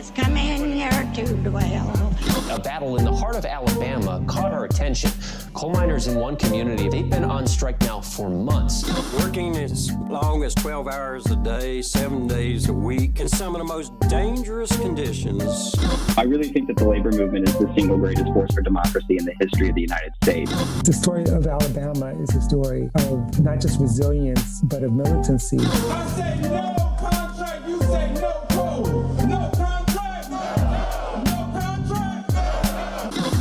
has come in here to dwell. A battle in the heart of Alabama caught our attention. Coal miners in one community, they've been on strike now for months. Working as long as 12 hours a day, 7 days a week, in some of the most dangerous conditions. I really think that the labor movement is the single greatest force for democracy in the history of the United States. The story of Alabama is a story of not just resilience, but of militancy. I say no contract, you say no code. No contract, no contract.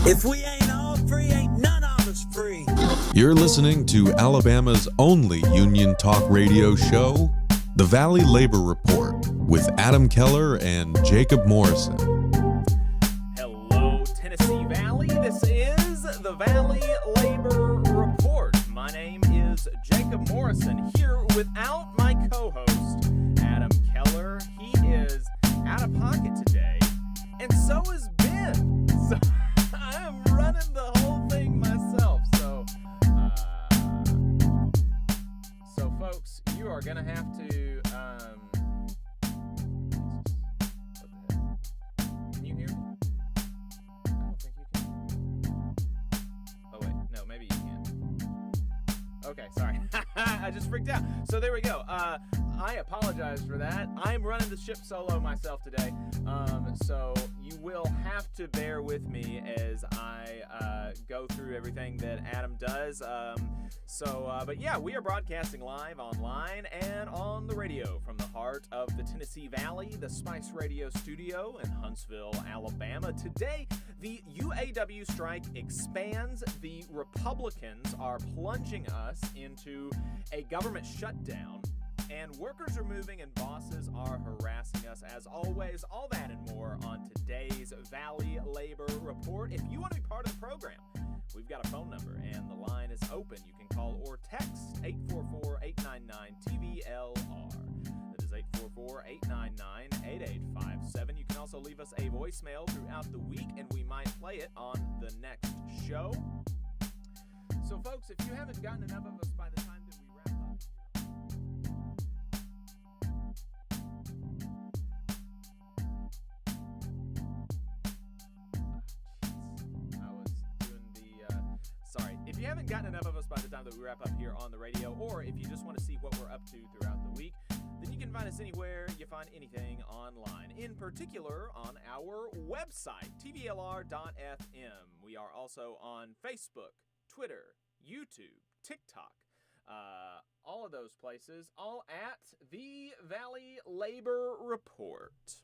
If we ain't all free, ain't none of us free. You're listening to Alabama's only union talk radio show, The Valley Labor Report, with Adam Keller and Jacob Morrison. Hello, Tennessee Valley. This is the Valley Labor Report. My name is Jacob Morrison, here without my co-host, Adam Keller. He is out of pocket today, and so is Ben. So I am running the whole thing myself. So folks, you are gonna have to. What the heck? Can you hear me? I don't think you can. Oh wait, no, maybe you can. Okay, sorry. I just freaked out. So there we go. I apologize for that. I'm running the ship solo myself today. So you will have to bear with me as I go through everything that Adam does. But yeah, we are broadcasting live online and on the radio from the heart of the Tennessee Valley, the Spice Radio studio in Huntsville, Alabama. Today, the UAW strike expands. The Republicans are plunging us into a government shutdown. And workers are moving and bosses are harassing us. As always, all that and more on today's Valley Labor Report. If you want to be part of the program, we've got a phone number and the line is open. You can call or text 844-899-TVLR. That is 844-899-8857. You can also leave us a voicemail throughout the week and we might play it on the next show. So folks, if you haven't gotten enough of us by the time that we wrap up, if you haven't gotten enough of us by the time that we wrap up here on the radio, or if you just want to see what we're up to throughout the week, then you can find us anywhere you find anything online, in particular on our website, TVLR.fm. We are also on Facebook, Twitter, YouTube, TikTok, all of those places, all at the Valley Labor Report.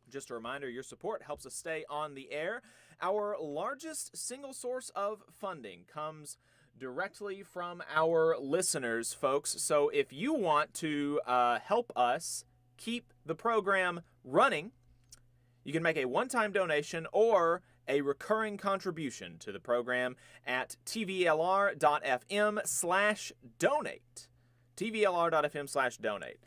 Just a reminder, your support helps us stay on the air. Our largest single source of funding comes directly from our listeners, folks. So if you want to help us keep the program running, you can make a one-time donation or a recurring contribution to the program at tvlr.fm/donate. tvlr.fm/donate.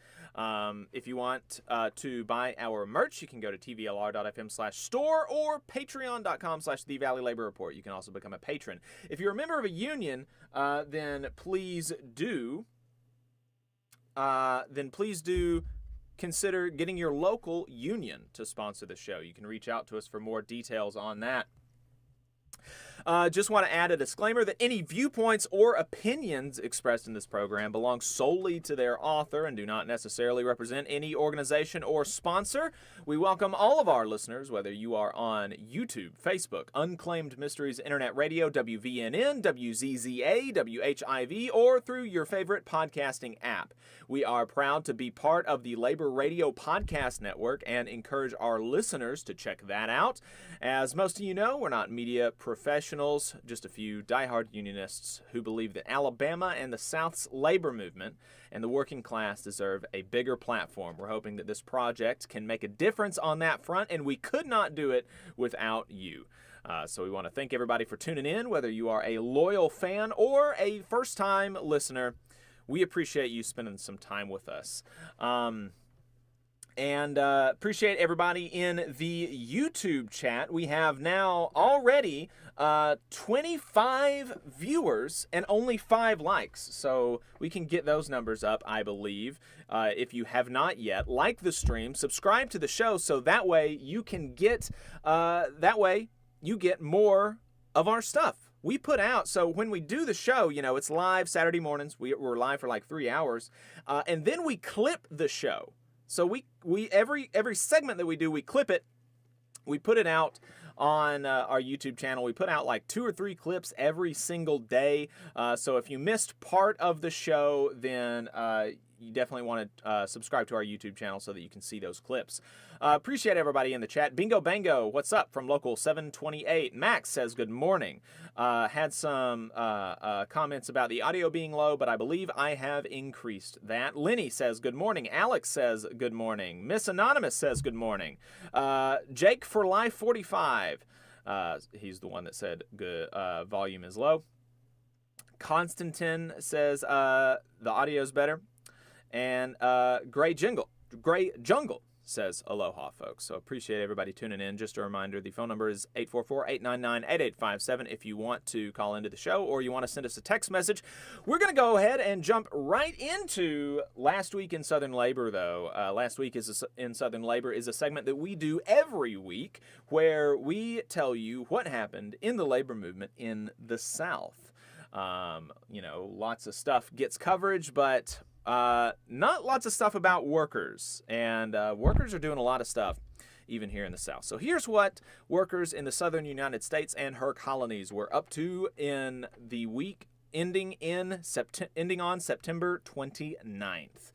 If you want to buy our merch, you can go to tvlr.fm/store or patreon.com/The Valley Labor Report. You can also become a patron. If you're a member of a union, then please do consider getting your local union to sponsor the show. You can reach out to us for more details on that. Just want to add a disclaimer that any viewpoints or opinions expressed in this program belong solely to their author and do not necessarily represent any organization or sponsor. We welcome all of our listeners, whether you are on YouTube, Facebook, Unclaimed Mysteries Internet Radio, WVNN, WZZA, WHIV, or through your favorite podcasting app. We are proud to be part of the Labor Radio Podcast Network and encourage our listeners to check that out. As most of you know, we're not media professionals, just a few diehard unionists who believe that Alabama and the South's labor movement and the working class deserve a bigger platform. We're hoping that this project can make a difference on that front, and we could not do it without you. So we want to thank everybody for tuning in, whether you are a loyal fan or a first-time listener. We appreciate you spending some time with us. And appreciate everybody in the YouTube chat. We have now already 25 viewers and only 5 likes. So we can get those numbers up, I believe. If you have not yet, like the stream, subscribe to the show, so that way you can get more of our stuff. We put out, so when we do the show, it's live Saturday mornings. We're live for like 3 hours, and then we clip the show. So we every segment that we do, we clip it, we put it out on our YouTube channel. We put out like 2 or 3 clips every single day. So if you missed part of the show, then you definitely want to subscribe to our YouTube channel so that you can see those clips. Appreciate everybody in the chat. Bingo Bango, what's up from local 728? Max says good morning. Had some comments about the audio being low, but I believe I have increased that. Lenny says good morning. Alex says good morning. Miss Anonymous says good morning. Jake for Life 45. He's the one that said good volume is low. Constantine says the audio's better. And Gray Jungle says aloha, folks. So appreciate everybody tuning in. Just a reminder, the phone number is 844-899-8857 if you want to call into the show or you want to send us a text message. We're going to go ahead and jump right into Last Week in Southern Labor, though. Last Week in Southern Labor is a segment that we do every week where we tell you what happened in the labor movement in the South. Lots of stuff gets coverage, but not lots of stuff about workers, and workers are doing a lot of stuff even here in the South. So here's what workers in the Southern United States and her colonies were up to in the week ending on September 29th.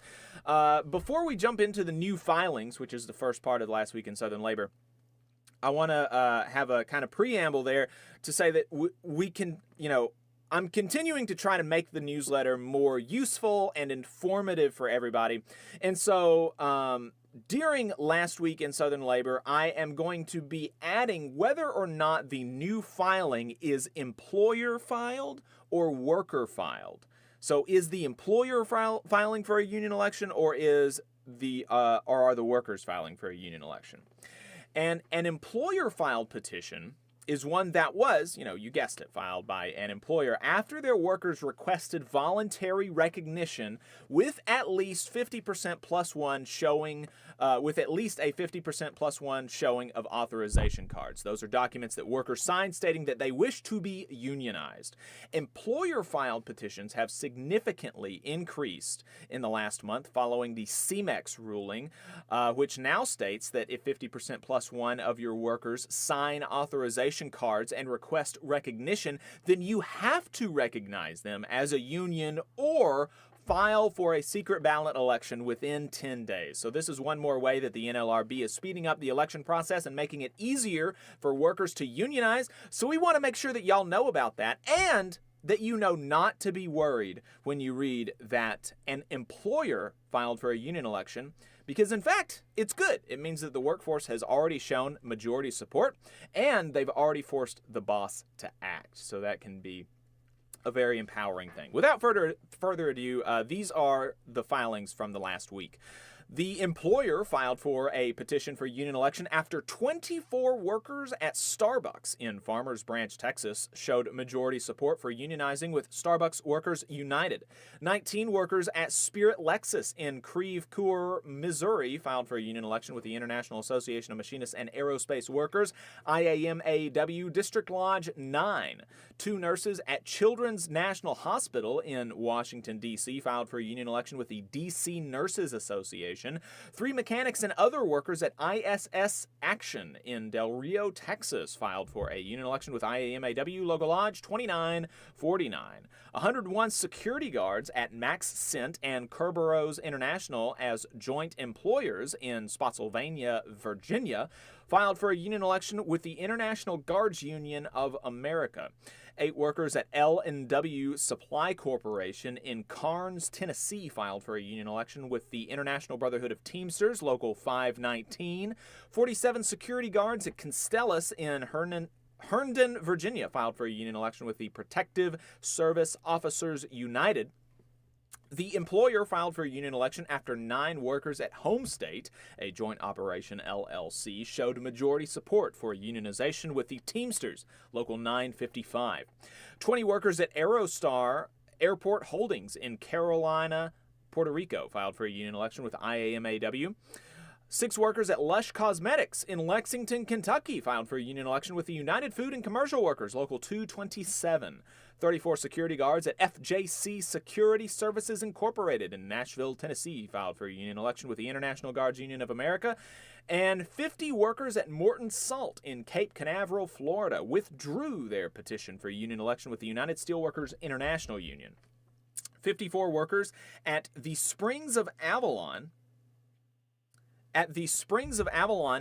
Before we jump into the new filings, which is the first part of Last Week in Southern Labor, I want to have a kind of preamble there to say that we can, I'm continuing to try to make the newsletter more useful and informative for everybody. And so during Last Week in Southern Labor, I am going to be adding whether or not the new filing is employer filed or worker filed. So is the employer filing for a union election, or are the workers filing for a union election? And an employer filed petition is one that was, you guessed it, filed by an employer after their workers requested voluntary recognition with at least 50% plus one showing, with at least a 50% plus one showing of authorization cards. Those are documents that workers sign stating that they wish to be unionized. Employer-filed petitions have significantly increased in the last month following the CMEX ruling, which now states that if 50% plus one of your workers sign authorization cards and request recognition, then you have to recognize them as a union or file for a secret ballot election within 10 days. So this is one more way that the NLRB is speeding up the election process and making it easier for workers to unionize. So we want to make sure that y'all know about that, and that you know not to be worried when you read that an employer filed for a union election, because in fact, it's good. It means that the workforce has already shown majority support and they've already forced the boss to act. So that can be a very empowering thing. Without further ado, these are the filings from the last week. The employer filed for a petition for union election after 24 workers at Starbucks in Farmers Branch, Texas, showed majority support for unionizing with Starbucks Workers United. 19 workers at Spirit Lexus in Creve Coeur, Missouri, filed for a union election with the International Association of Machinists and Aerospace Workers, IAMAW, District Lodge 9. 2 nurses at Children's National Hospital in Washington, D.C., filed for a union election with the D.C. Nurses Association. 3 mechanics and other workers at ISS Action in Del Rio, Texas, filed for a union election with IAMAW, Logo Lodge 2949. 101 security guards at Max Cent and Kerberos International as joint employers in Spotsylvania, Virginia, filed for a union election with the International Guards Union of America. 8 workers at L&W Supply Corporation in Carnes, Tennessee, filed for a union election with the International Brotherhood of Teamsters, Local 519. 47 security guards at Constellus in Herndon, Virginia, filed for a union election with the Protective Service Officers United. The employer filed for a union election after 9 workers at Home State, a joint operation LLC, showed majority support for unionization with the Teamsters, Local 955. 20 workers at Aerostar Airport Holdings in Carolina, Puerto Rico, filed for a union election with IAMAW. 6 workers at Lush Cosmetics in Lexington, Kentucky, filed for a union election with the United Food and Commercial Workers, Local 227. 34 security guards at FJC Security Services Incorporated in Nashville, Tennessee, filed for a union election with the International Guards Union of America. And 50 workers at Morton Salt in Cape Canaveral, Florida, withdrew their petition for a union election with the United Steelworkers International Union. 54 workers at the Springs of Avalon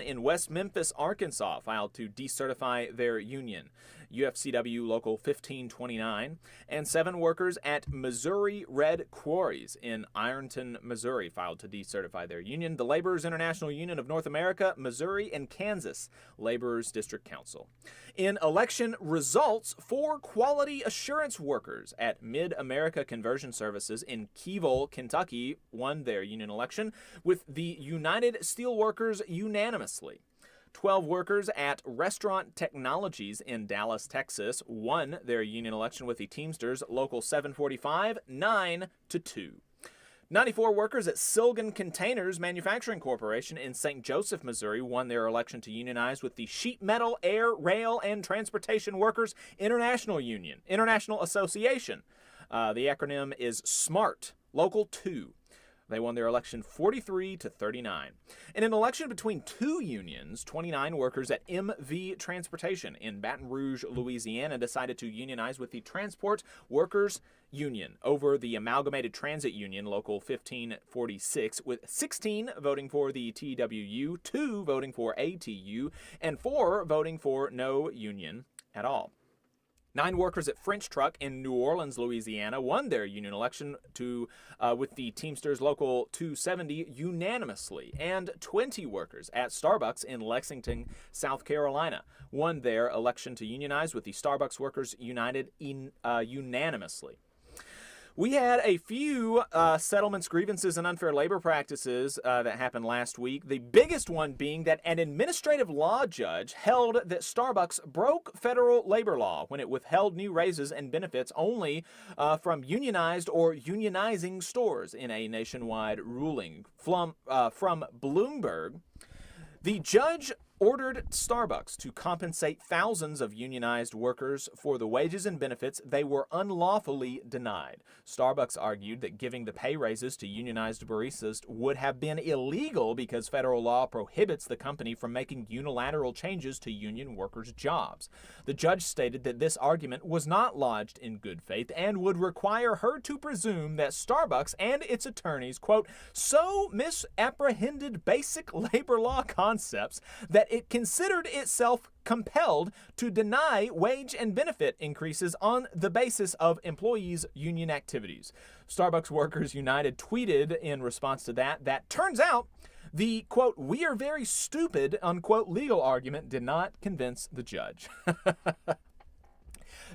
in West Memphis, Arkansas, filed to decertify their union, UFCW Local 1529, and 7 workers at Missouri Red Quarries in Ironton, Missouri, filed to decertify their union, the Laborers International Union of North America, Missouri, and Kansas Laborers District Council. In election results, 4 quality assurance workers at Mid-America Conversion Services in Keyville, Kentucky, won their union election with the United Steelworkers unanimously. 12 workers at Restaurant Technologies in Dallas, Texas, won their union election with the Teamsters, Local 745, 9-2. 94 workers at Silgan Containers Manufacturing Corporation in St. Joseph, Missouri, won their election to unionize with the Sheet Metal, Air, Rail, and Transportation Workers International Association. The acronym is SMART, Local 2. They won their election 43-39. In an election between 2 unions, 29 workers at MV Transportation in Baton Rouge, Louisiana, decided to unionize with the Transport Workers Union over the Amalgamated Transit Union, Local 1546, with 16 voting for the TWU, 2 voting for ATU, and 4 voting for no union at all. 9 workers at French Truck in New Orleans, Louisiana, won their union election with the Teamsters Local 270 unanimously, and 20 workers at Starbucks in Lexington, South Carolina, won their election to unionize with the Starbucks Workers United unanimously. We had a few settlements, grievances, and unfair labor practices that happened last week. The biggest one being that an administrative law judge held that Starbucks broke federal labor law when it withheld new raises and benefits only from unionized or unionizing stores in a nationwide ruling. From Bloomberg, the judge ordered Starbucks to compensate thousands of unionized workers for the wages and benefits they were unlawfully denied. Starbucks argued that giving the pay raises to unionized baristas would have been illegal because federal law prohibits the company from making unilateral changes to union workers' jobs. The judge stated that this argument was not lodged in good faith and would require her to presume that Starbucks and its attorneys, quote, so misapprehended basic labor law concepts that it considered itself compelled to deny wage and benefit increases on the basis of employees' union activities. Starbucks Workers United tweeted in response to that turns out the, quote, we are very stupid, unquote, legal argument did not convince the judge.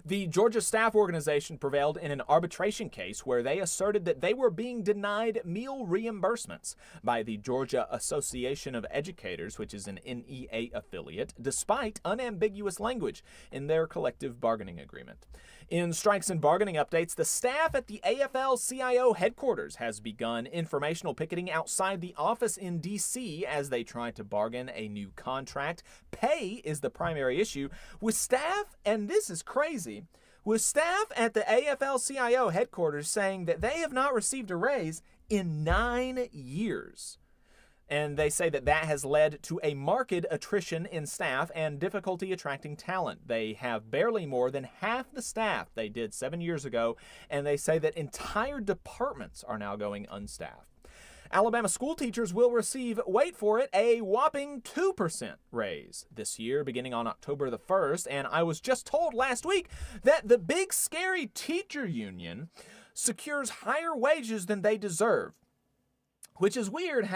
The Georgia Staff Organization prevailed in an arbitration case where they asserted that they were being denied meal reimbursements by the Georgia Association of Educators, which is an NEA affiliate, despite unambiguous language in their collective bargaining agreement. In strikes and bargaining updates, the staff at the AFL-CIO headquarters has begun informational picketing outside the office in D.C. as they try to bargain a new contract. Pay is the primary issue, with staff, and this is crazy, with staff at the AFL-CIO headquarters saying that they have not received a raise in 9 years. And they say that that has led to a marked attrition in staff and difficulty attracting talent. They have barely more than half the staff they did 7 years ago, and they say that entire departments are now going unstaffed. Alabama school teachers will receive, wait for it, a whopping 2% raise this year, beginning on October the 1st. And I was just told last week that the big scary teacher union secures higher wages than they deserve. Which is weird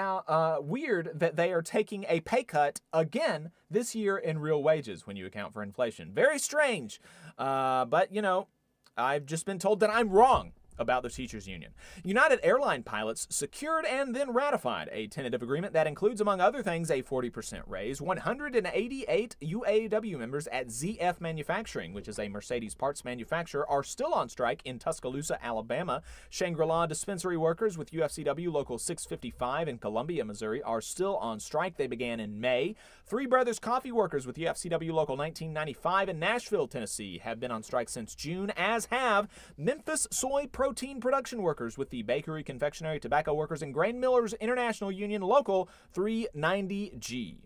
weird that they are taking a pay cut again this year in real wages when you account for inflation. Very strange. But, you know, I've just been told that I'm wrong. about the teachers union. United Airline pilots secured and then ratified a tentative agreement that includes, among other things, a 40% raise. 188 UAW members at ZF Manufacturing, which is a Mercedes parts manufacturer, are still on strike in Tuscaloosa, Alabama. Shangri-La dispensary workers with UFCW Local 655 in Columbia, Missouri, are still on strike. They began in May. Three Brothers coffee workers with UFCW Local 1995 in Nashville, Tennessee, have been on strike since June, as have Memphis soy protein production workers with the Bakery, Confectionery, Tobacco Workers, and Grain Millers International Union Local 390G.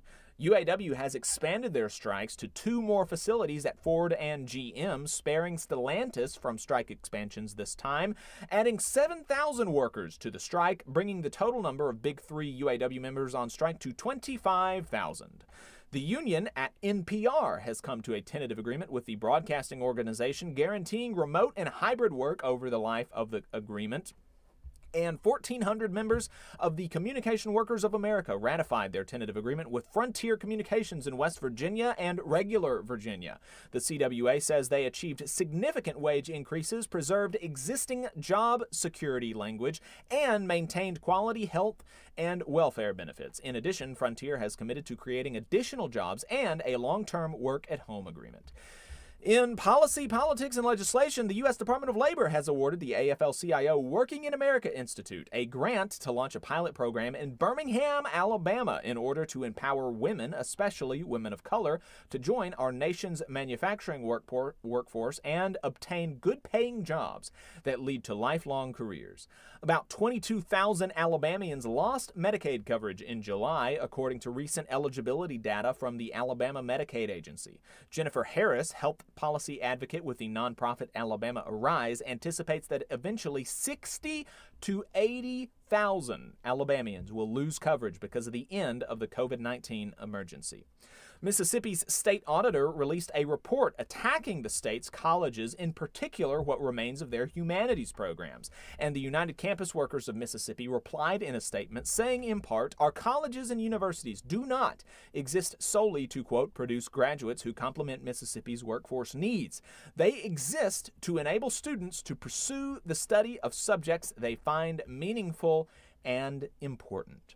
UAW has expanded their strikes to 2 more facilities at Ford and GM, sparing Stellantis from strike expansions this time, adding 7,000 workers to the strike, bringing the total number of Big 3 UAW members on strike to 25,000. The union at NPR has come to a tentative agreement with the broadcasting organization, guaranteeing remote and hybrid work over the life of the agreement. And 1,400 members of the Communication Workers of America ratified their tentative agreement with Frontier Communications in West Virginia and Regular Virginia. The CWA says they achieved significant wage increases, preserved existing job security language, and maintained quality health and welfare benefits. In addition, Frontier has committed to creating additional jobs and a long-term work-at-home agreement. In policy, politics, and legislation, the U.S. Department of Labor has awarded the AFL-CIO Working in America Institute a grant to launch a pilot program in Birmingham, Alabama, in order to empower women, especially women of color, to join our nation's manufacturing workforce and obtain good-paying jobs that lead to lifelong careers. About 22,000 Alabamians lost Medicaid coverage in July, according to recent eligibility data from the Alabama Medicaid Agency. Jennifer Harris, health policy advocate with the nonprofit Alabama Arise, anticipates that eventually 60 to 80,000 Alabamians will lose coverage because of the end of the COVID-19 emergency. Mississippi's state auditor released a report attacking the state's colleges, in particular what remains of their humanities programs. And the United Campus Workers of Mississippi replied in a statement saying, in part, our colleges and universities do not exist solely to, quote, produce graduates who complement Mississippi's workforce needs. They exist to enable students to pursue the study of subjects they find meaningful and important.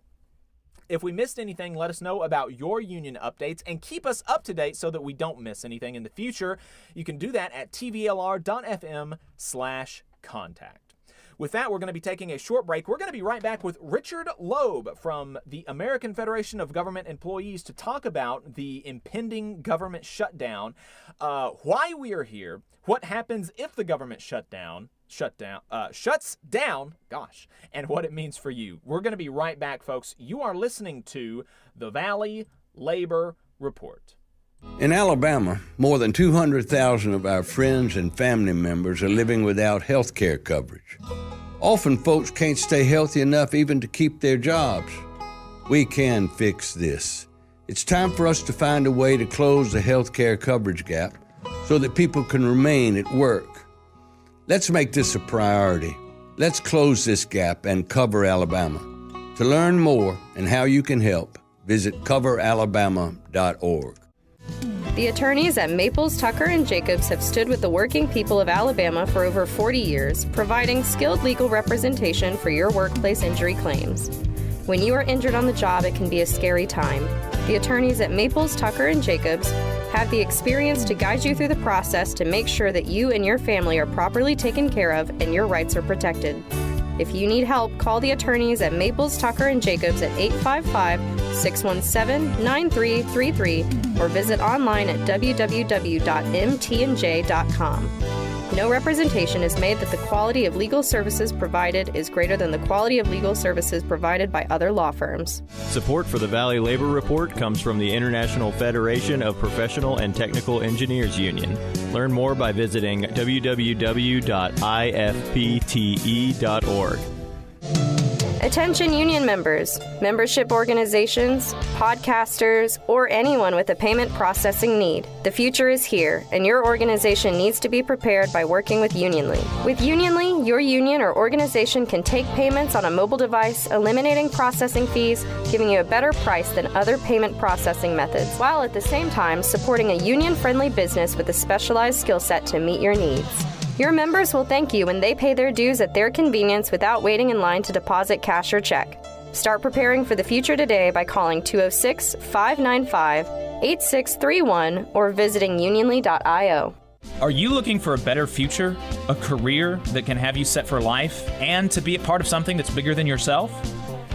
If we missed anything, let us know about your union updates and keep us up to date so that we don't miss anything in the future. You can do that at tvlr.fm/contact. With that, we're going to be taking a short break. We're going to be right back with Richard Loeb from the American Federation of Government Employees to talk about the impending government shutdown, why we are here, what happens if the government shuts down, and what it means for you. We're going to be right back, folks. You are listening to the Valley Labor Report. In Alabama, more than 200,000 of our friends and family members are living without health care coverage. Often folks can't stay healthy enough even to keep their jobs. We can fix this. It's time for us to find a way to close the health care coverage gap so that people can remain at work. Let's make this a priority. Let's close this gap and cover Alabama. To learn more and how you can help, visit coveralabama.org. The attorneys at Maples, Tucker & Jacobs have stood with the working people of Alabama for over 40 years, providing skilled legal representation for your workplace injury claims. When you are injured on the job, it can be a scary time. The attorneys at Maples, Tucker & Jacobs have the experience to guide you through the process to make sure that you and your family are properly taken care of and your rights are protected. If you need help, call the attorneys at Maples, Tucker & Jacobs at 855-617-9333 or visit online at www.mtnj.com. No representation is made that the quality of legal services provided is greater than the quality of legal services provided by other law firms. Support for the Valley Labor Report comes from the International Federation of Professional and Technical Engineers Union. Learn more by visiting www.ifpte.org. Attention union members, membership organizations, podcasters, or anyone with a payment processing need. The future is here, and your organization needs to be prepared by working with Unionly. With Unionly, your union or organization can take payments on a mobile device, eliminating processing fees, giving you a better price than other payment processing methods, while at the same time supporting a union-friendly business with a specialized skill set to meet your needs. Your members will thank you when they pay their dues at their convenience without waiting in line to deposit cash or check. Start preparing for the future today by calling 206-595-8631 or visiting unionly.io. Are you looking for a better future, a career that can have you set for life, and to be a part of something that's bigger than yourself?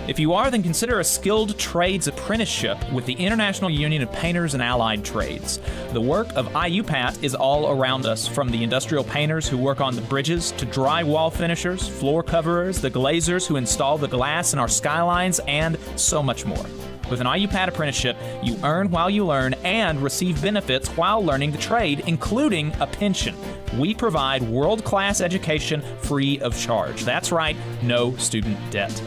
If you are, then consider a skilled trades apprenticeship with the International Union of Painters and Allied Trades. The work of IUPAT is all around us, from the industrial painters who work on the bridges to drywall finishers, floor coverers, the glazers who install the glass in our skylines, and so much more. With an IUPAT apprenticeship, you earn while you learn and receive benefits while learning the trade, including a pension. We provide world-class education free of charge. That's right, no student debt.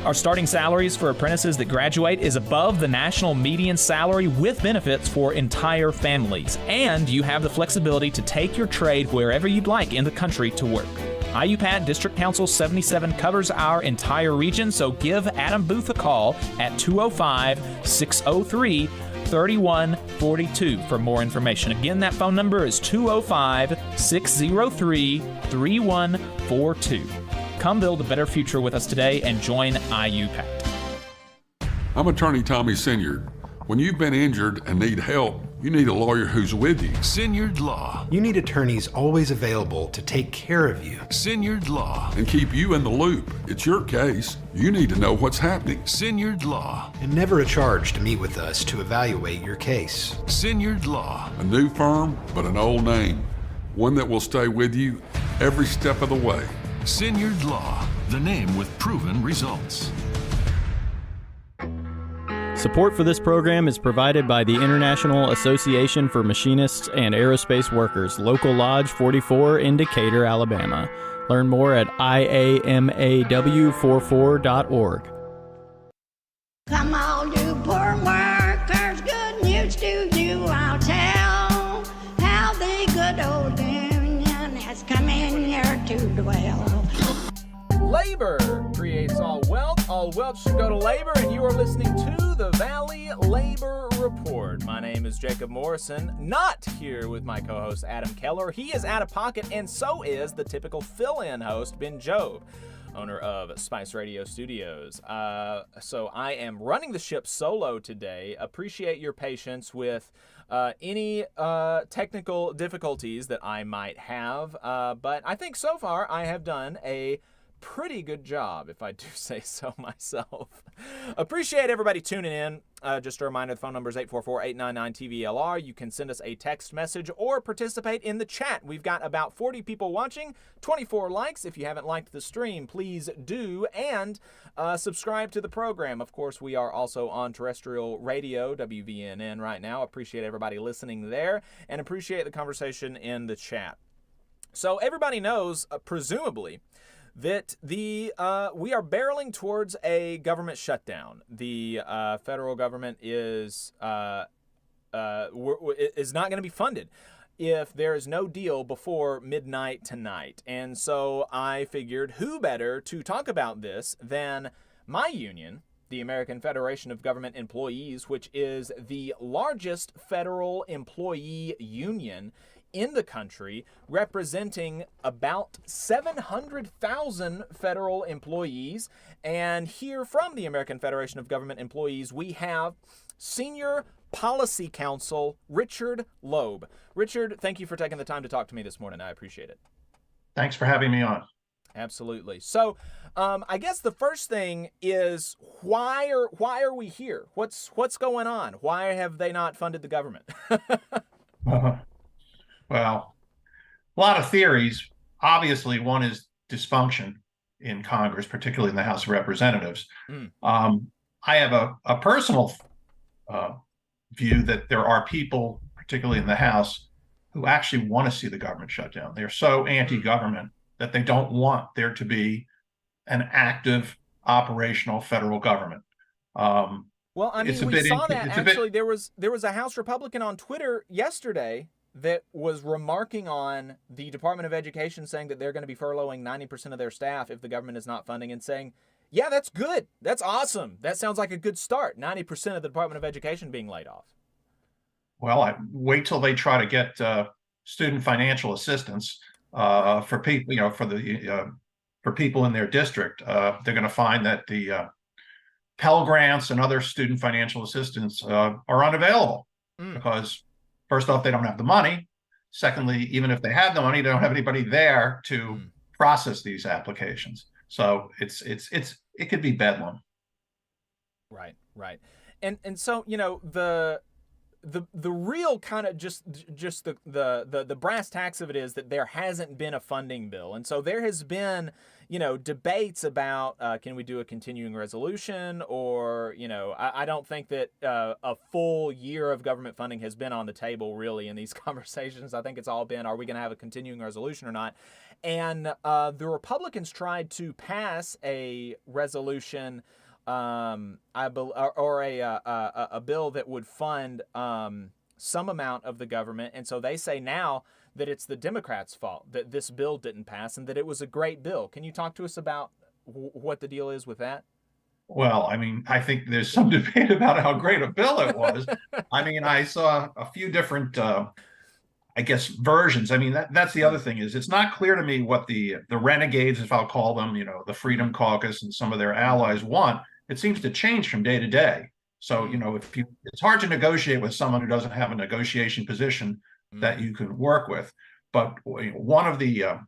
Our starting salaries for apprentices that graduate is above the national median salary with benefits for entire families. And you have the flexibility to take your trade wherever you'd like in the country to work. IUPAT District Council 77 covers our entire region, so give Adam Booth a call at 205-603-3142 for more information. Again, that phone number is 205-603-3142. Come build a better future with us today and join IUPAT. I'm attorney Tommy Sinyard. When you've been injured and need help, you need a lawyer who's with you. Sinyard Law. You need attorneys always available to take care of you. Sinyard Law. And keep you in the loop. It's your case. You need to know what's happening. Sinyard Law. And never a charge to meet with us to evaluate your case. Sinyard Law. A new firm, but an old name. One that will stay with you every step of the way. Sinyard Law, the name with proven results. Support for this program is provided by the International Association for Machinists and Aerospace Workers, Local Lodge 44 in Decatur, Alabama. Learn more at iamaw44.org. Come all you poor workers, good news to you I'll tell, how the good old union has come in here to dwell. Labor creates all wealth should go to labor, and you are listening to the Valley Labor Report. My name is Jacob Morrison, not here with my co-host Adam Keller. He is out of pocket, and so is the typical fill-in host, Ben Job, owner of Spice Radio Studios. So I am running the ship solo today. Appreciate your patience with any technical difficulties that I might have, but I think so far I have done a pretty good job, if I do say so myself. Appreciate everybody tuning in. Just a reminder, the phone number is 844-899-TVLR. You can send us a text message or participate in the chat. We've got about 40 people watching, 24 likes. If you haven't liked the stream, please do, and subscribe to the program. Of course, we are also on terrestrial radio, WVNN, right now. Appreciate everybody listening there, and appreciate the conversation in the chat. So everybody knows, presumably, that we are barreling towards a government shutdown. The federal government is not going to be funded if there is no deal before midnight tonight. And so I figured, who better to talk about this than my union, the American Federation of Government Employees, which is the largest federal employee union in the country, representing about 700,000 federal employees. And here from the American Federation of Government Employees, we have Senior Policy Counsel Richard Loeb. Richard, thank you for taking the time to talk to me this morning. I appreciate it. Thanks for having me on. Absolutely. So I guess the first thing is, why are we here? What's going on? Why have they not funded the government? Well, a lot of theories. Obviously, one is dysfunction in Congress, particularly in the House of Representatives. I have a personal view that there are people, particularly in the House, who actually want to see the government shut down. They're so anti-government that they don't want there to be an active operational federal government. Well, I mean, we saw that actually. There was a House Republican on Twitter yesterday that was remarking on the Department of Education, saying that they're going to be furloughing 90% of their staff if the government is not funding, and saying, yeah, that's good. That's awesome. That sounds like a good start. 90% of the Department of Education being laid off. Well, I wait till they try to get student financial assistance. for people, for people in their district. They're going to find that the Pell Grants and other student financial assistance are unavailable because, first off, they don't have the money. Secondly, even if they had the money, they don't have anybody there to process these applications. So it could be bedlam. Right. And so, the real kind of just the brass tacks of it is that there hasn't been a funding bill. And so there has been, debates about can we do a continuing resolution, or, I don't think that a full year of government funding has been on the table really in these conversations. I think it's all been, are we going to have a continuing resolution or not? And the Republicans tried to pass a resolution, a bill that would fund some amount of the government. And so they say now that it's the Democrats' fault that this bill didn't pass and that it was a great bill. Can you talk to us about what the deal is with that? Well, I mean, I think there's some debate about how great a bill it was. I mean, I saw a few different, versions. I mean, that's the other thing is it's not clear to me what the renegades, if I'll call them, the Freedom Caucus and some of their allies want. It seems to change from day to day. So, it's hard to negotiate with someone who doesn't have a negotiation position that you can work with. But one of the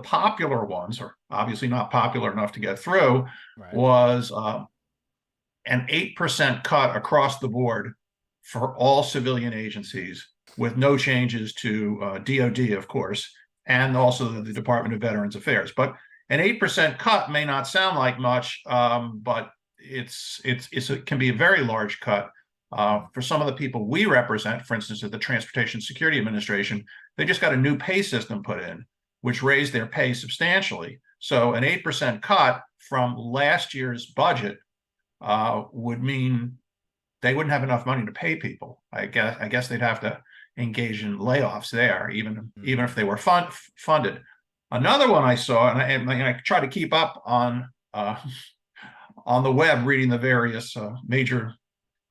popular ones, or obviously not popular enough to get through, was an 8% cut across the board for all civilian agencies, with no changes to DOD, of course, and also the Department of Veterans Affairs. But an 8% cut may not sound like much, but it can be a very large cut. For some of the people we represent, for instance, at the Transportation Security Administration, they just got a new pay system put in, which raised their pay substantially. So an 8% cut from last year's budget would mean they wouldn't have enough money to pay people. I guess they'd have to engage in layoffs there, even if they were funded. Another one I saw, and I try to keep up on the web, reading the various major.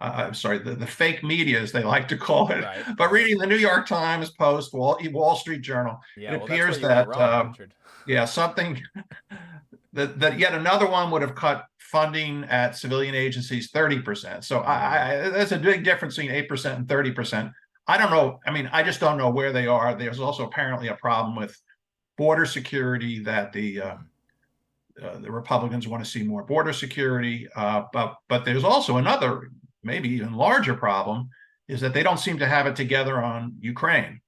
The fake media, as they like to call it, but reading the New York Times, Post, Wall Street Journal, it appears that something that yet another one would have cut funding at civilian agencies 30%. So there's a big difference between 8% and 30%. I don't know. I mean, I just don't know where they are. There's also apparently a problem with border security, that the Republicans want to see more border security, but there's also another, maybe even larger problem, is that they don't seem to have it together on Ukraine.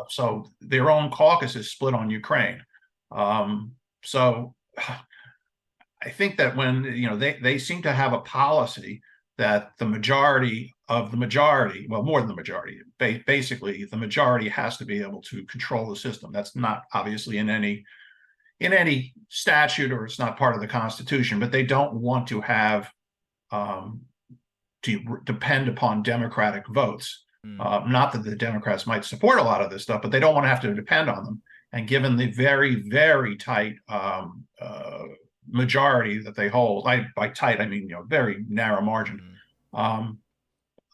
So their own caucus is split on Ukraine. So I think that when they seem to have a policy that the majority of the majority, well, more than the majority, basically the majority has to be able to control the system. That's not obviously in any statute, or it's not part of the Constitution, but they don't want to have to depend upon Democratic votes. Not that the Democrats might support a lot of this stuff, but they don't want to have to depend on them. And given the very, very tight majority that they hold, by tight I mean very narrow margin,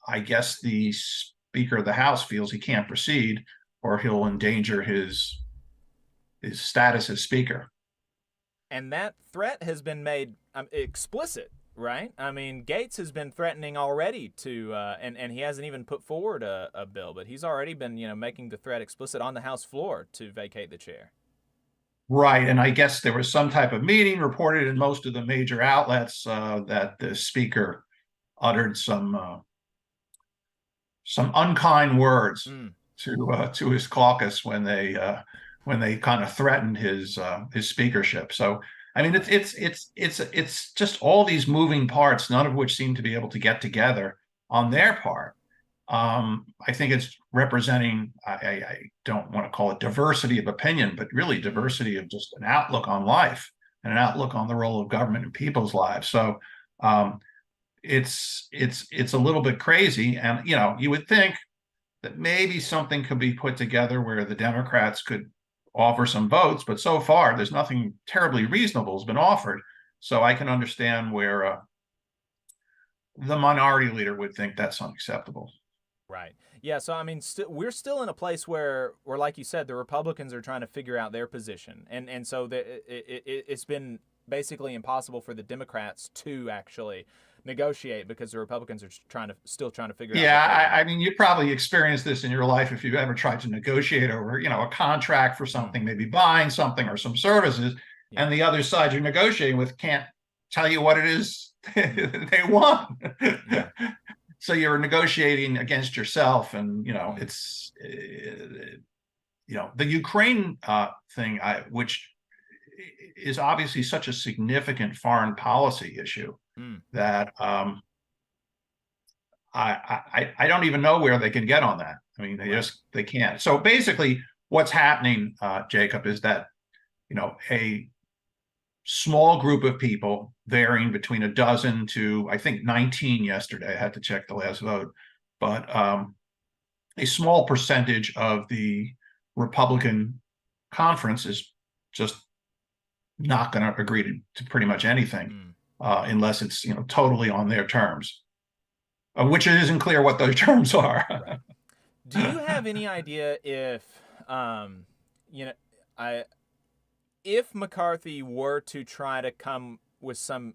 I guess the Speaker of the House feels he can't proceed, or he'll endanger his status as Speaker. And that threat has been made explicit, right? I mean, Gates has been threatening already to, and he hasn't even put forward a bill, but he's already been, making the threat explicit on the House floor to vacate the chair. Right, and I guess there was some type of meeting reported in most of the major outlets that the Speaker uttered some unkind words to his caucus when they kind of threatened his speakership. So I mean, it's just all these moving parts, none of which seem to be able to get together on their part. I think it's representing, I don't want to call it diversity of opinion, but really diversity of just an outlook on life and an outlook on the role of government in people's lives. So it's a little bit crazy. And, you would think that maybe something could be put together where the Democrats could offer some votes, but so far there's nothing terribly reasonable has been offered. So I can understand where the minority leader would think that's unacceptable. Right. Yeah. So I mean, we're still in a place where, like you said, the Republicans are trying to figure out their position, and so it's been basically impossible for the Democrats to actually negotiate because the Republicans are still trying to figure out. Yeah, I mean, you probably experienced this in your life if you've ever tried to negotiate over, a contract for something, maybe buying something or some services, and the other side you're negotiating with can't tell you what it is they want. So you're negotiating against yourself, and it's the Ukraine thing, which is obviously such a significant foreign policy issue that I don't even know where they can get on that. I mean, they can't. So basically, what's happening, Jacob, is that a small group of people, varying between a dozen to I think 19 yesterday. I had to check the last vote, but a small percentage of the Republican conference is just not going to agree to pretty much anything unless it's totally on their terms, which it isn't clear what those terms are. Right. Do you have any idea if if McCarthy were to try to come with some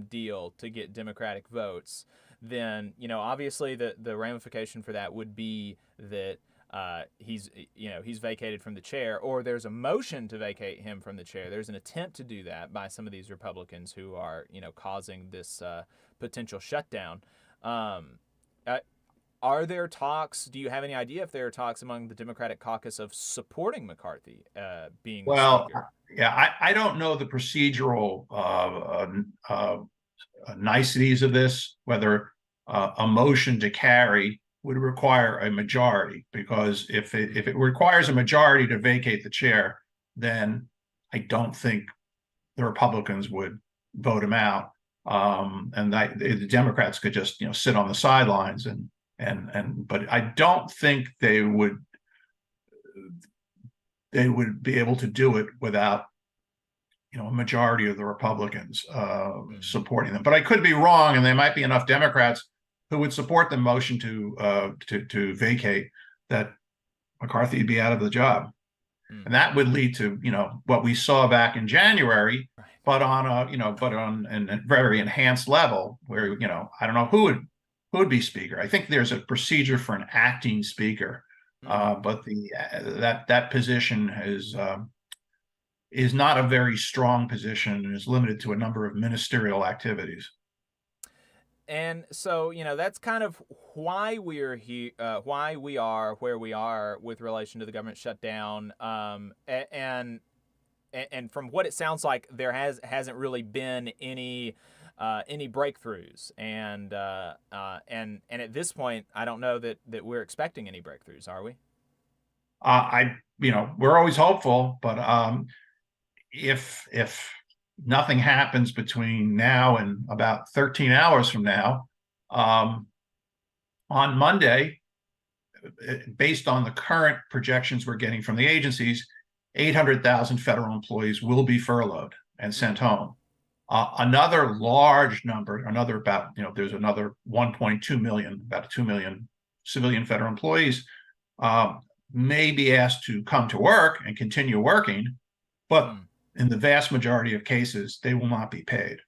deal to get Democratic votes, then obviously the ramification for that would be that he's vacated from the chair, or there's a motion to vacate him from the chair. There's an attempt to do that by some of these Republicans who are causing this potential shutdown. Are there talks? Do you have any idea if there are talks among the Democratic caucus of supporting McCarthy being well? Speaker? Yeah, I don't know the procedural niceties of this, whether a motion to carry would require a majority, because if it requires a majority to vacate the chair, then I don't think the Republicans would vote him out, and the Democrats could just sit on the sidelines but I don't think they would be able to do it without a majority of the Republicans supporting them. But I could be wrong, and there might be enough Democrats who would support the motion to vacate that McCarthy would be out of the job. And that would lead to what we saw back in January, but on a very enhanced level, where I don't know who would be speaker. I think there's a procedure for an acting speaker, but that position is not a very strong position and is limited to a number of ministerial activities. And so, that's kind of why we're here, why we are where we are with relation to the government shutdown. And from what it sounds like, there hasn't really been any breakthroughs. And at this point, I don't know that we're expecting any breakthroughs, are we? We're always hopeful, but if nothing happens between now and about 13 hours from now, on Monday, based on the current projections we're getting from the agencies, 800,000 federal employees will be furloughed and sent home. Another large number, there's another 1.2 million, about 2 million civilian federal employees may be asked to come to work and continue working, but in the vast majority of cases, they will not be paid.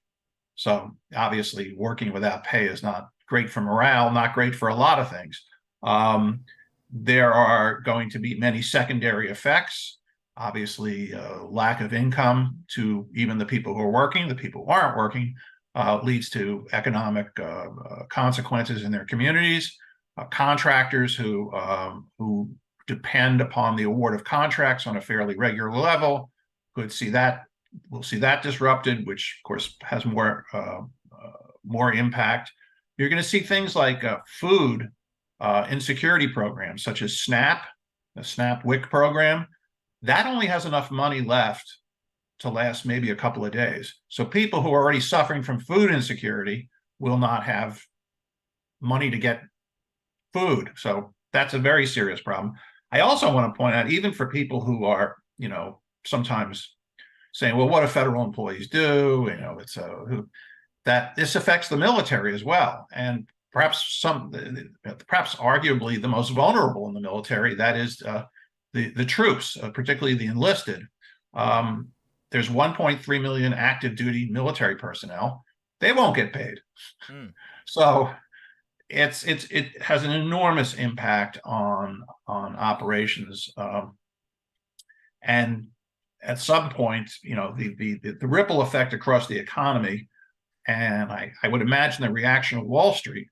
So obviously, working without pay is not great for morale, not great for a lot of things. There are going to be many secondary effects. Obviously, lack of income to even the people who are working. The people who aren't working leads to economic consequences in their communities. Contractors who depend upon the award of contracts on a fairly regular level we'll see that disrupted, which of course has more impact. You're going to see things like food insecurity programs such as SNAP, the SNAP WIC program. That only has enough money left to last maybe a couple of days. So people who are already suffering from food insecurity will not have money to get food. So that's a very serious problem. I also want to point out, even for people who are, sometimes saying, well, what do federal employees do? That this affects the military as well. And perhaps arguably the most vulnerable in the military. That is the troops, particularly the enlisted. There's 1.3 million active duty military personnel. They won't get paid. So it has an enormous impact on operations. And at some point, the ripple effect across the economy, and I would imagine the reaction of Wall Street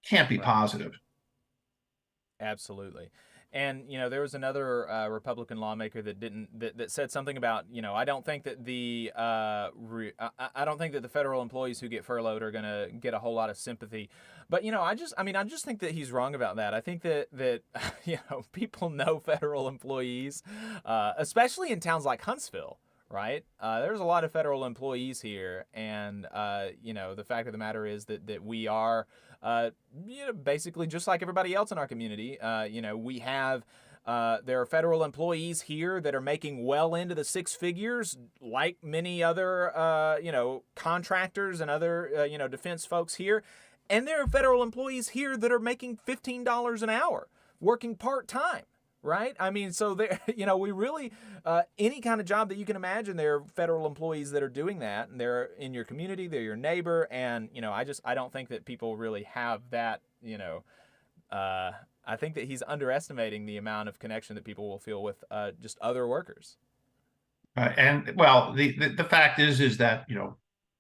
can't be positive. Absolutely. And there was another Republican lawmaker that said something about I don't think that the federal employees who get furloughed are going to get a whole lot of sympathy. But I just think that he's wrong about that. I think that people know federal employees, especially in towns like Huntsville. Right? There's a lot of federal employees here, and the fact of the matter is that we are basically just like everybody else in our community. We have there are federal employees here that are making well into the six figures, like many other contractors and other defense folks here, and there are federal employees here that are making $15 an hour, working part-time. Right? I mean, so there, we really, any kind of job that you can imagine, there are federal employees that are doing that, and they're in your community, they're your neighbor, and, I don't think that people really have that, I think that he's underestimating the amount of connection that people will feel with just other workers. And well, the fact is that,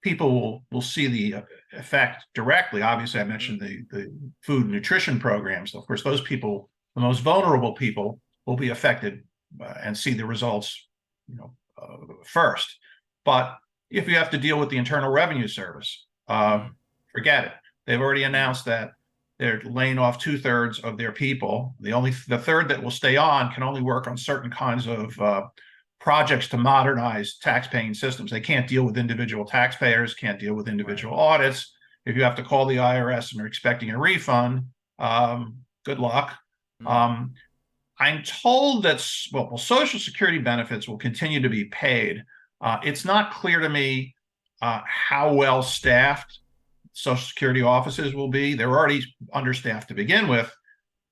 people will see the effect directly. Obviously, I mentioned the food and nutrition programs. Of course, those people, the most vulnerable people, will be affected and see the results, first. But if you have to deal with the Internal Revenue Service, forget it. They've already announced that they're laying off 2/3 of their people. The third that will stay on can only work on certain kinds of projects to modernize tax-paying systems. They can't deal with individual taxpayers, can't deal with individual audits. If you have to call the IRS and are expecting a refund, good luck. I'm told that Social Security benefits will continue to be paid. It's not clear to me how well staffed Social Security offices will be. They're already understaffed to begin with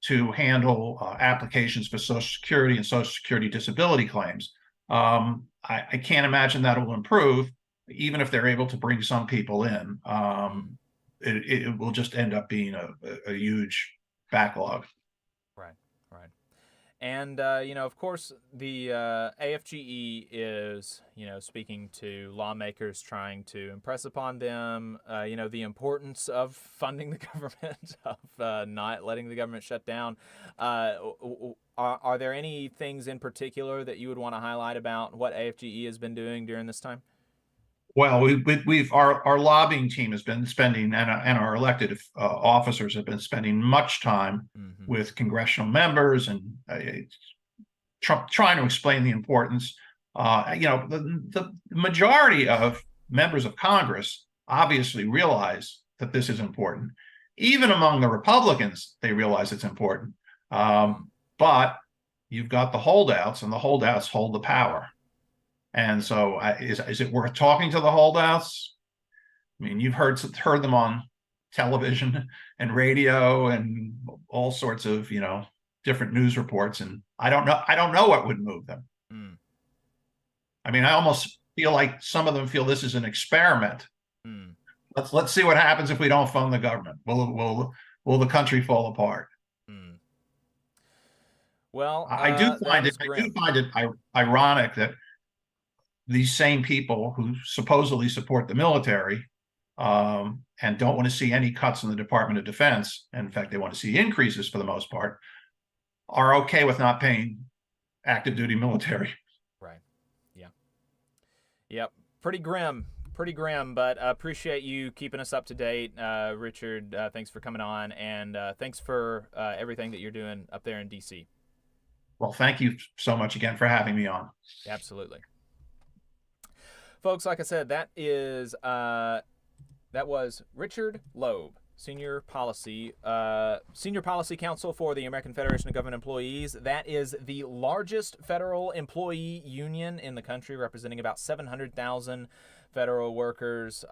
to handle applications for Social Security and Social Security disability claims. I can't imagine that will improve, even if they're able to bring some people in. It will just end up being a huge backlog. Right. And, of course, the AFGE is, speaking to lawmakers, trying to impress upon them, the importance of funding the government, of not letting the government shut down. Are there any things in particular that you would want to highlight about what AFGE has been doing during this time? Well, our lobbying team has been spending, and our elected officers have been spending much time with congressional members and trying to explain the importance. The majority of members of Congress obviously realize that this is important. Even among the Republicans, they realize it's important. But you've got the holdouts, and the holdouts hold the power. And so is it worth talking to the holdouts? I mean, you've heard them on television and radio and all sorts of, different news reports. And I don't know what would move them. I mean, I almost feel like some of them feel this is an experiment. Let's see what happens if we don't fund the government. Will the country fall apart? Well, I do find it ironic that these same people who supposedly support the military and don't want to see any cuts in the Department of Defense, and in fact, they want to see increases for the most part, are okay with not paying active duty military. Right. Yeah. Yep. Pretty grim, but appreciate you keeping us up to date. Richard, thanks for coming on, and thanks for everything that you're doing up there in D.C. Well, thank you so much again for having me on. Absolutely. Folks, like I said, that was Richard Loeb, Senior Policy Counsel for the American Federation of Government Employees. That is the largest federal employee union in the country, representing about 700,000 federal workers,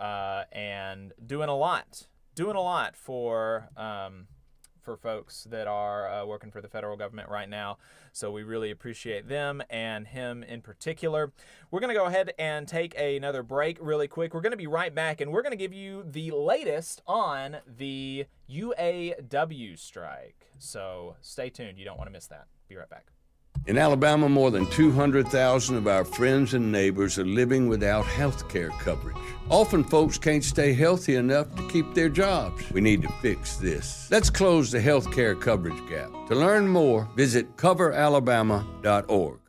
and doing a lot doing a lot for folks that are working for the federal government right now. So we really appreciate them and him in particular. We're going to go ahead and take another break really quick. We're going to be right back, and we're going to give you the latest on the UAW strike. So stay tuned. You don't want to miss that. Be right back. In Alabama, more than 200,000 of our friends and neighbors are living without health care coverage. Often folks can't stay healthy enough to keep their jobs. We need to fix this. Let's close the health care coverage gap. To learn more, visit coveralabama.org.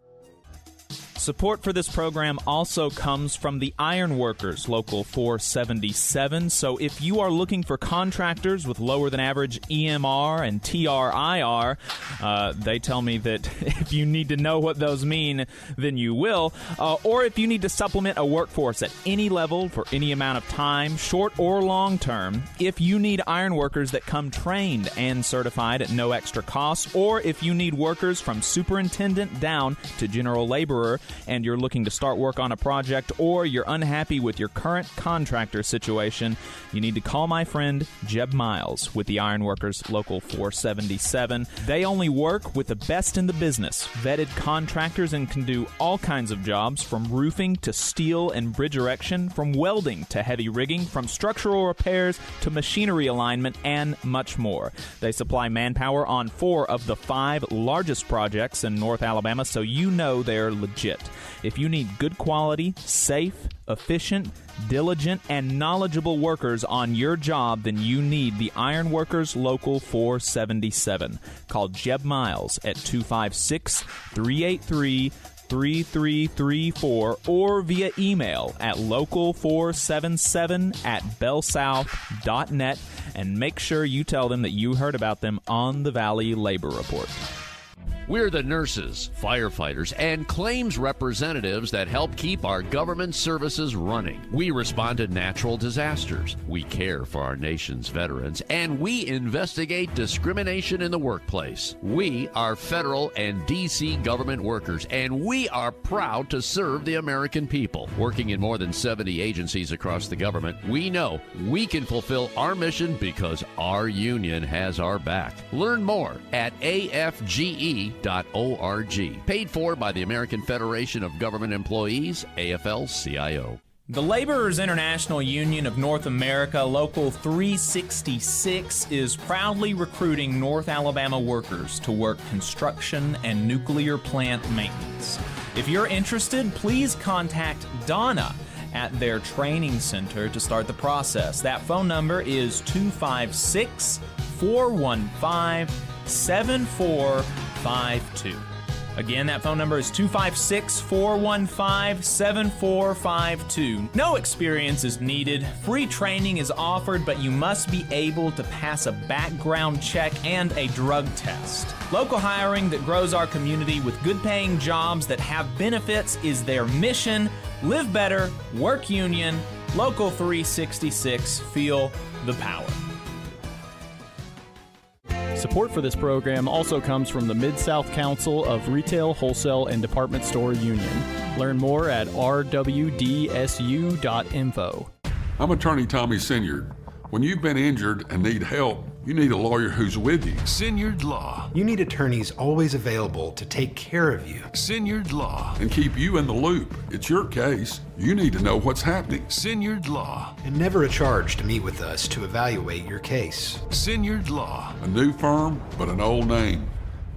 Support for this program also comes from the Iron Workers, Local 477. So if you are looking for contractors with lower than average EMR and TRIR, they tell me that if you need to know what those mean, then you will. Or if you need to supplement a workforce at any level for any amount of time, short or long term, if you need iron workers that come trained and certified at no extra cost, or if you need workers from superintendent down to general laborer, and you're looking to start work on a project, or you're unhappy with your current contractor situation, you need to call my friend Jeb Miles with the Iron Workers Local 477. They only work with the best in the business, vetted contractors, and can do all kinds of jobs from roofing to steel and bridge erection, from welding to heavy rigging, from structural repairs to machinery alignment, and much more. They supply manpower on 4 of the 5 largest projects in North Alabama, so you know they're legit. If you need good quality, safe, efficient, diligent, and knowledgeable workers on your job, then you need the Iron Workers Local 477. Call Jeb Miles at 256-383-3334 or via email at local477@bellsouth.net, and make sure you tell them that you heard about them on the Valley Labor Report. We're the nurses, firefighters, and claims representatives that help keep our government services running. We respond to natural disasters. We care for our nation's veterans, and we investigate discrimination in the workplace. We are federal and D.C. government workers, and we are proud to serve the American people. Working in more than 70 agencies across the government, we know we can fulfill our mission because our union has our back. Learn more at afge.org. Paid for by the American Federation of Government Employees, AFL-CIO. The Laborers International Union of North America, Local 366, is proudly recruiting North Alabama workers to work construction and nuclear plant maintenance. If you're interested, please contact Donna at their training center to start the process. That phone number is 256-415-7452. Again, that phone number is 256-415-7452. No experience is needed. Free training is offered, but you must be able to pass a background check and a drug test. Local hiring that grows our community with good-paying jobs that have benefits is their mission. Live better, work union, Local 366, feel the power. Support for this program also comes from the Mid-South Council of Retail, Wholesale, and Department Store Union. Learn more at rwdsu.info. I'm attorney Tommy Sinyard. When you've been injured and need help, you need a lawyer who's with you. Sinyard Law. You need attorneys always available to take care of you. Sinyard Law. And keep you in the loop. It's your case. You need to know what's happening. Sinyard Law. And never a charge to meet with us to evaluate your case. Sinyard Law. A new firm, but an old name.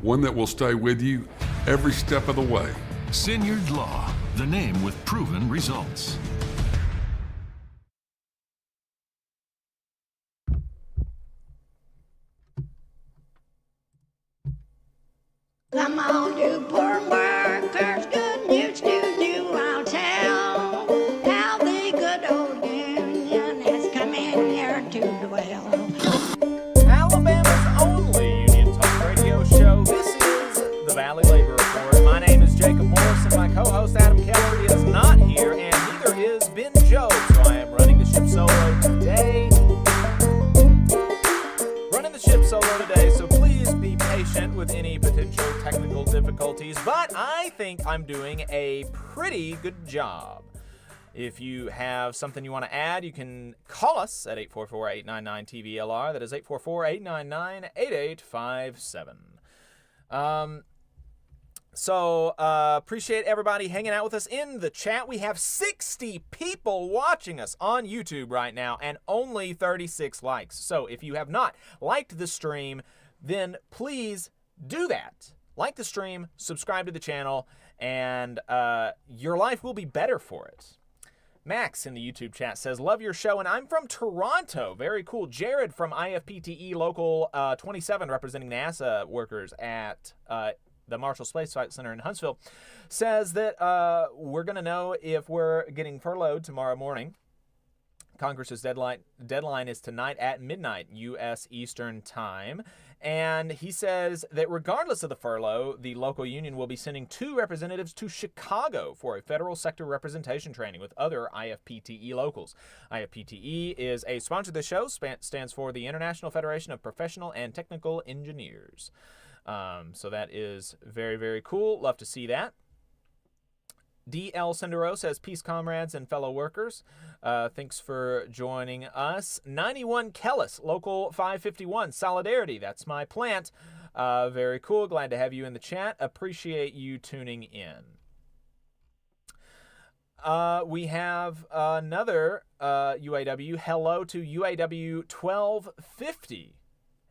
One that will stay with you every step of the way. Sinyard Law. The name with proven results. Come on, you poor workers, good news to you I'll tell, how the good old union has come in here to dwell. Alabama's only union talk radio show. This is the Valley Labor Report. My name is Jacob Morris, and my co-host Adam Keller is not here, and neither is Ben Joe, so I am running the ship solo today. So please be patient with any potential technical difficulties, but I think I'm doing a pretty good job. If you have something you want to add, you can call us at 844-899-TVLR. That is 844-899-8857. So appreciate everybody hanging out with us in the chat. We have 60 people watching us on YouTube right now and only 36 likes. So if you have not liked the stream, then please do that. Like the stream, subscribe to the channel, and your life will be better for it. Max in the YouTube chat says, love your show, and I'm from Toronto. Very cool. Jared from IFPTE Local 27, representing NASA workers at the Marshall Space Flight Center in Huntsville, says that we're going to know if we're getting furloughed tomorrow morning. Congress's deadline is tonight at midnight, U.S. Eastern Time. And he says that regardless of the furlough, the local union will be sending 2 representatives to Chicago for a federal sector representation training with other IFPTE locals. IFPTE is a sponsor of the show, stands for the International Federation of Professional and Technical Engineers. So that is very, very cool. Love to see that. DL Sendero says, peace, comrades and fellow workers. Thanks for joining us. 91 Kellis, Local 551, Solidarity. That's my plant. Very cool. Glad to have you in the chat. Appreciate you tuning in. We have another UAW. Hello to UAW 1250.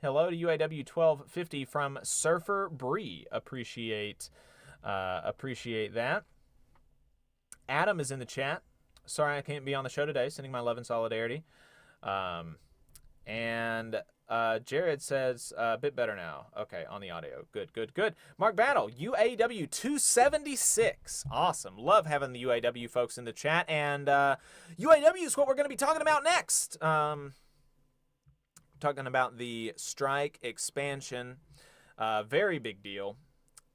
Hello to UAW 1250 from Surfer Bree. Appreciate that. Adam is in the chat. Sorry I can't be on the show today. Sending my love and solidarity. And Jared says, a bit better now. Okay, on the audio. Good, good, good. Mark Battle, UAW 276. Awesome. Love having the UAW folks in the chat. And UAW is what we're going to be talking about next. Talking about the strike expansion. Very big deal.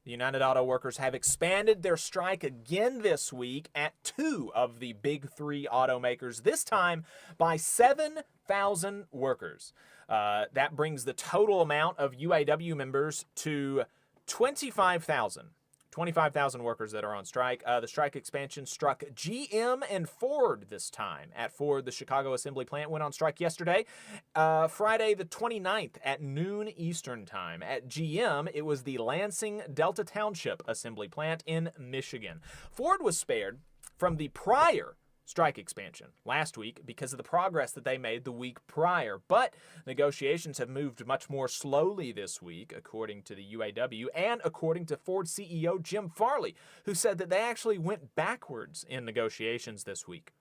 The United Auto Workers have expanded their strike again this week at 2 of the big 3 automakers, this time by 7,000 workers. That brings the total amount of UAW members to 25,000. 25,000 workers that are on strike. The strike expansion struck GM and Ford this time. At Ford, the Chicago assembly plant went on strike yesterday, Friday the 29th at noon Eastern Time. At GM, it was the Lansing Delta Township assembly plant in Michigan. Ford was spared from the prior strike expansion last week because of the progress that they made the week prior. But negotiations have moved much more slowly this week, according to the UAW and according to Ford CEO Jim Farley, who said that they actually went backwards in negotiations this week.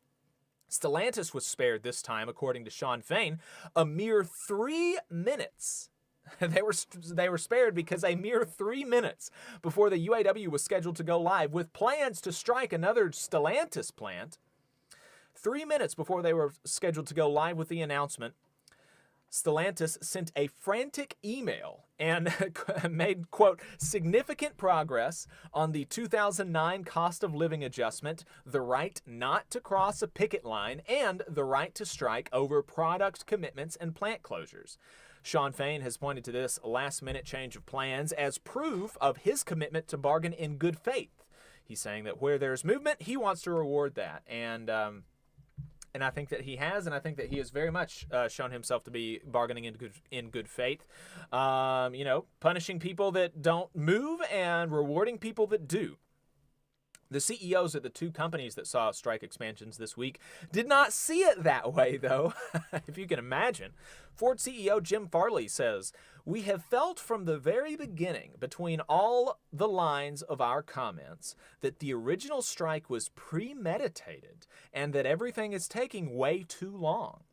Stellantis was spared this time, according to Sean Fain, a mere 3 minutes. They were spared because a mere 3 minutes before the UAW was scheduled to go live with plans to strike another Stellantis plant. 3 minutes before they were scheduled to go live with the announcement, Stellantis sent a frantic email and made, quote, significant progress on the 2009 cost of living adjustment, the right not to cross a picket line, and the right to strike over product commitments and plant closures. Sean Fain has pointed to this last-minute change of plans as proof of his commitment to bargain in good faith. He's saying that where there's movement, he wants to reward that. And I think that he has, and I think that he has very much shown himself to be bargaining in good faith. Punishing people that don't move and rewarding people that do. The CEOs at the 2 companies that saw strike expansions this week did not see it that way, though, if you can imagine. Ford CEO Jim Farley says, "We have felt from the very beginning, between all the lines of our comments, that the original strike was premeditated and that everything is taking way too long.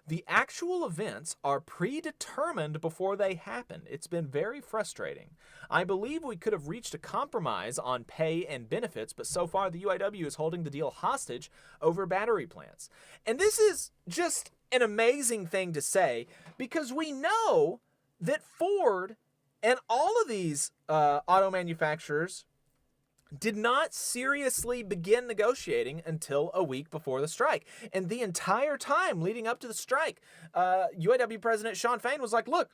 The actual events are predetermined before they happen. It's been very frustrating. I believe we could have reached a compromise on pay and benefits, but so far the UAW is holding the deal hostage over battery plants." And this is just an amazing thing to say, because we know that Ford and all of these auto manufacturers did not seriously begin negotiating until a week before the strike. And the entire time leading up to the strike, UAW President Sean Fain was like, look,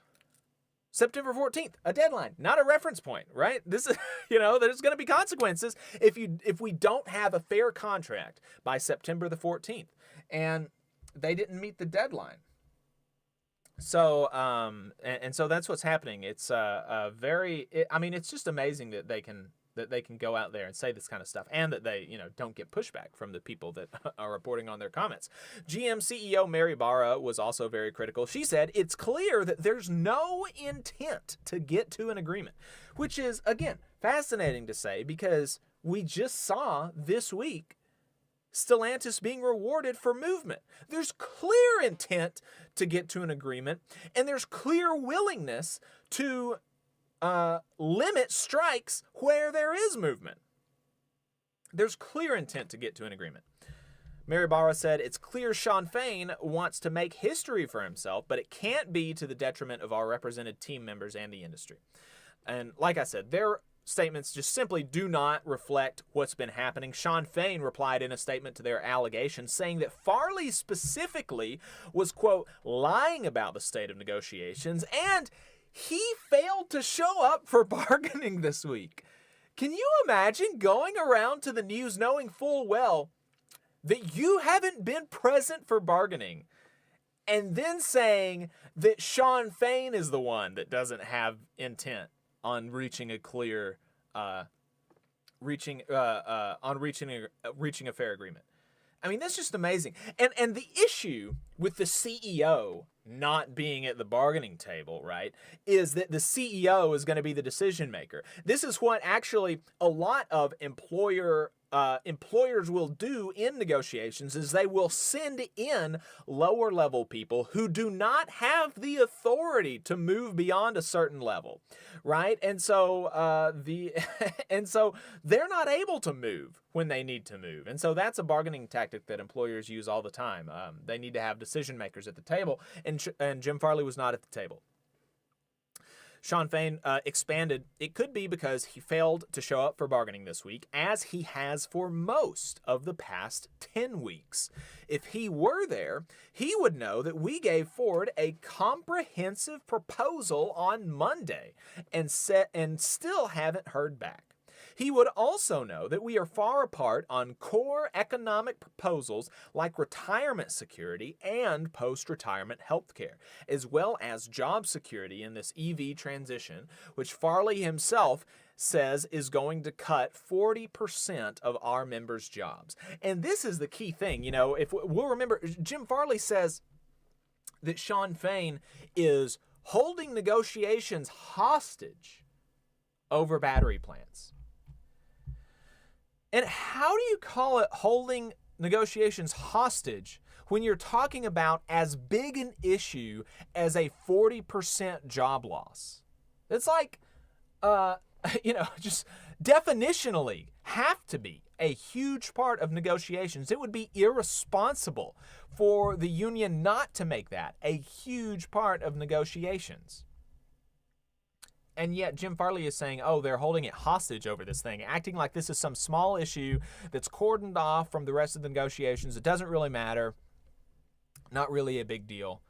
September 14th, a deadline, not a reference point, right? This is, there's going to be consequences if we don't have a fair contract by September the 14th. And they didn't meet the deadline. So, and so that's what's happening. It's it's just amazing that they can go out there and say this kind of stuff, and that they, don't get pushback from the people that are reporting on their comments. GM CEO Mary Barra was also very critical. She said, it's clear that there's no intent to get to an agreement, which is, again, fascinating to say, because we just saw this week Stellantis being rewarded for movement. There's clear intent to get to an agreement, and there's clear willingness to limit strikes where there is movement. There's clear intent to get to an agreement. Mary Barra said, it's clear Shawn Fain wants to make history for himself, but it can't be to the detriment of our represented team members and the industry. And like I said, their statements just simply do not reflect what's been happening. Shawn Fain replied in a statement to their allegations, saying that Farley specifically was, quote, lying about the state of negotiations, and he failed to show up for bargaining this week. Can you imagine going around to the news knowing full well that you haven't been present for bargaining, and then saying that Shawn Fain is the one that doesn't have intent on reaching a clear, reaching a fair agreement? I mean, that's just amazing. And the issue with the CEO not being at the bargaining table, right, is that the CEO is going to be the decision maker. This is what actually a lot of employers will do in negotiations, is they will send in lower level people who do not have the authority to move beyond a certain level, right? And so so they're not able to move when they need to move. And so that's a bargaining tactic that employers use all the time. They need to have decision makers at the table, and Jim Farley was not at the table. Shawn Fain expanded, it could be because he failed to show up for bargaining this week, as he has for most of the past 10 weeks. If he were there, he would know that we gave Ford a comprehensive proposal on Monday and still haven't heard back. He would also know that we are far apart on core economic proposals like retirement security and post-retirement health care, as well as job security in this EV transition, which Farley himself says is going to cut 40% of our members' jobs. And this is the key thing. If we'll remember, Jim Farley says that Shawn Fain is holding negotiations hostage over battery plants. And how do you call it holding negotiations hostage when you're talking about as big an issue as a 40% job loss? It's like, just definitionally have to be a huge part of negotiations. It would be irresponsible for the union not to make that a huge part of negotiations. And yet Jim Farley is saying, oh, they're holding it hostage over this thing, acting like this is some small issue that's cordoned off from the rest of the negotiations. It doesn't really matter. Not really a big deal.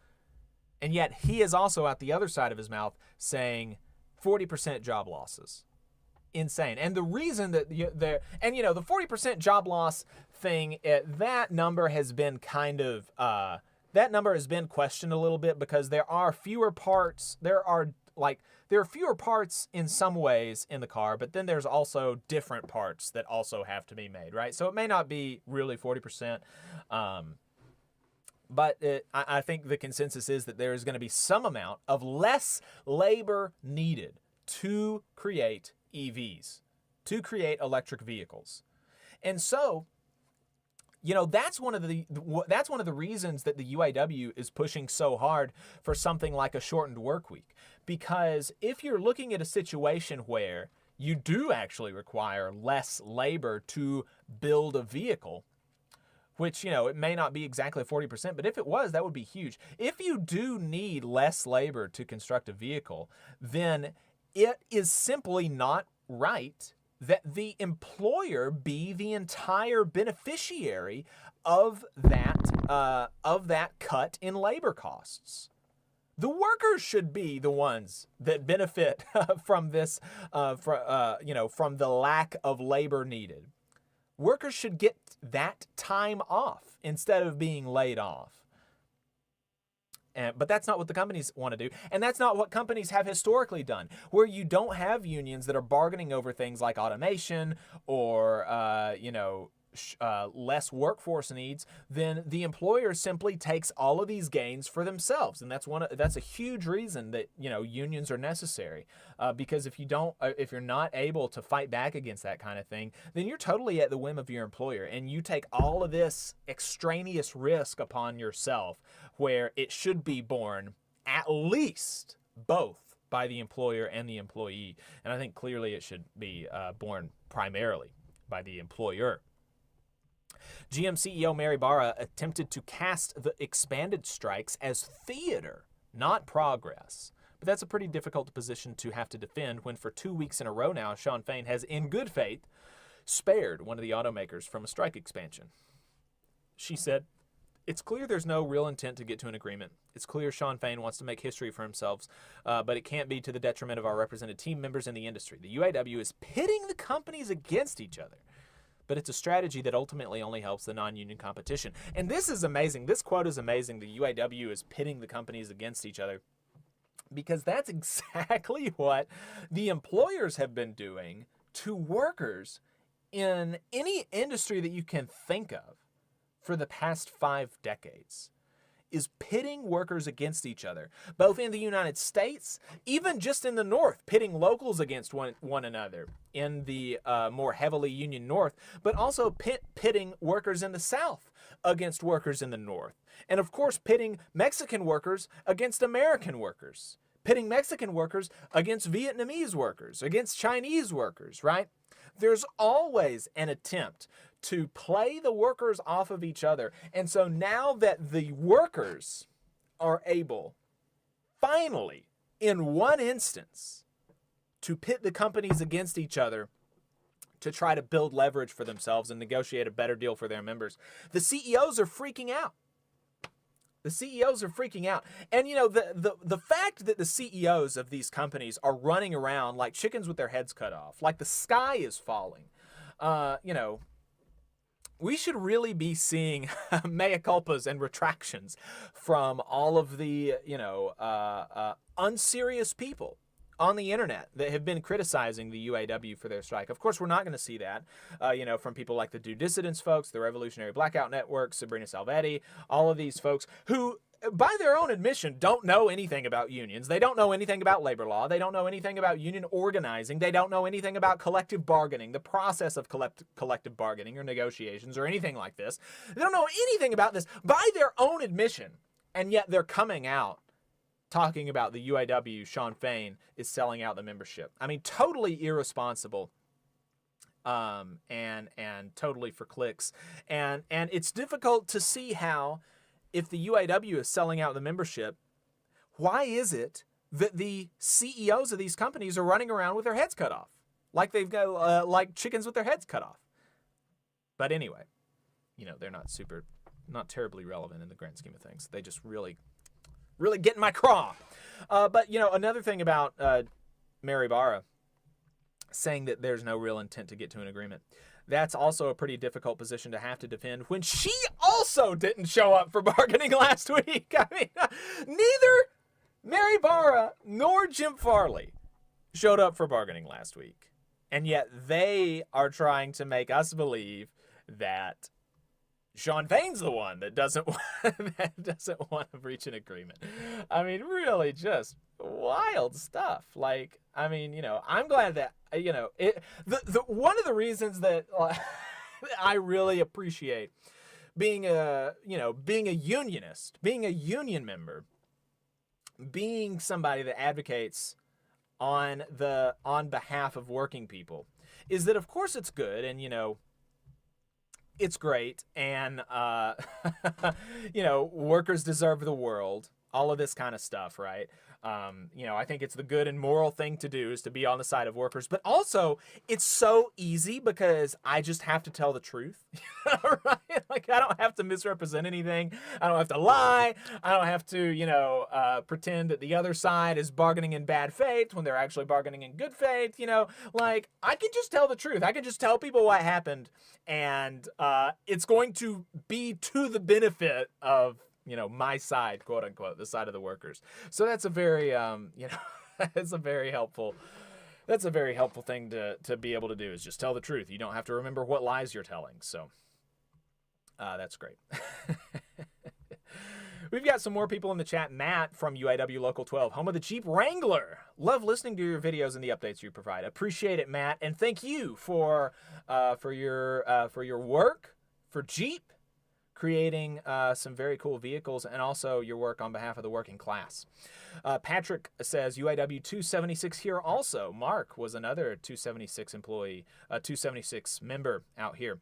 And yet he is also at the other side of his mouth saying 40% job losses. Insane. And the reason that the 40% job loss thing, that number has been that number has been questioned a little bit, because there are fewer parts. There are fewer parts in some ways in the car, but then there's also different parts that also have to be made, right? So it may not be really 40%. But I think the consensus is that there is going to be some amount of less labor needed to create EVs, to create electric vehicles. And so, that's one of the reasons that the UAW is pushing so hard for something like a shortened work week. Because if you're looking at a situation where you do actually require less labor to build a vehicle, which, it may not be exactly 40%, but if it was, that would be huge. If you do need less labor to construct a vehicle, then it is simply not right that the employer be the entire beneficiary of that cut in labor costs. The workers should be the ones that benefit from this, from the lack of labor needed. Workers should get that time off instead of being laid off. But that's not what the companies want to do. And that's not what companies have historically done, where you don't have unions that are bargaining over things like automation or, less workforce needs. Then the employer simply takes all of these gains for themselves. And that's a huge reason that, unions are necessary. Because if you're not able to fight back against that kind of thing, then you're totally at the whim of your employer. And you take all of this extraneous risk upon yourself, where it should be borne at least both by the employer and the employee. And I think clearly it should be borne primarily by the employer. GM CEO Mary Barra attempted to cast the expanded strikes as theater, not progress. But that's a pretty difficult position to have to defend when for 2 weeks in a row now, Shawn Fain has, in good faith, spared one of the automakers from a strike expansion. She said, "It's clear there's no real intent to get to an agreement. It's clear Shawn Fain wants to make history for himself, but it can't be to the detriment of our represented team members in the industry. The UAW is pitting the companies against each other. But it's a strategy that ultimately only helps the non-union competition." And this is amazing. This quote is amazing. The UAW is pitting the companies against each other, because that's exactly what the employers have been doing to workers in any industry that you can think of for the past 5 decades. Is pitting workers against each other, both in the United States, even just in the North, pitting locals against one another in the more heavily union North, but also pitting workers in the South against workers in the North. And of course, pitting Mexican workers against American workers, pitting Mexican workers against Vietnamese workers, against Chinese workers, right? There's always an attempt to play the workers off of each other. And so now that the workers are able, finally, in one instance, to pit the companies against each other to try to build leverage for themselves and negotiate a better deal for their members, the CEOs are freaking out. The CEOs are freaking out. And, the fact that the CEOs of these companies are running around like chickens with their heads cut off, like the sky is falling, we should really be seeing mea culpas and retractions from all of the, unserious people on the internet that have been criticizing the UAW for their strike. Of course, we're not going to see that, from people like the Do Dissidents folks, the Revolutionary Blackout Network, Sabrina Salvetti, all of these folks who, by their own admission, don't know anything about unions. They don't know anything about labor law. They don't know anything about union organizing. They don't know anything about collective bargaining, the process of collective bargaining or negotiations or anything like this. They don't know anything about this by their own admission. And yet they're coming out talking about the UAW, Shawn Fain, is selling out the membership. I mean, totally irresponsible. And totally for clicks. And it's difficult to see how, if the UAW is selling out the membership, why is it that the CEOs of these companies are running around with their heads cut off? Like they've got, like chickens with their heads cut off. But anyway, they're not terribly relevant in the grand scheme of things. They just really get in my craw. But, another thing about Mary Barra saying that there's no real intent to get to an agreement. That's also a pretty difficult position to have to defend when she also didn't show up for bargaining last week. I mean, neither Mary Barra nor Jim Farley showed up for bargaining last week. And yet they are trying to make us believe that Shawn Fain's the one that doesn't want to reach an agreement. I mean, really just wild stuff. Like, I mean, I'm glad that, one of the reasons that I really appreciate being a unionist, being a union member, being somebody that advocates on behalf of working people, is that of course it's good and, it's great, and workers deserve the world, all of this kind of stuff, right? I think it's the good and moral thing to do is to be on the side of workers, but also it's so easy because I just have to tell the truth, right? Like I don't have to misrepresent anything. I don't have to lie. I don't have to, pretend that the other side is bargaining in bad faith when they're actually bargaining in good faith. Like I can just tell the truth. I can just tell people what happened, and it's going to be to the benefit of my side, quote unquote, the side of the workers. So that's a very, that's a very helpful thing to be able to do is just tell the truth. You don't have to remember what lies you're telling. So that's great. We've got some more people in the chat. Matt from UAW Local 12, home of the Jeep Wrangler. Love listening to your videos and the updates you provide. Appreciate it, Matt, and thank you for your work for Jeep, creating some very cool vehicles, and also your work on behalf of the working class. Patrick says UAW 276 here also. Mark was another 276 employee, 276 member out here.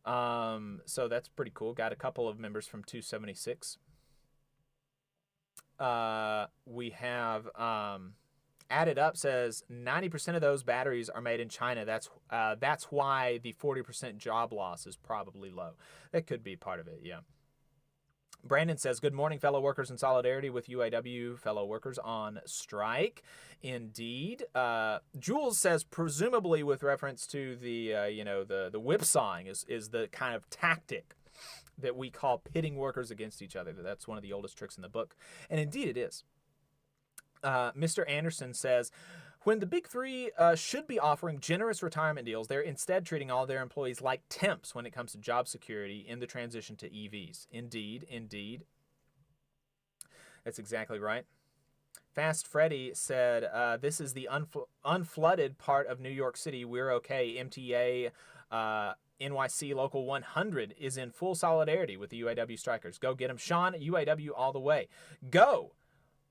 So that's pretty cool. Got a couple of members from 276. We have Added Up says 90% of those batteries are made in China. That's why the 40% job loss is probably low. That could be part of it, yeah. Brandon says, good morning, fellow workers, in solidarity with UAW fellow workers on strike. Indeed. Jules says, presumably with reference to the whipsawing is the kind of tactic that we call pitting workers against each other. That's one of the oldest tricks in the book. And indeed it is. Mr. Anderson says, when the big three should be offering generous retirement deals, they're instead treating all their employees like temps when it comes to job security in the transition to EVs. Indeed. That's exactly right. Fast Freddy said, this is the unflooded part of New York City. We're okay. MTA NYC Local 100 is in full solidarity with the UAW strikers. Go get them. Sean, UAW all the way. Go!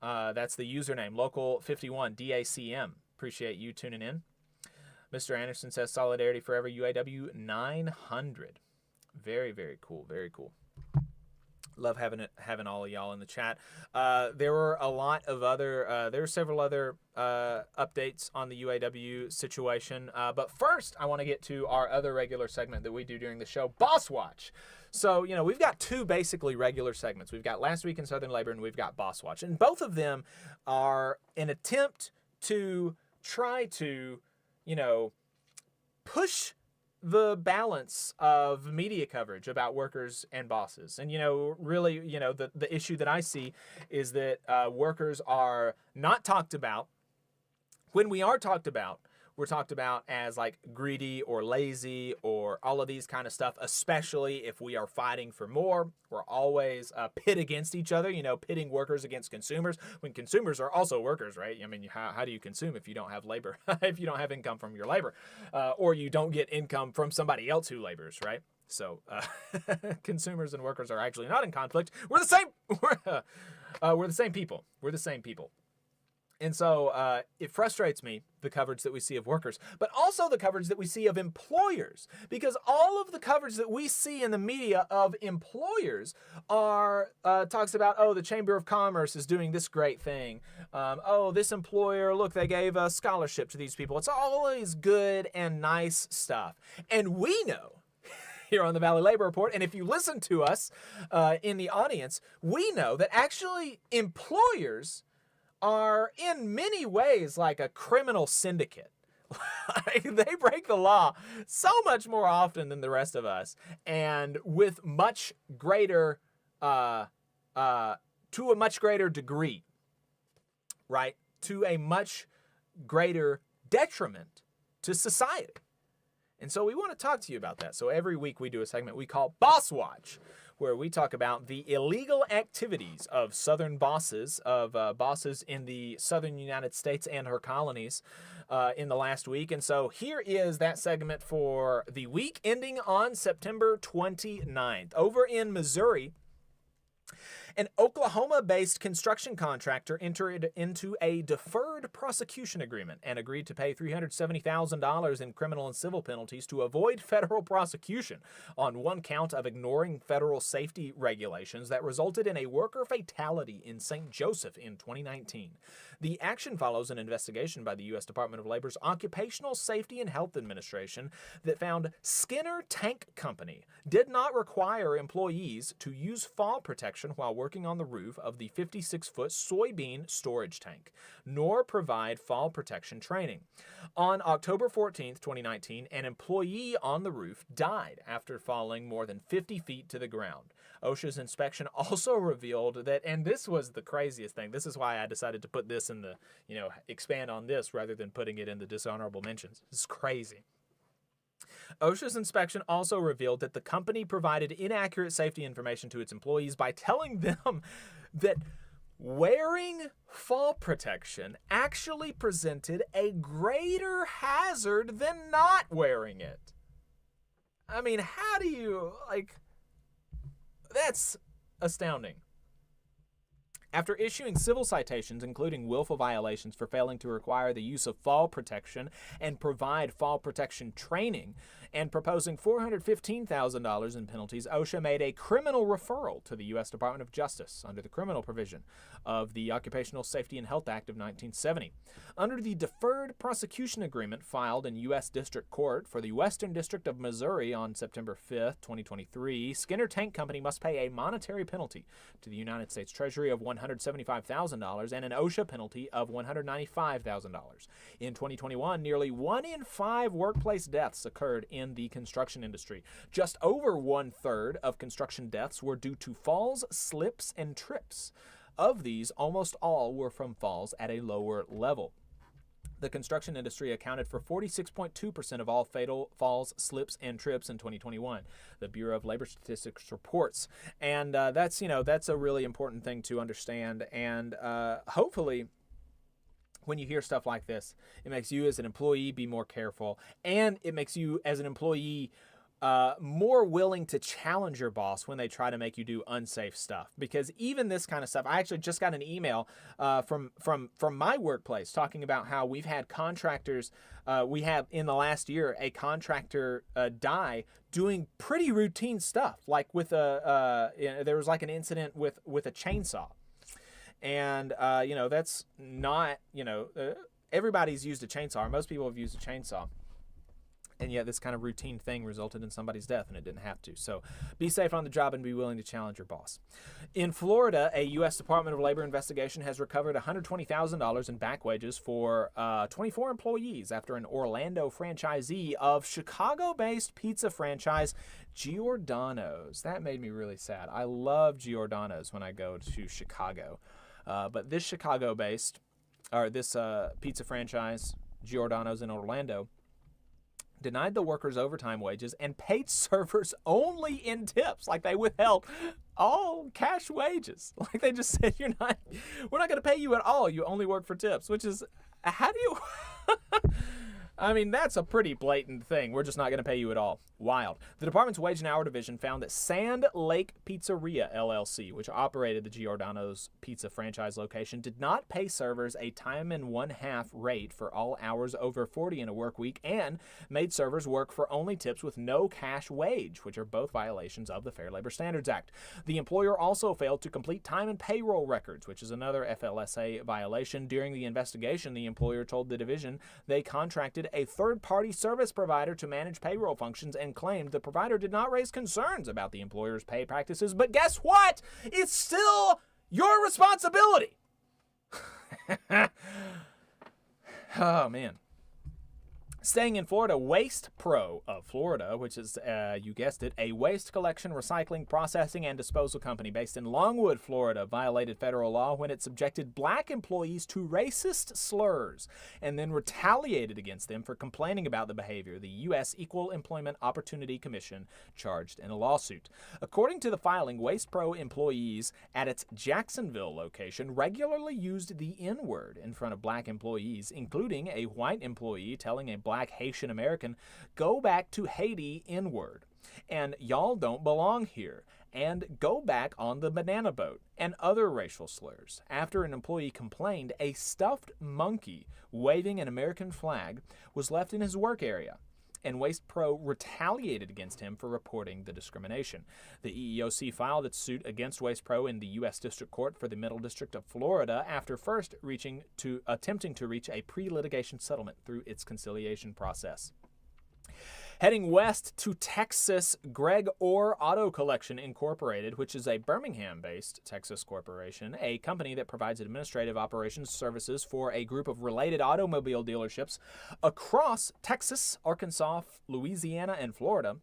That's the username, Local 51 DACM. Appreciate you tuning in. Mr. Anderson says solidarity forever, UAW 900. Very, very cool. Very cool. Love having all of y'all in the chat. There were a lot of other, there were several other updates on the UAW situation. But first, I want to get to our other regular segment that we do during the show, Boss Watch. So, we've got two basically regular segments. We've got Last Week in Southern Labor, and we've got Boss Watch. And both of them are an attempt to try to, push the balance of media coverage about workers and bosses. And, really, the issue that I see is that workers are not talked about. When we are talked about, we're talked about as like greedy or lazy or all of these kind of stuff, especially if we are fighting for more. We're always pit against each other, pitting workers against consumers when consumers are also workers, right? I mean, how do you consume if you don't have labor, if you don't have income from your labor, or you don't get income from somebody else who labors, right? So consumers and workers are actually not in conflict. We're the same. We're the same people. We're the same people. And so it frustrates me, the coverage that we see of workers, but also the coverage that we see of employers, because all of the coverage that we see in the media of employers are talks about, the Chamber of Commerce is doing this great thing. This employer, look, they gave a scholarship to these people. It's always good and nice stuff. And we know here on the Valley Labor Report, and if you listen to us in the audience, we know that actually employers are in many ways like a criminal syndicate. They break the law so much more often than the rest of us, and with much greater, to a much greater degree, right? To a much greater detriment to society. And so we want to talk to you about that. So every week we do a segment we call Boss Watch, where we talk about the illegal activities of Southern bosses, bosses in the Southern United States and her colonies in the last week. And so here is that segment for the week ending on September 29th. Over in Missouri, an Oklahoma-based construction contractor entered into a deferred prosecution agreement and agreed to pay $370,000 in criminal and civil penalties to avoid federal prosecution on one count of ignoring federal safety regulations that resulted in a worker fatality in St. Joseph in 2019. The action follows an investigation by the U.S. Department of Labor's Occupational Safety and Health Administration that found Skinner Tank Company did not require employees to use fall protection while working on the roof of the 56-foot soybean storage tank, nor provide fall protection training. On October 14, 2019, an employee on the roof died after falling more than 50 feet to the ground. OSHA's inspection also revealed that, and this was the craziest thing, this is why I decided to put this in the, expand on this rather than putting it in the dishonorable mentions. It's crazy. OSHA's inspection also revealed that the company provided inaccurate safety information to its employees by telling them that wearing fall protection actually presented a greater hazard than not wearing it. I mean, how do you, that's astounding. After issuing civil citations, including willful violations for failing to require the use of fall protection and provide fall protection training, and proposing $415,000 in penalties, OSHA made a criminal referral to the U.S. Department of Justice under the criminal provision of the Occupational Safety and Health Act of 1970. Under the Deferred Prosecution Agreement filed in U.S. District Court for the Western District of Missouri on September 5, 2023, Skinner Tank Company must pay a monetary penalty to the United States Treasury of $175,000 and an OSHA penalty of $195,000. In 2021, nearly 1 in 5 workplace deaths occurred in the construction industry. Just over 1/3 of construction deaths were due to falls, slips, and trips. Of these, almost all were from falls at a lower level. The construction industry accounted for 46.2% of all fatal falls, slips, and trips in 2021. The Bureau of Labor Statistics reports, and that's a really important thing to understand. And hopefully, when you hear stuff like this, it makes you as an employee be more careful, and it makes you as an employee more willing to challenge your boss when they try to make you do unsafe stuff. Because even this kind of stuff, I actually just got an email from my workplace talking about how we've had contractors, we have in the last year a contractor die doing pretty routine stuff, like with there was like an incident with a chainsaw. And, that's not, everybody's used a chainsaw. Most people have used a chainsaw. And yet this kind of routine thing resulted in somebody's death, and it didn't have to. So be safe on the job and be willing to challenge your boss. In Florida, a U.S. Department of Labor investigation has recovered $120,000 in back wages for 24 employees after an Orlando franchisee of Chicago-based pizza franchise Giordano's. That made me really sad. I love Giordano's when I go to Chicago. But this Chicago-based, or this pizza franchise, Giordano's in Orlando, denied the workers overtime wages and paid servers only in tips. Like they withheld all cash wages. Like they just said, we're not going to pay you at all. You only work for tips, which is, how do you, I mean, that's a pretty blatant thing. We're just not going to pay you at all. Wild. The department's Wage and Hour Division found that Sand Lake Pizzeria, LLC, which operated the Giordano's pizza franchise location, did not pay servers a time and 1/2 rate for all hours over 40 in a work week and made servers work for only tips with no cash wage, which are both violations of the Fair Labor Standards Act. The employer also failed to complete time and payroll records, which is another FLSA violation. During the investigation, the employer told the division they contracted a third-party service provider to manage payroll functions and claimed the provider did not raise concerns about the employer's pay practices. But guess what? It's still your responsibility. Oh, man. Staying in Florida, Waste Pro of Florida, which is, you guessed it, a waste collection, recycling, processing, and disposal company based in Longwood, Florida, violated federal law when it subjected black employees to racist slurs and then retaliated against them for complaining about the behavior, the U.S. Equal Employment Opportunity Commission charged in a lawsuit. According to the filing, Waste Pro employees at its Jacksonville location regularly used the N-word in front of black employees, including a white employee telling a black Haitian American, "Go back to Haiti," N-word, and "y'all don't belong here," and "go back on the banana boat," and other racial slurs. After an employee complained, a stuffed monkey waving an American flag was left in his work area. and Waste Pro retaliated against him for reporting the discrimination. The EEOC filed its suit against Waste Pro in the U.S. District Court for the Middle District of Florida after first attempting to reach a pre-litigation settlement through its conciliation process. Heading west to Texas, Greg Orr Auto Collection Incorporated, which is a Birmingham-based Texas corporation, a company that provides administrative operations services for a group of related automobile dealerships across Texas, Arkansas, Louisiana, and Florida,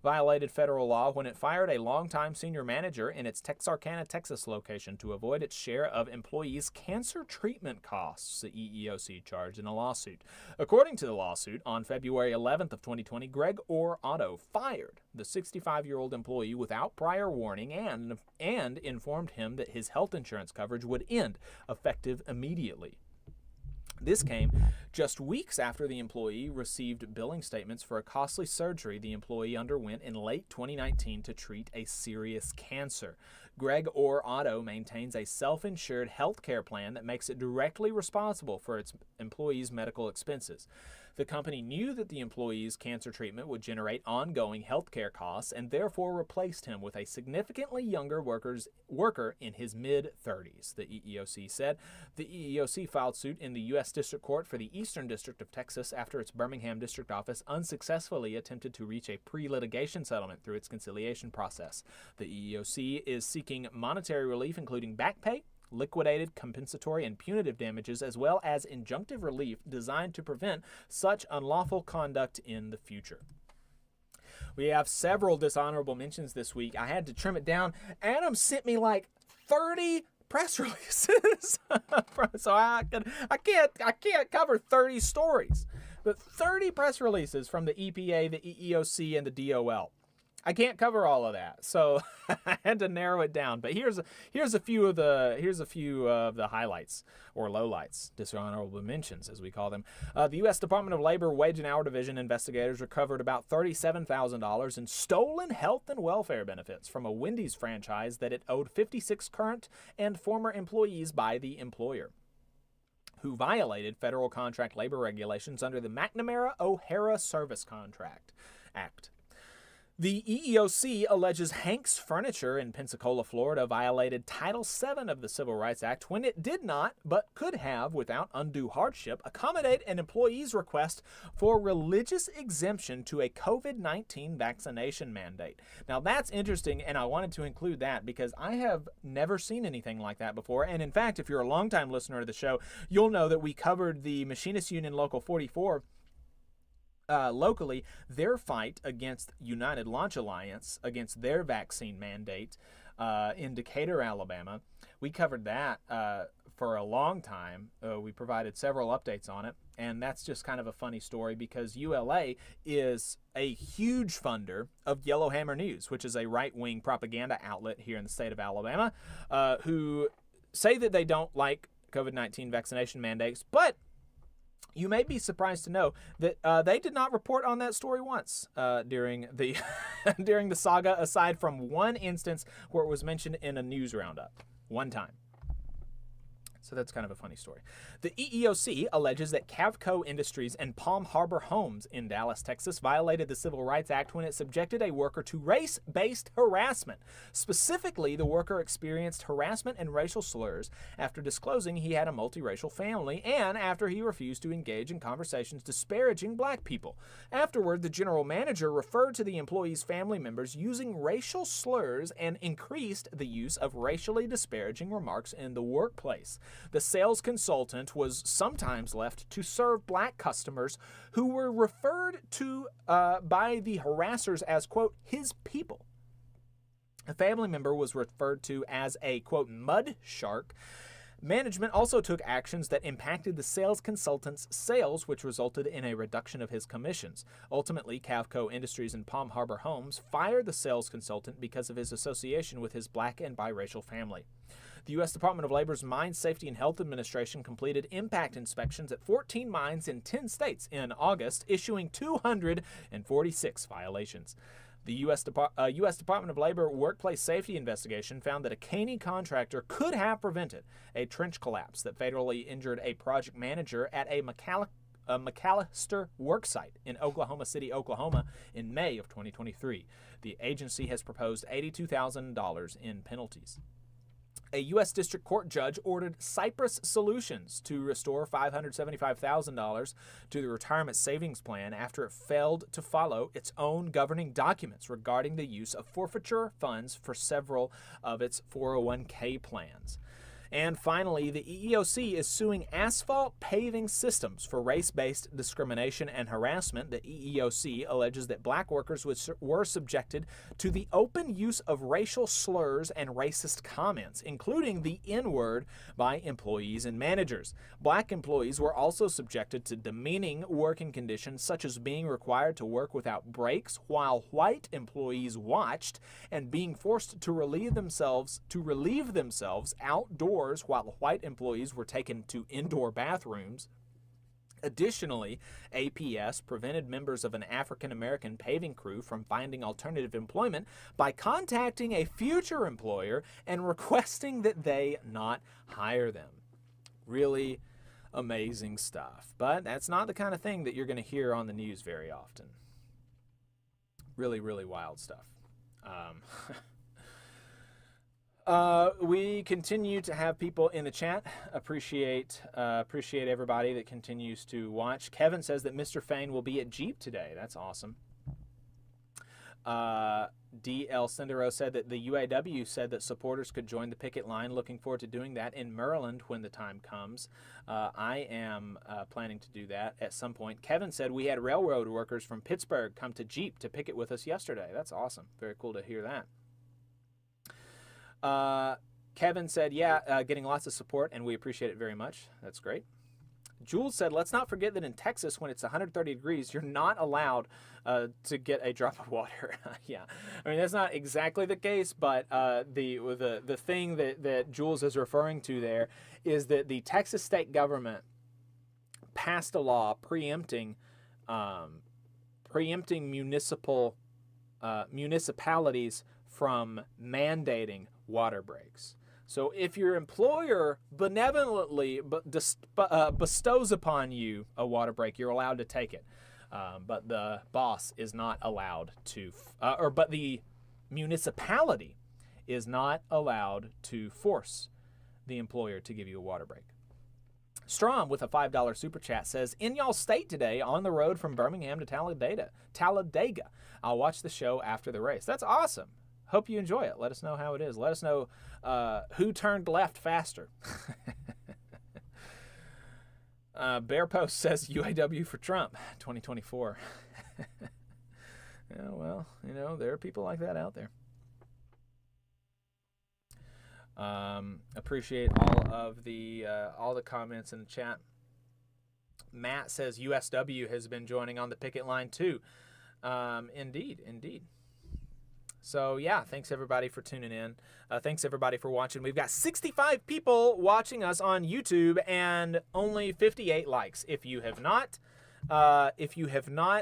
violated federal law when it fired a longtime senior manager in its Texarkana, Texas location to avoid its share of employees' cancer treatment costs, the EEOC charged in a lawsuit. According to the lawsuit, on February 11th of 2020, Greg Orr Auto fired the 65-year-old employee without prior warning and informed him that his health insurance coverage would end effective immediately. This came just weeks after the employee received billing statements for a costly surgery the employee underwent in late 2019 to treat a serious cancer. Greg Orr Auto maintains a self-insured health care plan that makes it directly responsible for its employees' medical expenses. The company knew that the employee's cancer treatment would generate ongoing health care costs and therefore replaced him with a significantly younger worker in his mid-30s, the EEOC said. The EEOC filed suit in the U.S. District Court for the Eastern District of Texas after its Birmingham District Office unsuccessfully attempted to reach a pre-litigation settlement through its conciliation process. The EEOC is seeking monetary relief, including back pay, liquidated, compensatory, and punitive damages, as well as injunctive relief designed to prevent such unlawful conduct in the future. We have several dishonorable mentions this week. I had to trim it down. Adam sent me like 30 press releases, so I can't cover 30 stories, but 30 press releases from the EPA, the EEOC, and the DOL. I can't cover all of that, so I had to narrow it down. But here's a few of the highlights or lowlights, dishonorable mentions as we call them. The U.S. Department of Labor Wage and Hour Division investigators recovered about $37,000 in stolen health and welfare benefits from a Wendy's franchise that it owed 56 current and former employees by the employer, who violated federal contract labor regulations under the McNamara-O'Hara Service Contract Act. The EEOC alleges Hank's Furniture in Pensacola, Florida, violated Title VII of the Civil Rights Act when it did not, but could have, without undue hardship, accommodate an employee's request for religious exemption to a COVID-19 vaccination mandate. Now, that's interesting, and I wanted to include that because I have never seen anything like that before. And in fact, if you're a longtime listener to the show, you'll know that we covered the Machinists Union Local 44 locally, their fight against United Launch Alliance, against their vaccine mandate in Decatur, Alabama. We covered that for a long time. We provided several updates on it, and that's just kind of a funny story because ULA is a huge funder of Yellowhammer News, which is a right-wing propaganda outlet here in the state of Alabama, who say that they don't like COVID-19 vaccination mandates, but you may be surprised to know that they did not report on that story once during the during the saga, aside from one instance where it was mentioned in a news roundup. One time. So that's kind of a funny story. The EEOC alleges that Cavco Industries and Palm Harbor Homes in Dallas, Texas, violated the Civil Rights Act when it subjected a worker to race-based harassment. Specifically, the worker experienced harassment and racial slurs after disclosing he had a multiracial family and after he refused to engage in conversations disparaging black people. Afterward, the general manager referred to the employee's family members using racial slurs and increased the use of racially disparaging remarks in the workplace. The sales consultant was sometimes left to serve black customers who were referred to by the harassers as, quote, his people. A family member was referred to as a, quote, mud shark. Management also took actions that impacted the sales consultant's sales, which resulted in a reduction of his commissions. Ultimately, Cavco Industries and Palm Harbor Homes fired the sales consultant because of his association with his black and biracial family. The U.S. Department of Labor's Mine Safety and Health Administration completed impact inspections at 14 mines in 10 states in August, issuing 246 violations. The U.S. Department of Labor Workplace Safety Investigation found that a Caney contractor could have prevented a trench collapse that fatally injured a project manager at a McAllister worksite in Oklahoma City, Oklahoma in May of 2023. The agency has proposed $82,000 in penalties. A U.S. District Court judge ordered Cypress Solutions to restore $575,000 to the retirement savings plan after it failed to follow its own governing documents regarding the use of forfeiture funds for several of its 401k plans. And finally, the EEOC is suing Asphalt Paving Systems for race-based discrimination and harassment. The EEOC alleges that black workers were subjected to the open use of racial slurs and racist comments, including the N-word, by employees and managers. Black employees were also subjected to demeaning working conditions, such as being required to work without breaks while white employees watched, and being forced to relieve themselves outdoors while white employees were taken to indoor bathrooms. Additionally, APS prevented members of an African-American paving crew from finding alternative employment by contacting a future employer and requesting that they not hire them. Really amazing stuff. But that's not the kind of thing that you're going to hear on the news very often. Really, really wild stuff. We continue to have people in the chat. Appreciate everybody that continues to watch. Kevin says that Mr. Fain will be at Jeep today. That's awesome. D.L. Cindero said that the UAW said that supporters could join the picket line. Looking forward to doing that in Maryland when the time comes. I am planning to do that at some point. Kevin said we had railroad workers from Pittsburgh come to Jeep to picket with us yesterday. That's awesome. Very cool to hear that. Kevin said, getting lots of support, and we appreciate it very much. That's great. Jules said, let's not forget that in Texas, when it's 130 degrees, you're not allowed to get a drop of water. Yeah, I mean, that's not exactly the case, but the thing that Jules is referring to there is that the Texas state government passed a law preempting municipalities from mandating water breaks. So if your employer benevolently bestows upon you a water break, you're allowed to take it. But the boss is not allowed to, but the municipality is not allowed to force the employer to give you a water break. Strom with a $5 super chat says, in y'all state today on the road from Birmingham to Talladega. I'll watch the show after the race. That's awesome. Hope you enjoy it. Let us know how it is. Let us know who turned left faster. Bear Post says UAW for Trump 2024. Yeah, well, there are people like that out there. Appreciate all the comments in the chat. Matt says USW has been joining on the picket line too. Indeed. So, yeah, thanks, everybody, for tuning in. Thanks, everybody, for watching. We've got 65 people watching us on YouTube and only 58 likes. If you have not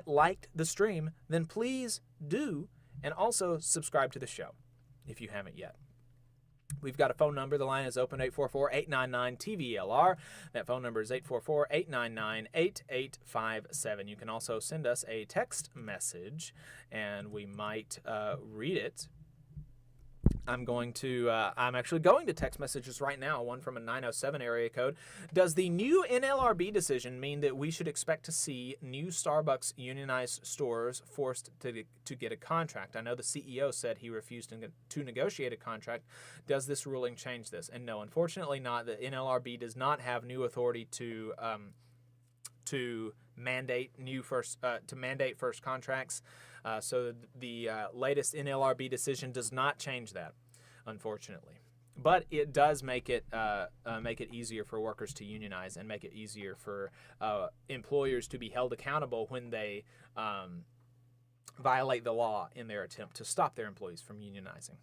liked the stream, then please do, and also subscribe to the show if you haven't yet. We've got a phone number. The line is open, 844-899-TVLR. That phone number is 844-899-8857. You can also send us a text message, and we might read it. I'm actually going to text messages right now, one from a 907 area code. Does the new NLRB decision mean that we should expect to see new Starbucks unionized stores forced to get a contract? I know the CEO said he refused to negotiate a contract. Does this ruling change this? And no, unfortunately not. The NLRB does not have new authority to mandate first contracts. So the latest NLRB decision does not change that, unfortunately. But it does make it easier for workers to unionize and make it easier for employers to be held accountable when they violate the law in their attempt to stop their employees from unionizing.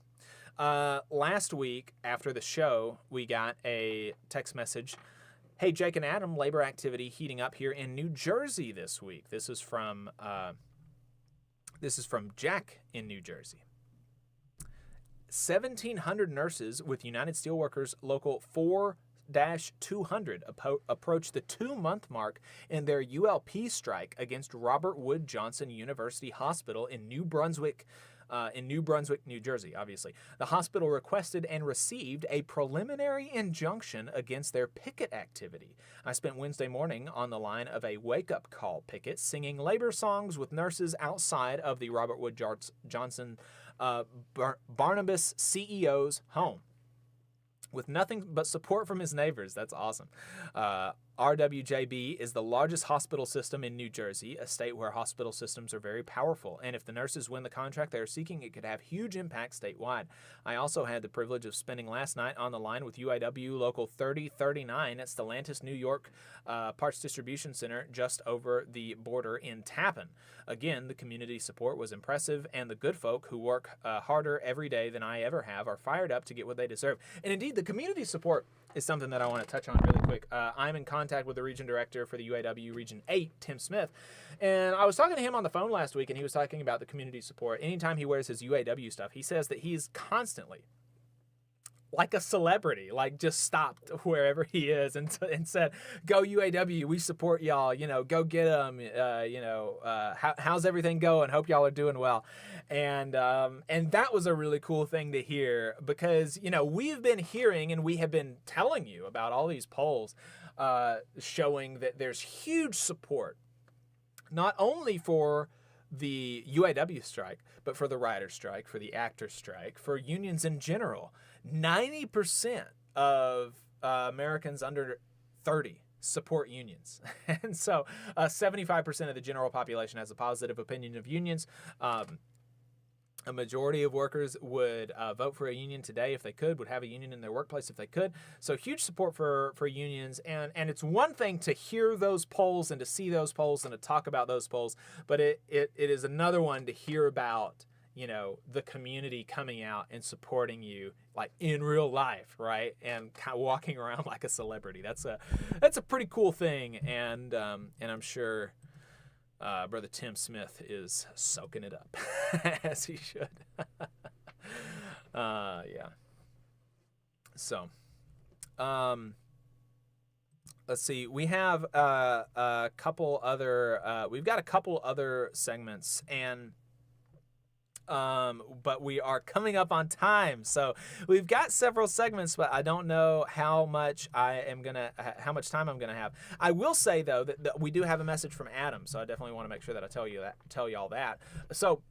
Last week, after the show, we got a text message. Hey, Jake and Adam, labor activity heating up here in New Jersey this week. This is from Jack in New Jersey. 1,700 nurses with United Steelworkers Local 4 200 approach the 2-month mark in their ULP strike against Robert Wood Johnson University Hospital in New Brunswick, New Jersey, obviously. The hospital requested and received a preliminary injunction against their picket activity. I spent Wednesday morning on the line of a wake-up call picket, singing labor songs with nurses outside of the Robert Wood Johnson Barnabas CEO's home. With nothing but support from his neighbors. That's awesome. RWJB is the largest hospital system in New Jersey, a state where hospital systems are very powerful. And if the nurses win the contract they are seeking, it could have huge impact statewide. I also had the privilege of spending last night on the line with UAW Local 3039 at Stellantis, New York Parts Distribution Center just over the border in Tappan. Again, the community support was impressive, and the good folk who work harder every day than I ever have are fired up to get what they deserve. And indeed, the community support is something that I want to touch on really quick. I'm in contact with the region director for the UAW Region 8, Tim Smith, and I was talking to him on the phone last week, and he was talking about the community support. Anytime he wears his UAW stuff, he says that he's constantly like a celebrity, like just stopped wherever he is and said, "Go UAW, we support y'all. Go get them. How's everything going? Hope y'all are doing well." And that was a really cool thing to hear because we've been hearing and we have been telling you about all these polls showing that there's huge support, not only for the UAW strike, but for the writer's strike, for the actor's strike, for unions in general. 90% of Americans under 30 support unions. And so 75% of the general population has a positive opinion of unions. A majority of workers would vote for a union today if they could, would have a union in their workplace if they could. So huge support for unions. And it's one thing to hear those polls and to see those polls and to talk about those polls, but it is another one to hear about the community coming out and supporting you like in real life, right? And kind of walking around like a celebrity. That's a pretty cool thing. And I'm sure Brother Tim Smith is soaking it up as he should. Yeah. So, let's see. We have a couple other. We've got a couple other segments and. But we are coming up on time, so we've got several segments, but I don't know how much time I'm gonna have. I will say though that we do have a message from Adam, so I definitely want to make sure that I tell y'all that. So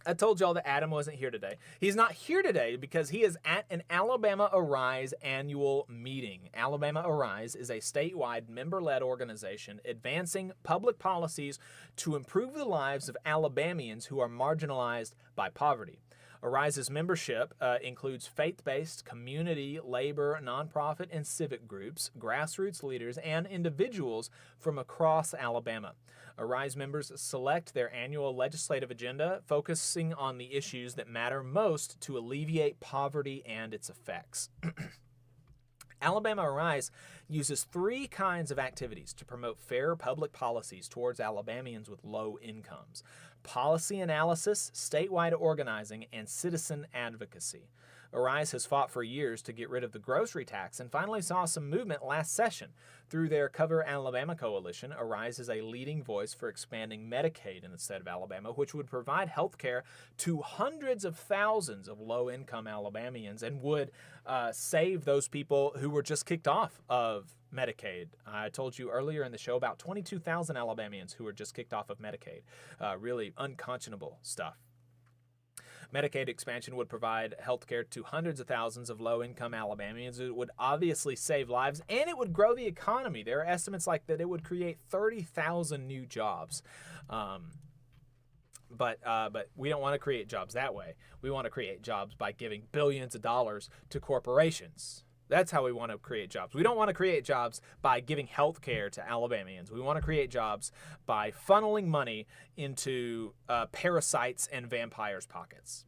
I told y'all that Adam wasn't here today. He's not here today because he is at an Alabama Arise annual meeting. Alabama Arise is a statewide member-led organization advancing public policies to improve the lives of Alabamians who are marginalized by poverty. Arise's membership includes faith-based, community, labor, nonprofit, and civic groups, grassroots leaders, and individuals from across Alabama. Arise members select their annual legislative agenda, focusing on the issues that matter most to alleviate poverty and its effects. Alabama Arise uses 3 kinds of activities to promote fair public policies towards Alabamians with low incomes: policy analysis, statewide organizing, and citizen advocacy. Arise has fought for years to get rid of the grocery tax and finally saw some movement last session. Through their Cover Alabama coalition, Arise is a leading voice for expanding Medicaid in the state of Alabama, which would provide health care to hundreds of thousands of low-income Alabamians and would save those people who were just kicked off of Medicaid. I told you earlier in the show about 22,000 Alabamians who were just kicked off of Medicaid. Really unconscionable stuff. Medicaid expansion would provide health care to hundreds of thousands of low-income Alabamians. It would obviously save lives, and it would grow the economy. There are estimates like that it would create 30,000 new jobs. But we don't want to create jobs that way. We want to create jobs by giving billions of dollars to corporations. That's how we want to create jobs. We don't want to create jobs by giving health care to Alabamians. We want to create jobs by funneling money into parasites and vampires' pockets.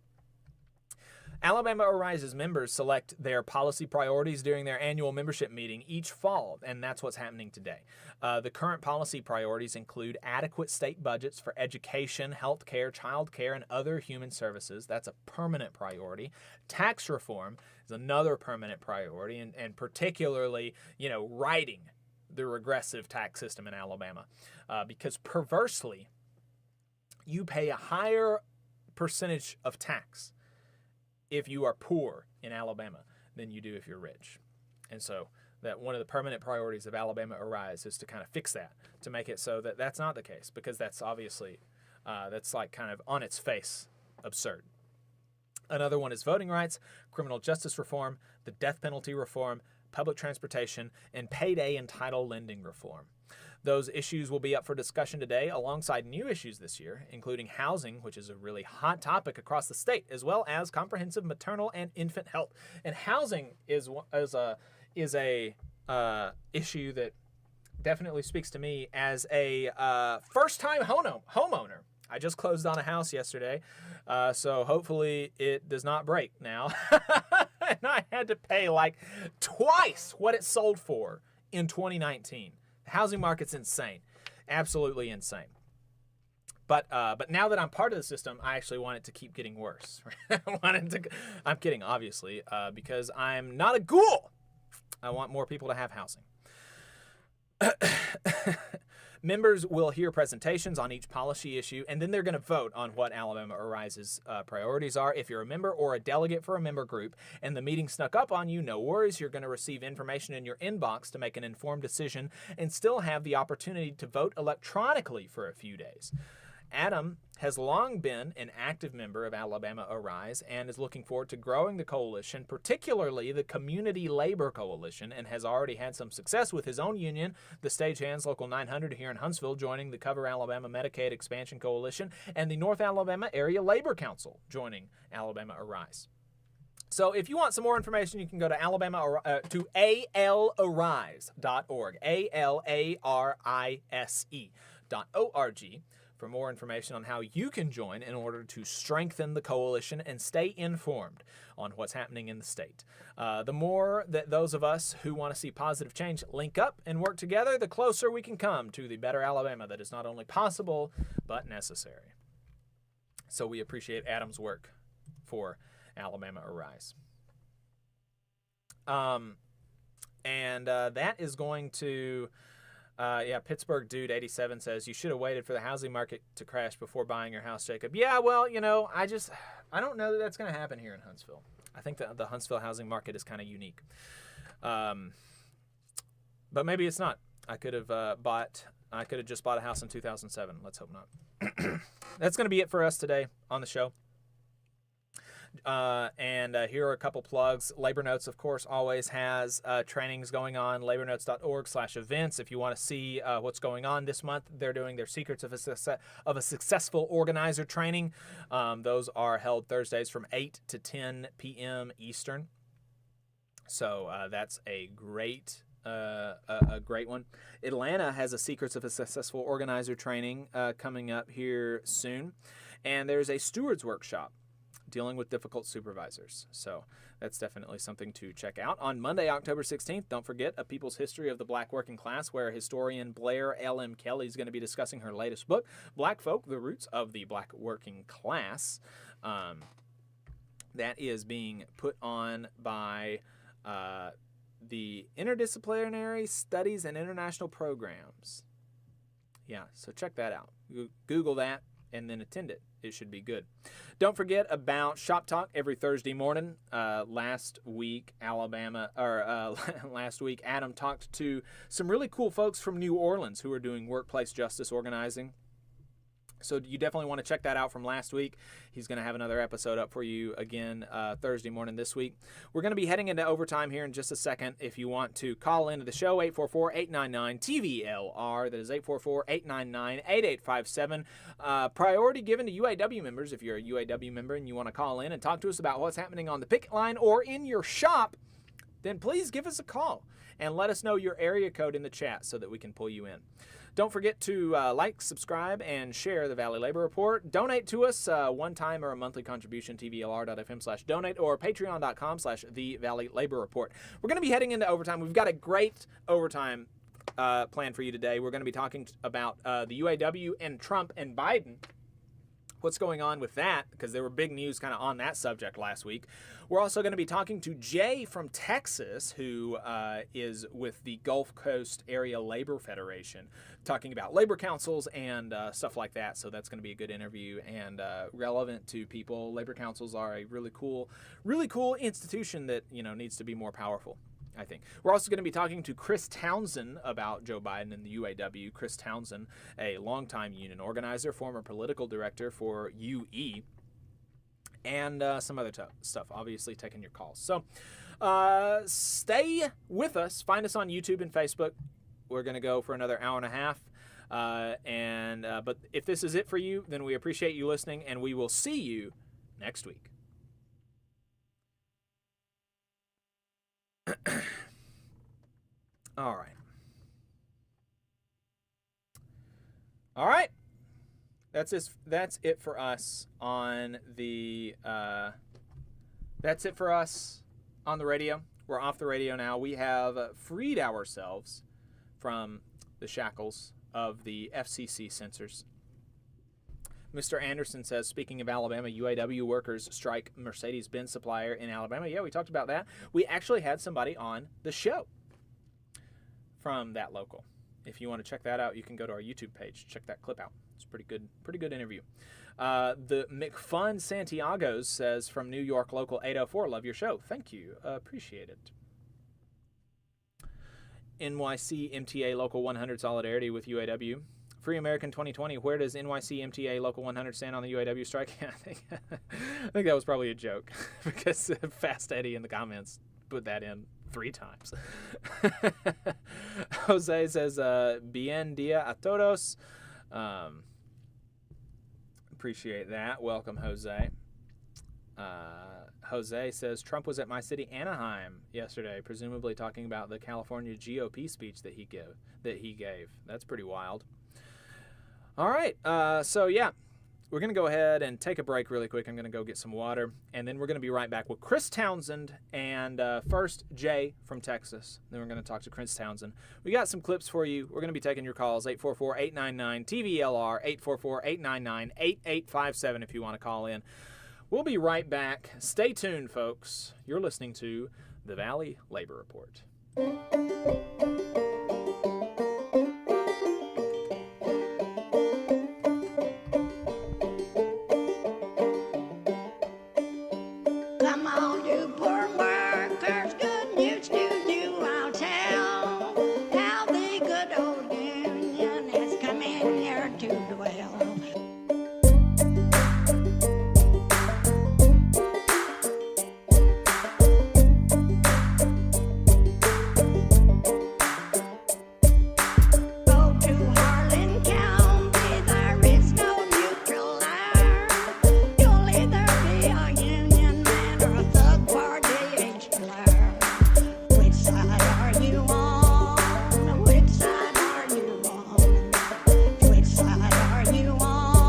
Alabama Arises members select their policy priorities during their annual membership meeting each fall, and that's what's happening today. The current policy priorities include adequate state budgets for education, health care, child care, and other human services. That's a permanent priority. Tax reform is another permanent priority, and particularly, righting the regressive tax system in Alabama, because perversely, you pay a higher percentage of tax if you are poor in Alabama than you do if you're rich. And so that one of the permanent priorities of Alabama Arise is to kind of fix that, to make it so that that's not the case, because that's obviously, that's like kind of on its face absurd. Another one is voting rights, criminal justice reform, the death penalty reform, public transportation, and payday and title lending reform. Those issues will be up for discussion today alongside new issues this year, including housing, which is a really hot topic across the state, as well as comprehensive maternal and infant health. And housing is a issue that definitely speaks to me as a first-time homeowner. I just closed on a house yesterday, so hopefully it does not break now. And I had to pay like twice what it sold for in 2019. The housing market's insane, absolutely insane. But now that I'm part of the system, I actually want it to keep getting worse. I'm kidding, obviously, because I'm not a ghoul. I want more people to have housing. Members will hear presentations on each policy issue, and then they're going to vote on what Alabama Arises priorities are. If you're a member or a delegate for a member group and the meeting snuck up on you, no worries. You're going to receive information in your inbox to make an informed decision and still have the opportunity to vote electronically for a few days. Adam has long been an active member of Alabama Arise and is looking forward to growing the coalition, particularly the Community Labor Coalition, and has already had some success with his own union, the Stagehands Local 900 here in Huntsville, joining the Cover Alabama Medicaid Expansion Coalition, and the North Alabama Area Labor Council joining Alabama Arise. So if you want some more information, you can go to to alarise.org, ALARISE.org. for more information on how you can join in order to strengthen the coalition and stay informed on what's happening in the state. The more that those of us who want to see positive change link up and work together, the closer we can come to the better Alabama that is not only possible, but necessary. So we appreciate Adam's work for Alabama Arise. That is going to... Pittsburgh Dude 87 says, you should have waited for the housing market to crash before buying your house, Jacob. Yeah, well, I don't know that that's going to happen here in Huntsville. I think that the Huntsville housing market is kind of unique. But maybe it's not. I could have just bought a house in 2007. Let's hope not. That's going to be it for us today on the show. Here are a couple plugs. Labor Notes, of course, always has trainings going on. LaborNotes.org/events. If you want to see what's going on this month, they're doing their Secrets of a Successful Organizer training. Those are held Thursdays from 8 to 10 p.m. Eastern. So that's a great one. Atlanta has a Secrets of a Successful Organizer training coming up here soon. And there's a Stewards Workshop dealing with difficult supervisors. So that's definitely something to check out. On Monday, October 16th, don't forget, A People's History of the Black Working Class, where historian Blair L.M. Kelly is going to be discussing her latest book, Black Folk, The Roots of the Black Working Class. That is being put on by the Interdisciplinary Studies and International Programs. Yeah, so check that out. Google that and then attend it. It should be good. Don't forget about Shop Talk every Thursday morning. Last week, Adam talked to some really cool folks from New Orleans who are doing workplace justice organizing. So you definitely want to check that out from last week. He's going to have another episode up for you again Thursday morning this week. We're going to be heading into overtime here in just a second. If you want to call into the show, 844-899-TVLR. That is 844-899-8857. Priority given to UAW members. If you're a UAW member and you want to call in and talk to us about what's happening on the picket line or in your shop, then please give us a call and let us know your area code in the chat so that we can pull you in. Don't forget to like, subscribe, and share the Valley Labor Report. Donate to us, one-time or a monthly contribution, tvlr.fm/donate or patreon.com/The Valley Labor Report. We're going to be heading into overtime. We've got a great overtime plan for you today. We're going to be talking about the UAW and Trump and Biden. What's going on with that, because there were big news kind of on that subject last week. We're also going to be talking to Jay from Texas, who is with the Gulf Coast Area Labor Federation, talking about labor councils and stuff like that. So that's going to be a good interview and relevant to people. Labor councils are a really cool institution that, you know, needs to be more powerful, I think. We're also going to be talking to Chris Townsend about Joe Biden and the UAW. Chris Townsend, a longtime union organizer, former political director for UE, and some other stuff, obviously taking your calls. So stay with us. Find us on YouTube and Facebook. We're going to go for another hour and a half. But if this is it for you, then we appreciate you listening, and we will see you next week. All right. That's it for us on the radio. We're off the radio now. We have freed ourselves from the shackles of the FCC censors. Mr. Anderson says, speaking of Alabama, UAW workers strike Mercedes-Benz supplier in Alabama. Yeah, we talked about that. We actually had somebody on the show from that local. If you want to check that out, you can go to our YouTube page. Check that clip out. It's a pretty good interview. The McFun Santiago says, from New York Local 804, love your show. Thank you. Appreciate it. NYC MTA Local 100 solidarity with UAW. Free American 2020, where does NYC MTA Local 100 stand on the UAW strike? I think that was probably a joke because Fast Eddie in the comments put that in 3 times. Jose says, bien dia a todos. Appreciate that. Welcome, Jose. Jose says, Trump was at my city, Anaheim, yesterday, presumably talking about the California GOP speech that he gave. That's pretty wild. All right, so yeah, we're going to go ahead and take a break really quick. I'm going to go get some water, and then we're going to be right back with Chris Townsend and first Jay from Texas. Then we're going to talk to Chris Townsend. We got some clips for you. We're going to be taking your calls, 844-899-TVLR, 844-899-8857 if you want to call in. We'll be right back. Stay tuned, folks. You're listening to the Valley Labor Report. Come on, you poor workers, good news to you I'll tell, how the good old union has come in here to dwell. Which side are you on?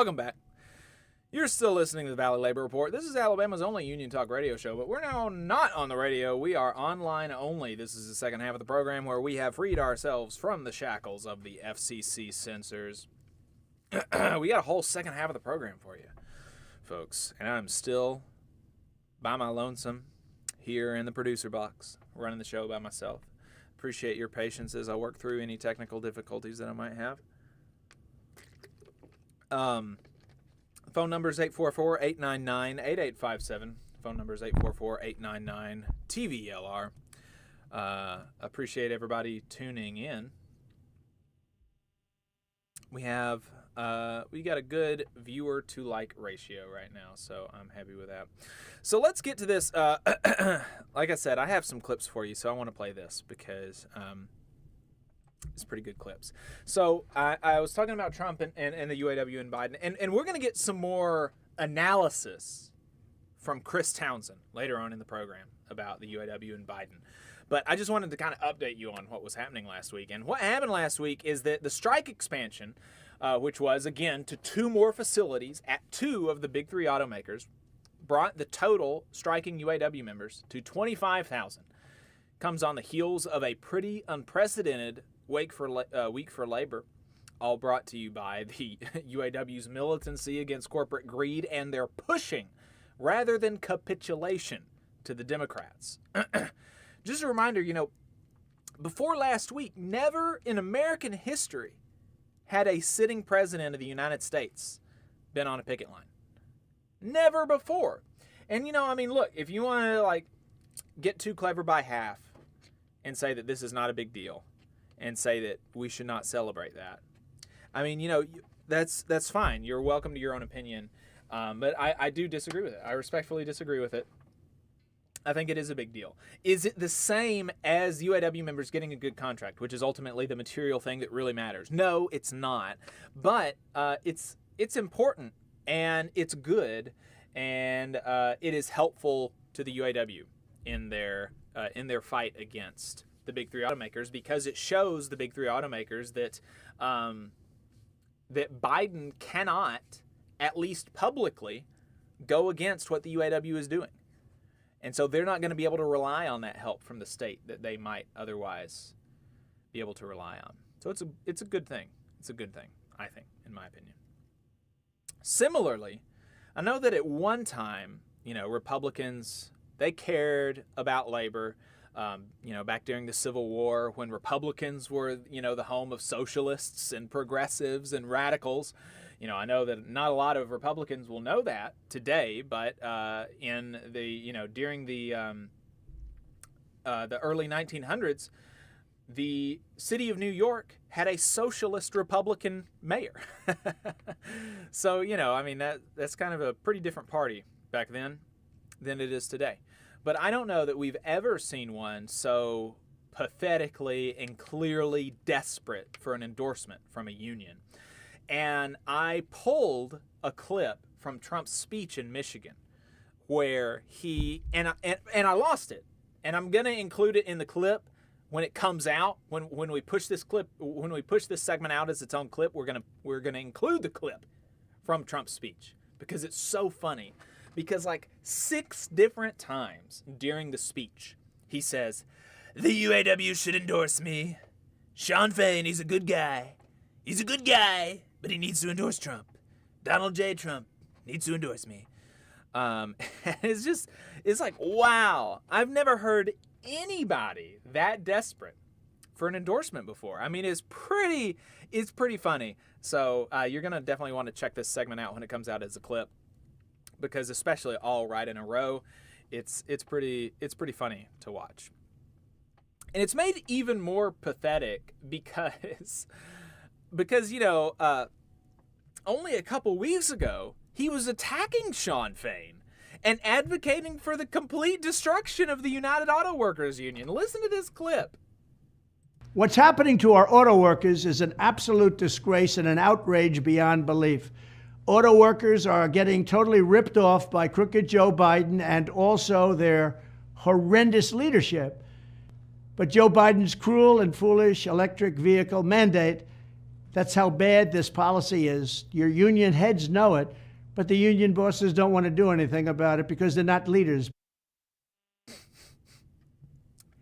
Welcome back. You're still listening to the Valley Labor Report. This is Alabama's only union talk radio show, but we're now not on the radio. We are online only. This is the second half of the program where we have freed ourselves from the shackles of the FCC censors. We got a whole second half of the program for you, folks. And I'm still by my lonesome here in the producer box, running the show by myself. Appreciate your patience as I work through any technical difficulties that I might have. Phone number is 844-899-8857. Phone number is 844-899-TVLR. Appreciate everybody tuning in. We got a good viewer to like ratio right now, so I'm happy with that. So let's get to this. Like I said, I have some clips for you, so I want to play this because it's pretty good clips. So I was talking about Trump and the UAW and Biden, and we're going to get some more analysis from Chris Townsend later on in the program about the UAW and Biden. But I just wanted to kind of update you on what was happening last week. And what happened last week is that the strike expansion, which was, again, to 2 more facilities at 2 of the big 3 automakers, brought the total striking UAW members to 25,000. Comes on the heels of a pretty unprecedented week for labor, all brought to you by the UAW's militancy against corporate greed and their pushing rather than capitulation to the Democrats. Just a reminder, before last week, never in American history had a sitting president of the United States been on a picket line. Never before. And, look, if you want to, get too clever by half and say that this is not a big deal and say that we should not celebrate that, that's fine. You're welcome to your own opinion. But I do disagree with it. I respectfully disagree with it. I think it is a big deal. Is it the same as UAW members getting a good contract, which is ultimately the material thing that really matters? No, it's not. But it's important, and it's good, and it is helpful to the UAW in their fight against the big 3 automakers, because it shows the big 3 automakers that that Biden cannot, at least publicly, go against what the UAW is doing. And so they're not going to be able to rely on that help from the state that they might otherwise be able to rely on. So it's a good thing. It's a good thing, I think, in my opinion. Similarly, I know that at one time, Republicans, they cared about labor. Back during the Civil War, when Republicans were, the home of socialists and progressives and radicals. I know that not a lot of Republicans will know that today, but in the, during the early 1900s, the city of New York had a socialist Republican mayor. So, that's kind of a pretty different party back then than it is today. But I don't know that we've ever seen one so pathetically and clearly desperate for an endorsement from a union. And I pulled a clip from Trump's speech in Michigan where he, and I lost it. And I'm going to include it in the clip when it comes out. When we push this clip, when we push this segment out as its own clip, we're going to include the clip from Trump's speech because it's so funny. Because 6 different times during the speech, he says, "The UAW should endorse me. Sean Fain, he's a good guy. He's a good guy, but he needs to endorse Trump. Donald J. Trump needs to endorse me." It's like, wow. I've never heard anybody that desperate for an endorsement before. It's pretty funny. So you're going to definitely want to check this segment out when it comes out as a clip. Because especially all right in a row, it's pretty funny to watch. And it's made even more pathetic because only a couple weeks ago, he was attacking Sean Fain and advocating for the complete destruction of the United Auto Workers Union. Listen to this clip. What's happening to our auto workers is an absolute disgrace and an outrage beyond belief. Auto workers are getting totally ripped off by crooked Joe Biden and also their horrendous leadership. But Joe Biden's cruel and foolish electric vehicle mandate That's how bad this policy is. Your union heads know it, but the union bosses don't want to do anything about it because they're not leaders.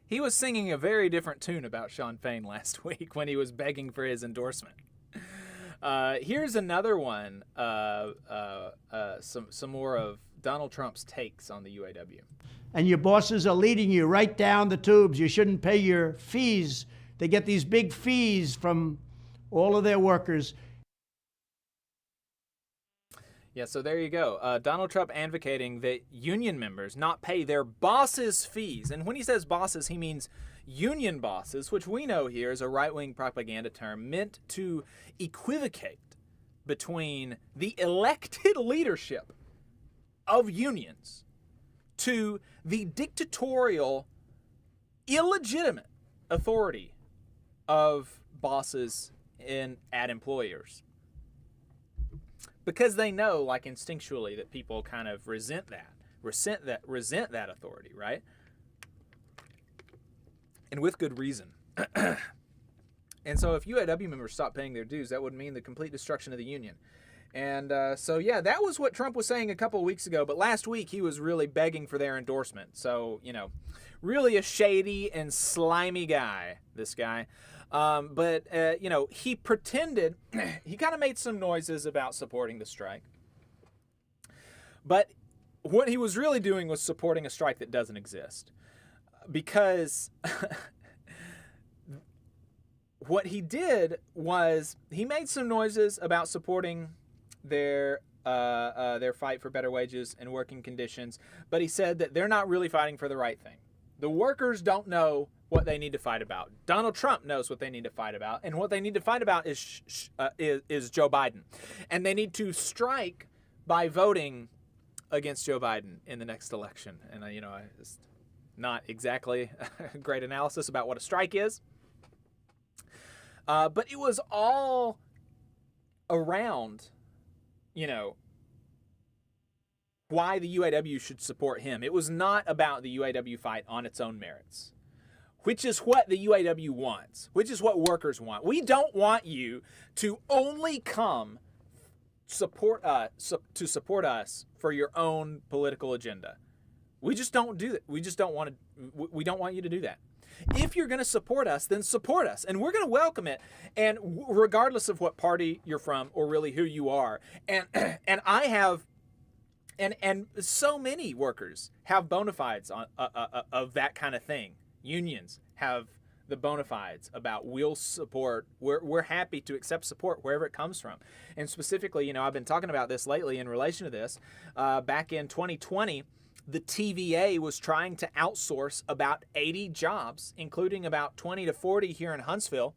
He was singing a very different tune about Sean Fain last week when he was begging for his endorsement. Here's another one, some more of Donald Trump's takes on the UAW. And your bosses are leading you right down the tubes. You shouldn't pay your fees. They get these big fees from all of their workers. Yeah, so there you go. Donald Trump advocating that union members not pay their bosses' fees. And when he says bosses, he means union bosses, which we know here is a right-wing propaganda term meant to equivocate between the elected leadership of unions to the dictatorial, illegitimate authority of bosses at employers. Because they know, like instinctually, that people kind of resent that authority, right? And with good reason. And so if UAW members stop paying their dues, that would mean the complete destruction of the union. And so, yeah, that was what Trump was saying a couple of weeks ago. But last week, he was really begging for their endorsement. So, you know, really a shady and slimy guy, this guy. But you know, he pretended, he kind of made some noises about supporting the strike. But what he was really doing was supporting a strike that doesn't exist. Because what he did was he made some noises about supporting their fight for better wages and working conditions, but he said that they're not really fighting for the right thing. The workers don't know what they need to fight about. Donald Trump knows what they need to fight about, and what they need to fight about is Joe Biden, and they need to strike by voting against Joe Biden in the next election. And you know, it's not exactly a great analysis about what a strike is, but it was all around, you know, why the UAW should support him. It was not about the UAW fight on its own merits, which is what the UAW wants, which is what workers want. We don't want you to only come support us for your own political agenda. We just don't do that. We don't want you to do that. If you're going to support us, then support us, and we're going to welcome it. And regardless of what party you're from or really who you are, and I have. And so many workers have bona fides of that kind of thing. Unions have the bona fides about we'll support. We're happy to accept support wherever it comes from. And specifically, you know, I've been talking about this lately in relation to this. Back in 2020, the TVA was trying to outsource about 80 jobs, including about 20 to 40 here in Huntsville.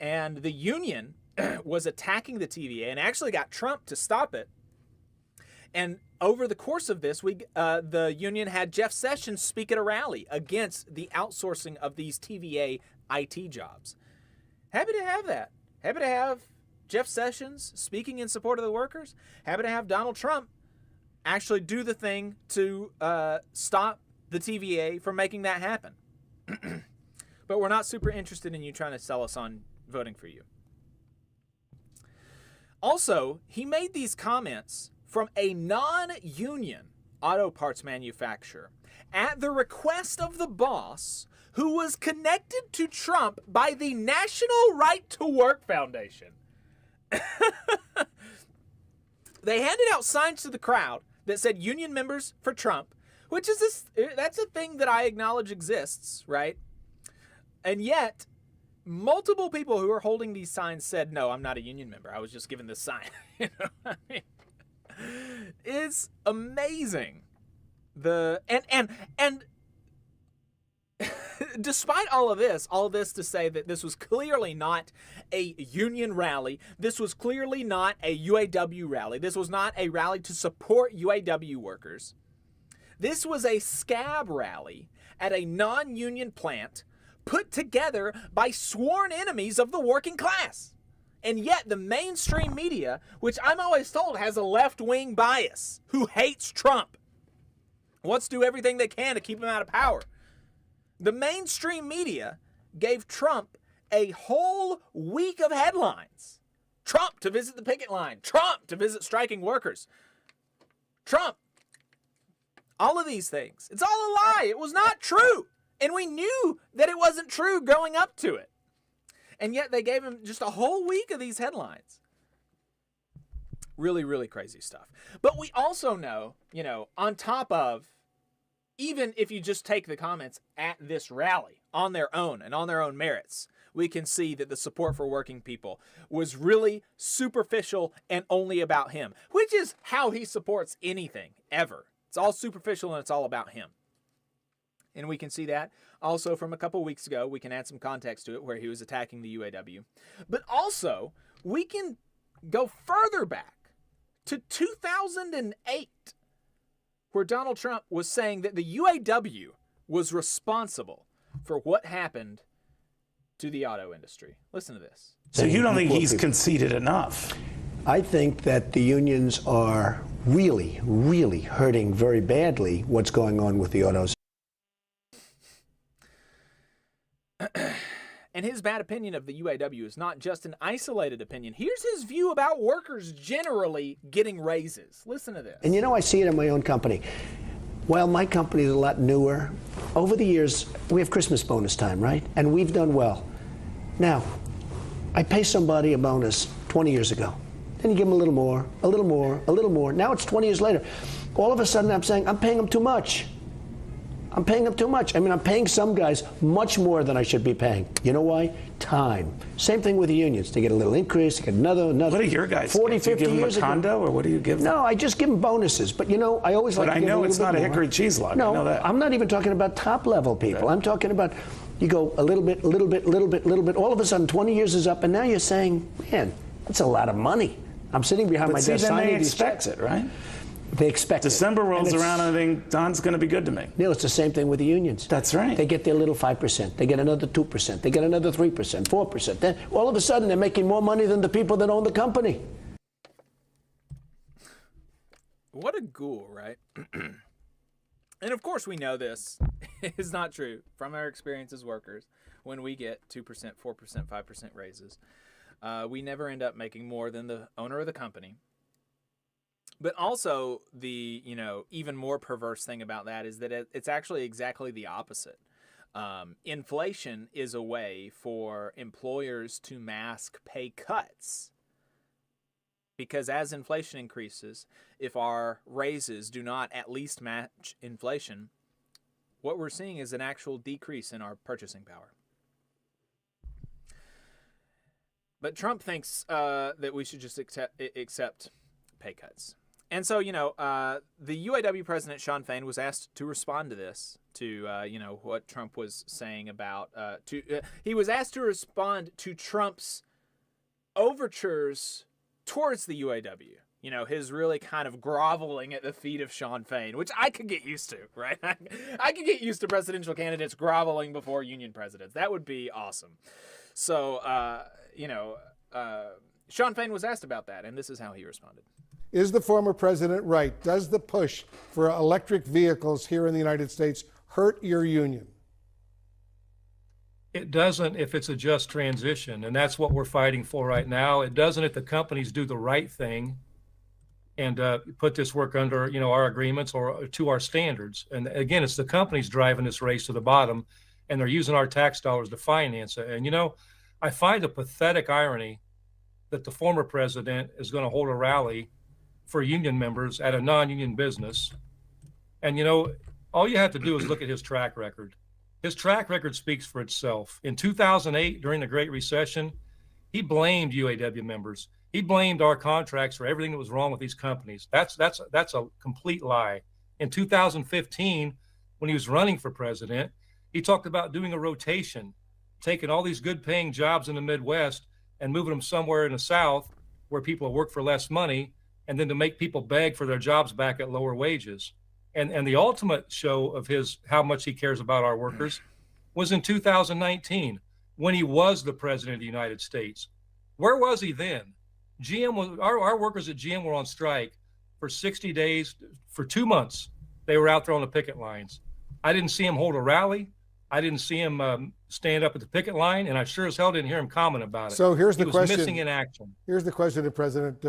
And the union was attacking the TVA and actually got Trump to stop it. And over the course of this, the union had Jeff Sessions speak at a rally against the outsourcing of these TVA IT jobs. Happy to have that. Happy to have Jeff Sessions speaking in support of the workers. Happy to have Donald Trump actually do the thing to stop the TVA from making that happen. But we're not super interested in you trying to sell us on voting for you. Also, he made these comments from a non-union auto parts manufacturer at the request of the boss, who was connected to Trump by the National Right to Work Foundation. They handed out signs to the crowd that said union members for Trump, which is that's a thing that I acknowledge exists, right? And yet, multiple people who are holding these signs said, no, I'm not a union member. I was just given this sign. You know what I mean? It's amazing. And despite all of this to say that this was clearly not a union rally, this was clearly not a UAW rally, this was not a rally to support UAW workers. This was a scab rally at a non-union plant put together by sworn enemies of the working class. And yet the mainstream media, which I'm always told has a left-wing bias, who hates Trump, wants to do everything they can to keep him out of power. The mainstream media gave Trump a whole week of headlines Trump to visit the picket line. Trump to visit striking workers. Trump. All of these things. It's all a lie. It was not true. And we knew that it wasn't true going up to it. And yet they gave him just a whole week of these headlines. Really, really crazy stuff. But we also know, on top of, even if you just take the comments at this rally on their own and on their own merits, we can see that the support for working people was really superficial and only about him, which is how he supports anything, ever. It's all superficial and it's all about him. And we can see that also from a couple weeks ago. We can add some context to it where he was attacking the UAW. But also, we can go further back to 2008, where Donald Trump was saying that the UAW was responsible for what happened to the auto industry. Listen to this. So you don't think he's conceded enough? I think that the unions are really, really hurting very badly what's going on with the autos. And his bad opinion of the UAW is not just an isolated opinion. Here's his view about workers generally getting raises. Listen to this. And I see it in my own company. Well, my company is a lot newer. Over the years, we have Christmas bonus time, right? And we've done well. Now, I pay somebody a bonus 20 years ago. Then you give them a little more, a little more, a little more. Now it's 20 years later. All of a sudden, I'm saying, I'm paying them too much. I'm paying them too much. I'm paying some guys much more than I should be paying. You know why? Time. Same thing with the unions. They get a little increase, they get another. What do your guys 40, give? 50 Do you give years them a condo, ago. or what do you give them? No, I just give them bonuses. But I always like to give I know a it's little not bit a hickory more. cheese log. No, I know that. I'm not even talking about top level people. I'm talking about you go a little bit, little bit, little bit, little bit. All of a sudden, 20 years is up, and now you're saying, man, that's a lot of money. I'm sitting behind my desk signing these checks. They expect it, right? They expect December rolls and around and I think Don's going to be good to me. Neil, it's the same thing with the unions. That's right. They get their little 5%. They get another 2%. They get another 3%, 4%. Then all of a sudden, they're making more money than the people that own the company. What a ghoul, right? And of course, we know this is not true from our experience as workers. When we get 2%, 4%, 5% raises, we never end up making more than the owner of the company. But also, the even more perverse thing about that is that it's actually exactly the opposite. Inflation is a way for employers to mask pay cuts. Because as inflation increases, if our raises do not at least match inflation, what we're seeing is an actual decrease in our purchasing power. But Trump thinks that we should just accept pay cuts. And so, the UAW president, Shawn Fain, was asked to respond to this, to, what Trump was saying about, he was asked to respond to Trump's overtures towards the UAW. His really kind of groveling at the feet of Shawn Fain, which I could get used to, right? I could get used to presidential candidates groveling before union presidents. That would be awesome. So, Shawn Fain was asked about that, and this is how he responded. Is the former president right? Does the push for electric vehicles here in the United States hurt your union? It doesn't if it's a just transition, and that's what we're fighting for right now. It doesn't if the companies do the right thing and put this work under, our agreements or to our standards. And again, it's the companies driving this race to the bottom, and they're using our tax dollars to finance it. And, I find a pathetic irony that the former president is going to hold a rally for union members at a non-union business. And, all you have to do is look at his track record. His track record speaks for itself. In 2008, during the Great Recession, he blamed UAW members. He blamed our contracts for everything that was wrong with these companies. That's a complete lie. In 2015, when he was running for president, he talked about doing a rotation, taking all these good paying jobs in the Midwest and moving them somewhere in the South where people work for less money, and then to make people beg for their jobs back at lower wages. And the ultimate show of how much he cares about our workers was in 2019, when he was the president of the United States. Where was he then? Our workers at GM were on strike for 60 days, for 2 months. They were out there on the picket lines. I didn't see him hold a rally. I didn't see him stand up at the picket line, and I sure as hell didn't hear him comment about it. So here's the He was question. missing in action. Here's the question to President.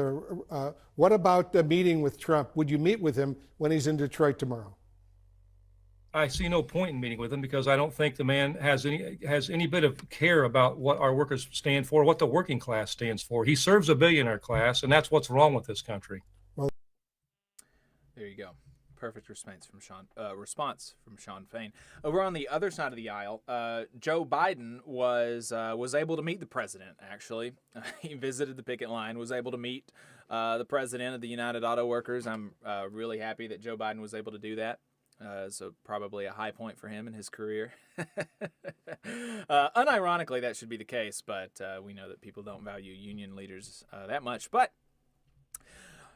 What about the meeting with Trump? Would you meet with him when he's in Detroit tomorrow? I see no point in meeting with him because I don't think the man has any bit of care about what our workers stand for, what the working class stands for. He serves a billionaire class, and that's what's wrong with this country. Well, there you go. Perfect response from Sean Fain. Over on the other side of the aisle, Joe Biden was able to meet the president. Actually, he visited the picket line, was able to meet the president of the United Auto Workers. I'm really happy that Joe Biden was able to do that. So probably a high point for him in his career. Unironically, that should be the case, but we know that people don't value union leaders that much. But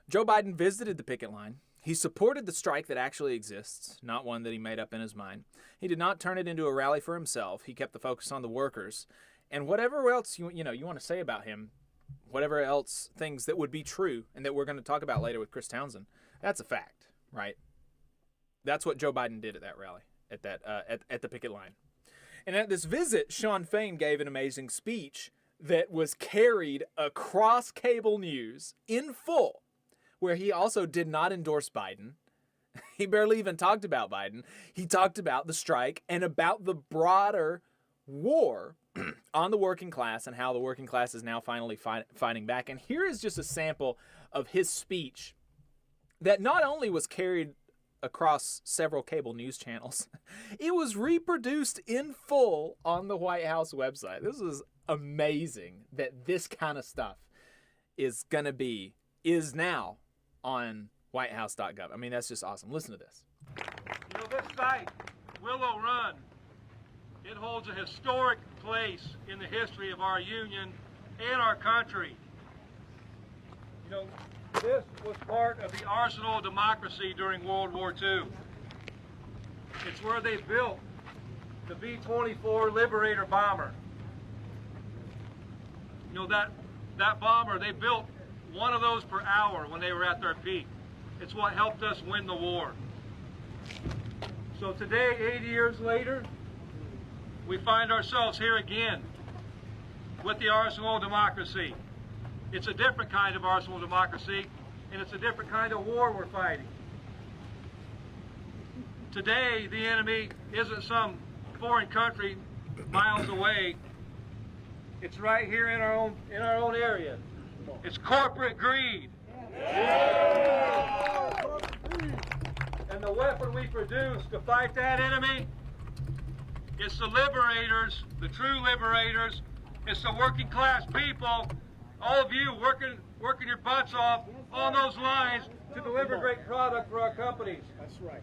Joe Biden visited the picket line. He supported the strike that actually exists, not one that he made up in his mind. He did not turn it into a rally for himself. He kept the focus on the workers. And whatever else you want to say about him, whatever else things that would be true and that we're going to talk about later with Chris Townsend, that's a fact, right? That's what Joe Biden did at that rally, at the picket line. And at this visit, Sean Fain gave an amazing speech that was carried across cable news in full, where he also did not endorse Biden. He barely even talked about Biden. He talked about the strike and about the broader war on the working class and how the working class is now finally fighting back. And here is just a sample of his speech that not only was carried across several cable news channels, it was reproduced in full on the White House website. This is amazing that this kind of stuff is now on whitehouse.gov. I mean, that's just awesome. Listen to this. You know, this site, Willow Run, it holds a historic place in the history of our union and our country. You know, this was part of the arsenal of democracy during World War II. It's where they built the B-24 Liberator bomber. You know, that bomber, they built one of those per hour when they were at their peak. It's what helped us win the war. So today, 80 years later, we find ourselves here again with the arsenal of democracy. It's a different kind of arsenal of democracy, and it's a different kind of war we're fighting. Today, the enemy isn't some foreign country miles away. It's right here in our own area. It's corporate greed. And the weapon we produce to fight that enemy is the liberators, the true liberators. It's the working class people, all of you working your butts off on those lines to deliver great product for our companies. That's right.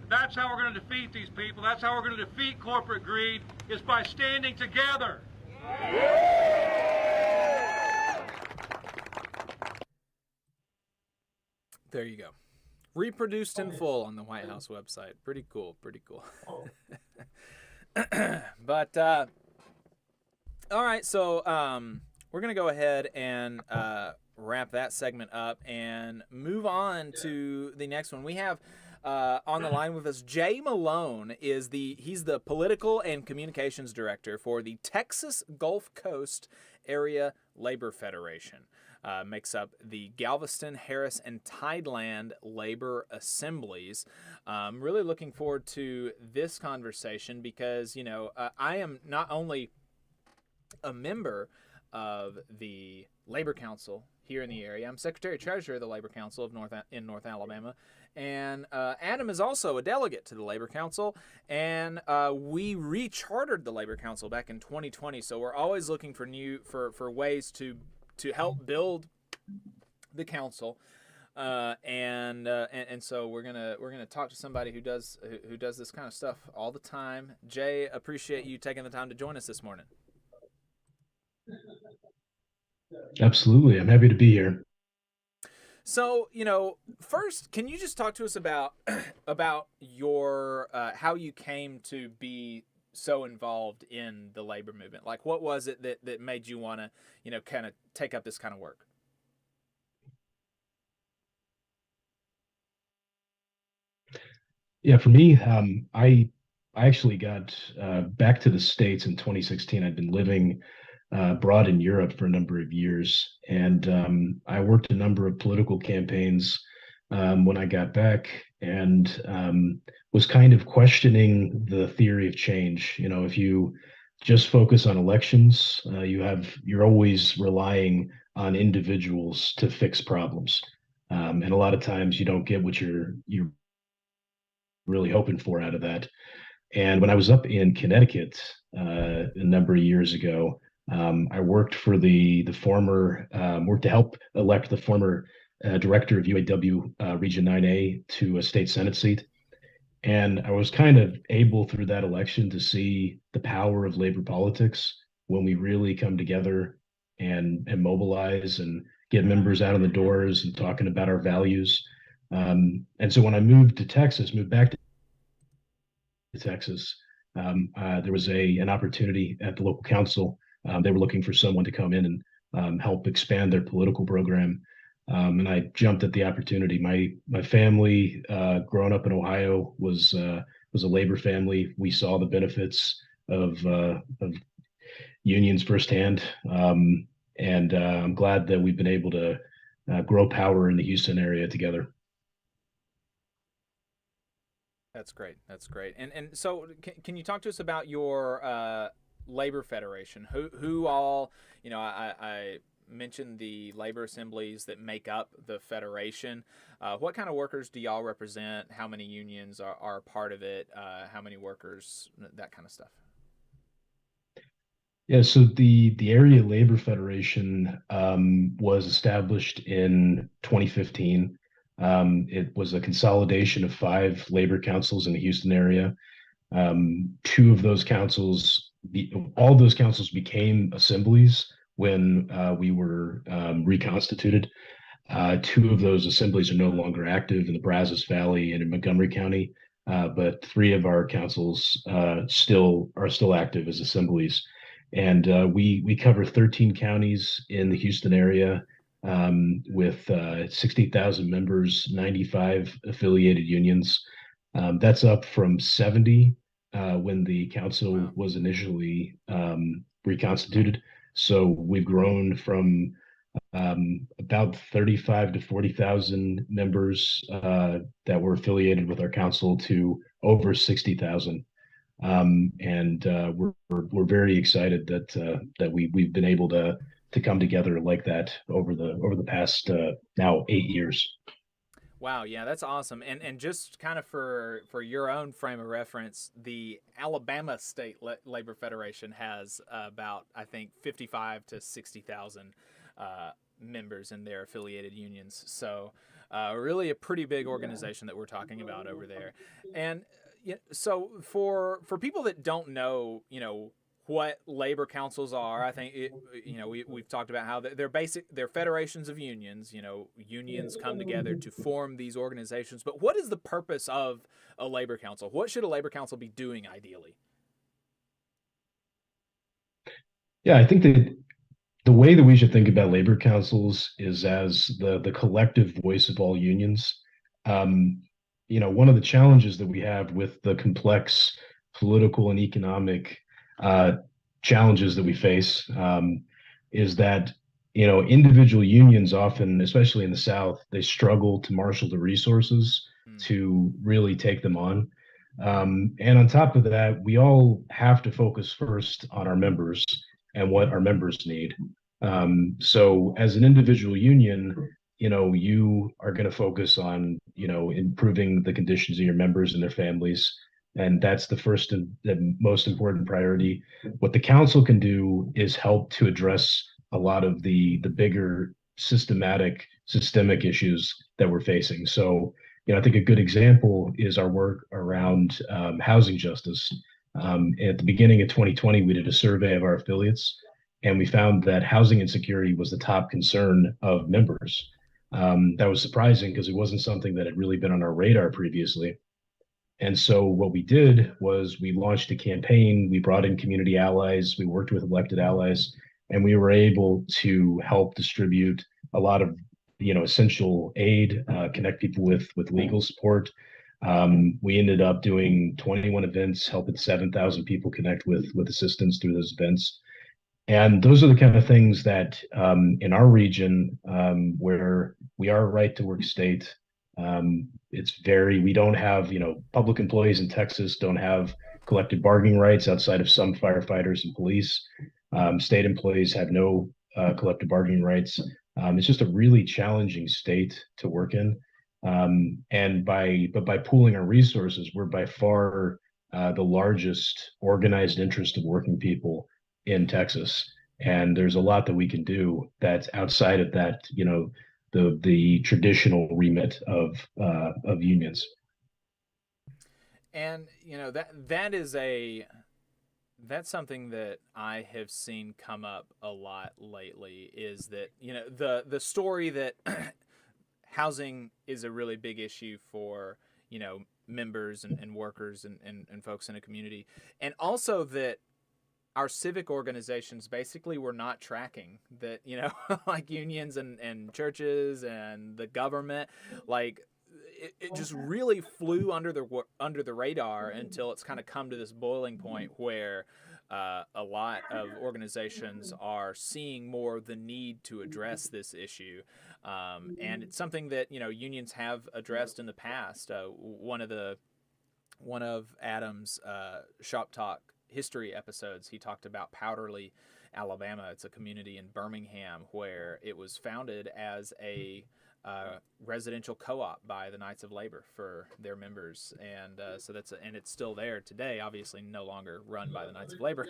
That's how we're going to defeat these people. That's how we're going to defeat corporate greed, is by standing together. There you go. Reproduced in full on the White House website. Pretty cool. Pretty cool. But, all right. So we're going to go ahead and wrap that segment up and move on to the next one. We have on the line with us, Jay Malone. He's the political and communications director for the Texas Gulf Coast Area Labor Federation. Makes up the Galveston, Harris, and Tideland labor assemblies. Really looking forward to this conversation because, I am not only a member of the Labor Council here in the area. I'm Secretary-Treasurer of the Labor Council of North Alabama. And Adam is also a delegate to the Labor Council. And we rechartered the Labor Council back in 2020. So we're always looking for ways to help build the council, and so we're gonna talk to somebody who does this kind of stuff all the time. Jay, appreciate you taking the time to join us this morning. Absolutely, I'm happy to be here. So, first, can you just talk to us about your how you came to be so involved in the labor movement? Like, what was it that made you want to, kind of take up this kind of work? Yeah, for me, I I actually got back to the States in 2016. I'd been living abroad in Europe for a number of years, and I worked a number of political campaigns when I got back, and was kind of questioning the theory of change. You know, if you just focus on elections, you're always relying on individuals to fix problems, and a lot of times you don't get what you're really hoping for out of that. And when I was up in Connecticut a number of years ago, I worked for worked to help elect the former director of UAW Region 9A to a state Senate seat. And I was kind of able through that election to see the power of labor politics when we really come together and mobilize and get members out on the doors and talking about our values. And so when I moved back to Texas, there was an opportunity at the local council. They were looking for someone to come in and help expand their political program. And I jumped at the opportunity. My family, growing up in Ohio, was a labor family. We saw the benefits of unions firsthand, and I'm glad that we've been able to grow power in the Houston area together. That's great. That's great. And so, can you talk to us about your labor federation? Who all? You know, I mentioned the labor assemblies that make up the federation. What kind of workers do y'all represent? How many unions are part of it? How many workers? That kind of stuff. Yeah, so the Area Labor Federation was established in 2015. It was a consolidation of 5 labor councils in the Houston area. All those councils became assemblies when we were reconstituted. 2 of those assemblies are no longer active in the Brazos Valley and in Montgomery County, but 3 of our councils are still active as assemblies. And we cover 13 counties in the Houston area, with 60,000 members, 95 affiliated unions. That's up from 70 when the council was initially reconstituted. So we've grown from about 35 to 40,000 members that were affiliated with our council to over 60,000. And we're very excited that we've been able to come together like that over the past now 8 years. Wow, yeah, that's awesome. And just kind of for your own frame of reference, the Alabama State Labor Federation has about, I think, 55 to 60,000 members in their affiliated unions. So really a pretty big organization that we're talking about over there. And so for people that don't know, what labor councils are, I think we've talked about how they're federations of unions. Unions come together to form these organizations. But what is the purpose of a labor council? What should a labor council be doing ideally? Yeah, I think that the way that we should think about labor councils is as the collective voice of all unions. One of the challenges that we have with the complex political and economic challenges that we face is that individual unions often, especially in the South, they struggle to marshal the resources to really take them on. And on top of that, we all have to focus first on our members and what our members need. So as an individual union, you are going to focus on improving the conditions of your members and their families. And that's the first and the most important priority. What the council can do is help to address a lot of the bigger systemic issues that we're facing. So, I think a good example is our work around housing justice. At the beginning of 2020, we did a survey of our affiliates, and we found that housing insecurity was the top concern of members. That was surprising because it wasn't something that had really been on our radar previously. And so what we did was we launched a campaign. We brought in community allies. We worked with elected allies, and we were able to help distribute a lot of essential aid, connect people with legal support. We ended up doing 21 events, helping 7,000 people connect with assistance through those events. And those are the kind of things that in our region, where we are a right to work state, we don't have, public employees in Texas don't have collective bargaining rights outside of some firefighters and police. State employees have no collective bargaining rights. It's just a really challenging state to work in. But by pooling our resources, we're by far the largest organized interest of working people in Texas. And there's a lot that we can do that's outside of that, the traditional remit of unions. And that's something that I have seen come up a lot lately, is that the story that housing is a really big issue for members and workers and folks in a community, and also that our civic organizations basically were not tracking that, like unions and churches and the government, like it just really flew under the radar until it's kind of come to this boiling point where a lot of organizations are seeing more the need to address this issue. And it's something that, unions have addressed in the past. One of Adam's Shop Talk history episodes, he talked about Powderly, Alabama. It's a community in Birmingham where it was founded as a residential co-op by the Knights of Labor for their members, and so and it's still there today. Obviously, no longer run by the Knights of Labor,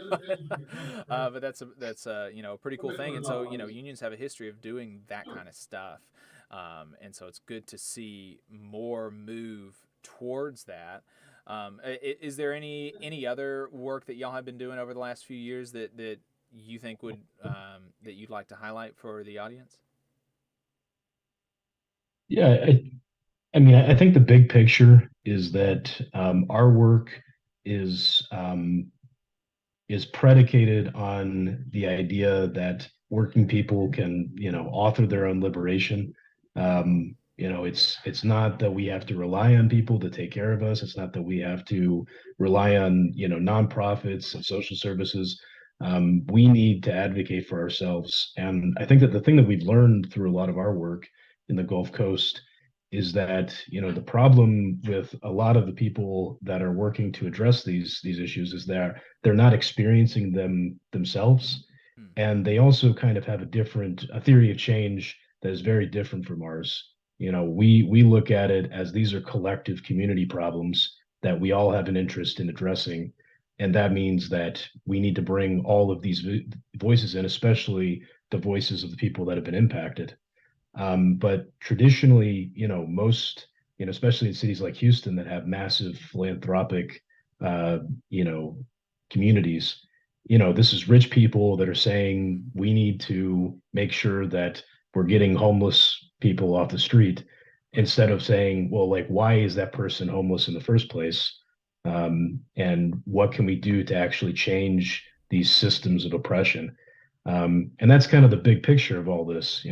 but that's a pretty cool thing. And so unions have a history of doing that kind of stuff, and so it's good to see more move towards that. Is there any other work that y'all have been doing over the last few years that you think would that you'd like to highlight for the audience? Yeah, I think the big picture is that our work is predicated on the idea that working people can, author their own liberation. It's not that we have to rely on people to take care of us. It's not that we have to rely on, nonprofits and social services. We need to advocate for ourselves. And I think that the thing that we've learned through a lot of our work in the Gulf Coast is that, the problem with a lot of the people that are working to address these issues is that they're not experiencing them themselves. And they also kind of have a theory of change that is very different from ours. We look at it as these are collective community problems that we all have an interest in addressing. And that means that we need to bring all of these voices in, especially the voices of the people that have been impacted. But traditionally, most, especially in cities like Houston that have massive philanthropic, communities, this is rich people that are saying we need to make sure that we're getting homeless people off the street, instead of saying, well, like, why is that person homeless in the first place? And what can we do to actually change these systems of oppression? And that's kind of the big picture of all this.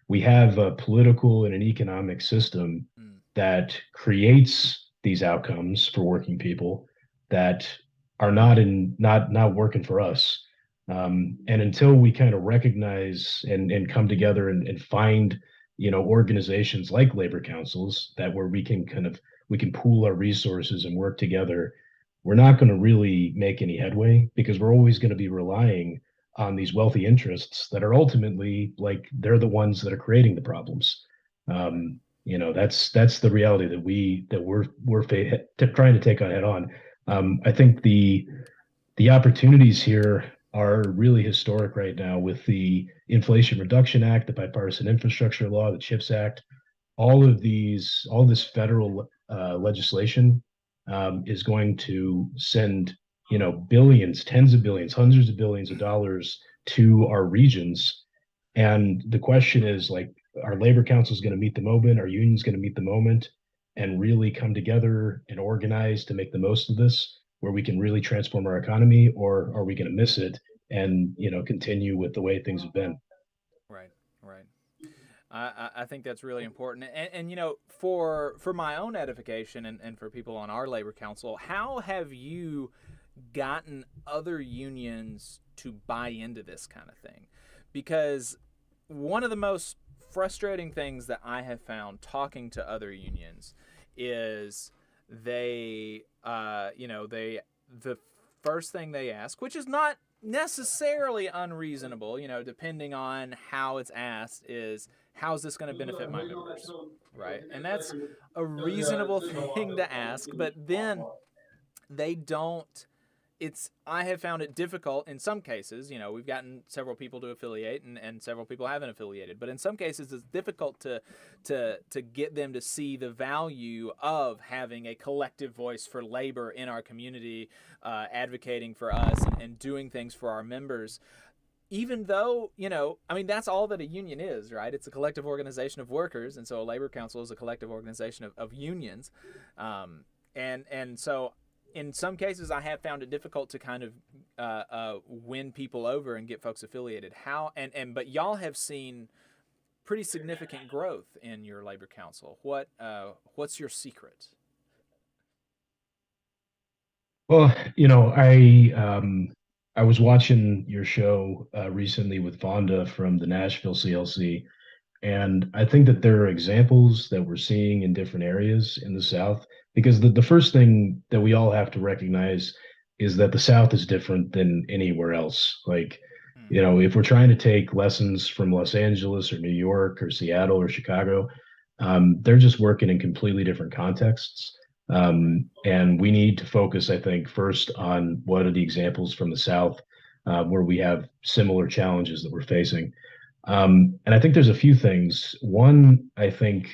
We have a political and an economic system that creates these outcomes for working people that are not working for us. And until we kind of recognize and come together and find, organizations like labor councils where we can pool our resources and work together, we're not going to really make any headway, because we're always going to be relying on these wealthy interests that are ultimately, like, they're the ones that are creating the problems. That's the reality that we're trying to take on head on. I think the opportunities here are really historic right now with the Inflation Reduction Act, the Bipartisan Infrastructure Law, the CHIPS Act. All this federal legislation is going to send, billions, tens of billions, hundreds of billions of dollars to our regions. And the question is, like, are labor councils going to meet the moment? Are unions going to meet the moment and really come together and organize to make the most of this, where we can really transform our economy? Or are we going to miss it and, continue with the way things have been? Right. I think that's really important. And you know, for my own edification and for people on our labor council, how have you gotten other unions to buy into this kind of thing? Because one of the most frustrating things that I have found talking to other unions is the first thing they ask, which is not necessarily unreasonable, you know, depending on how it's asked, is how's this going to benefit my members, right? And that's a reasonable thing to ask, but then they don't. I have found it difficult in some cases. You know, we've gotten several people to affiliate and several people haven't affiliated, but in some cases it's difficult to get them to see the value of having a collective voice for labor in our community, advocating for us and doing things for our members. Even though, you know, I mean, that's all that a union is, right? It's a collective organization of workers, and so a labor council is a collective organization of unions. And so in some cases, I have found it difficult to kind of win people over and get folks affiliated. But y'all have seen pretty significant growth in your labor council. What's your secret? Well, you know, I was watching your show recently with Vonda from the Nashville CLC, and I think that there are examples that we're seeing in different areas in the South, because the first thing that we all have to recognize is that the South is different than anywhere else. Like, you know, if we're trying to take lessons from Los Angeles or New York or Seattle or Chicago, they're just working in completely different contexts. And we need to focus, I think, first on what are the examples from the South where we have similar challenges that we're facing. And I think there's a few things. One, I think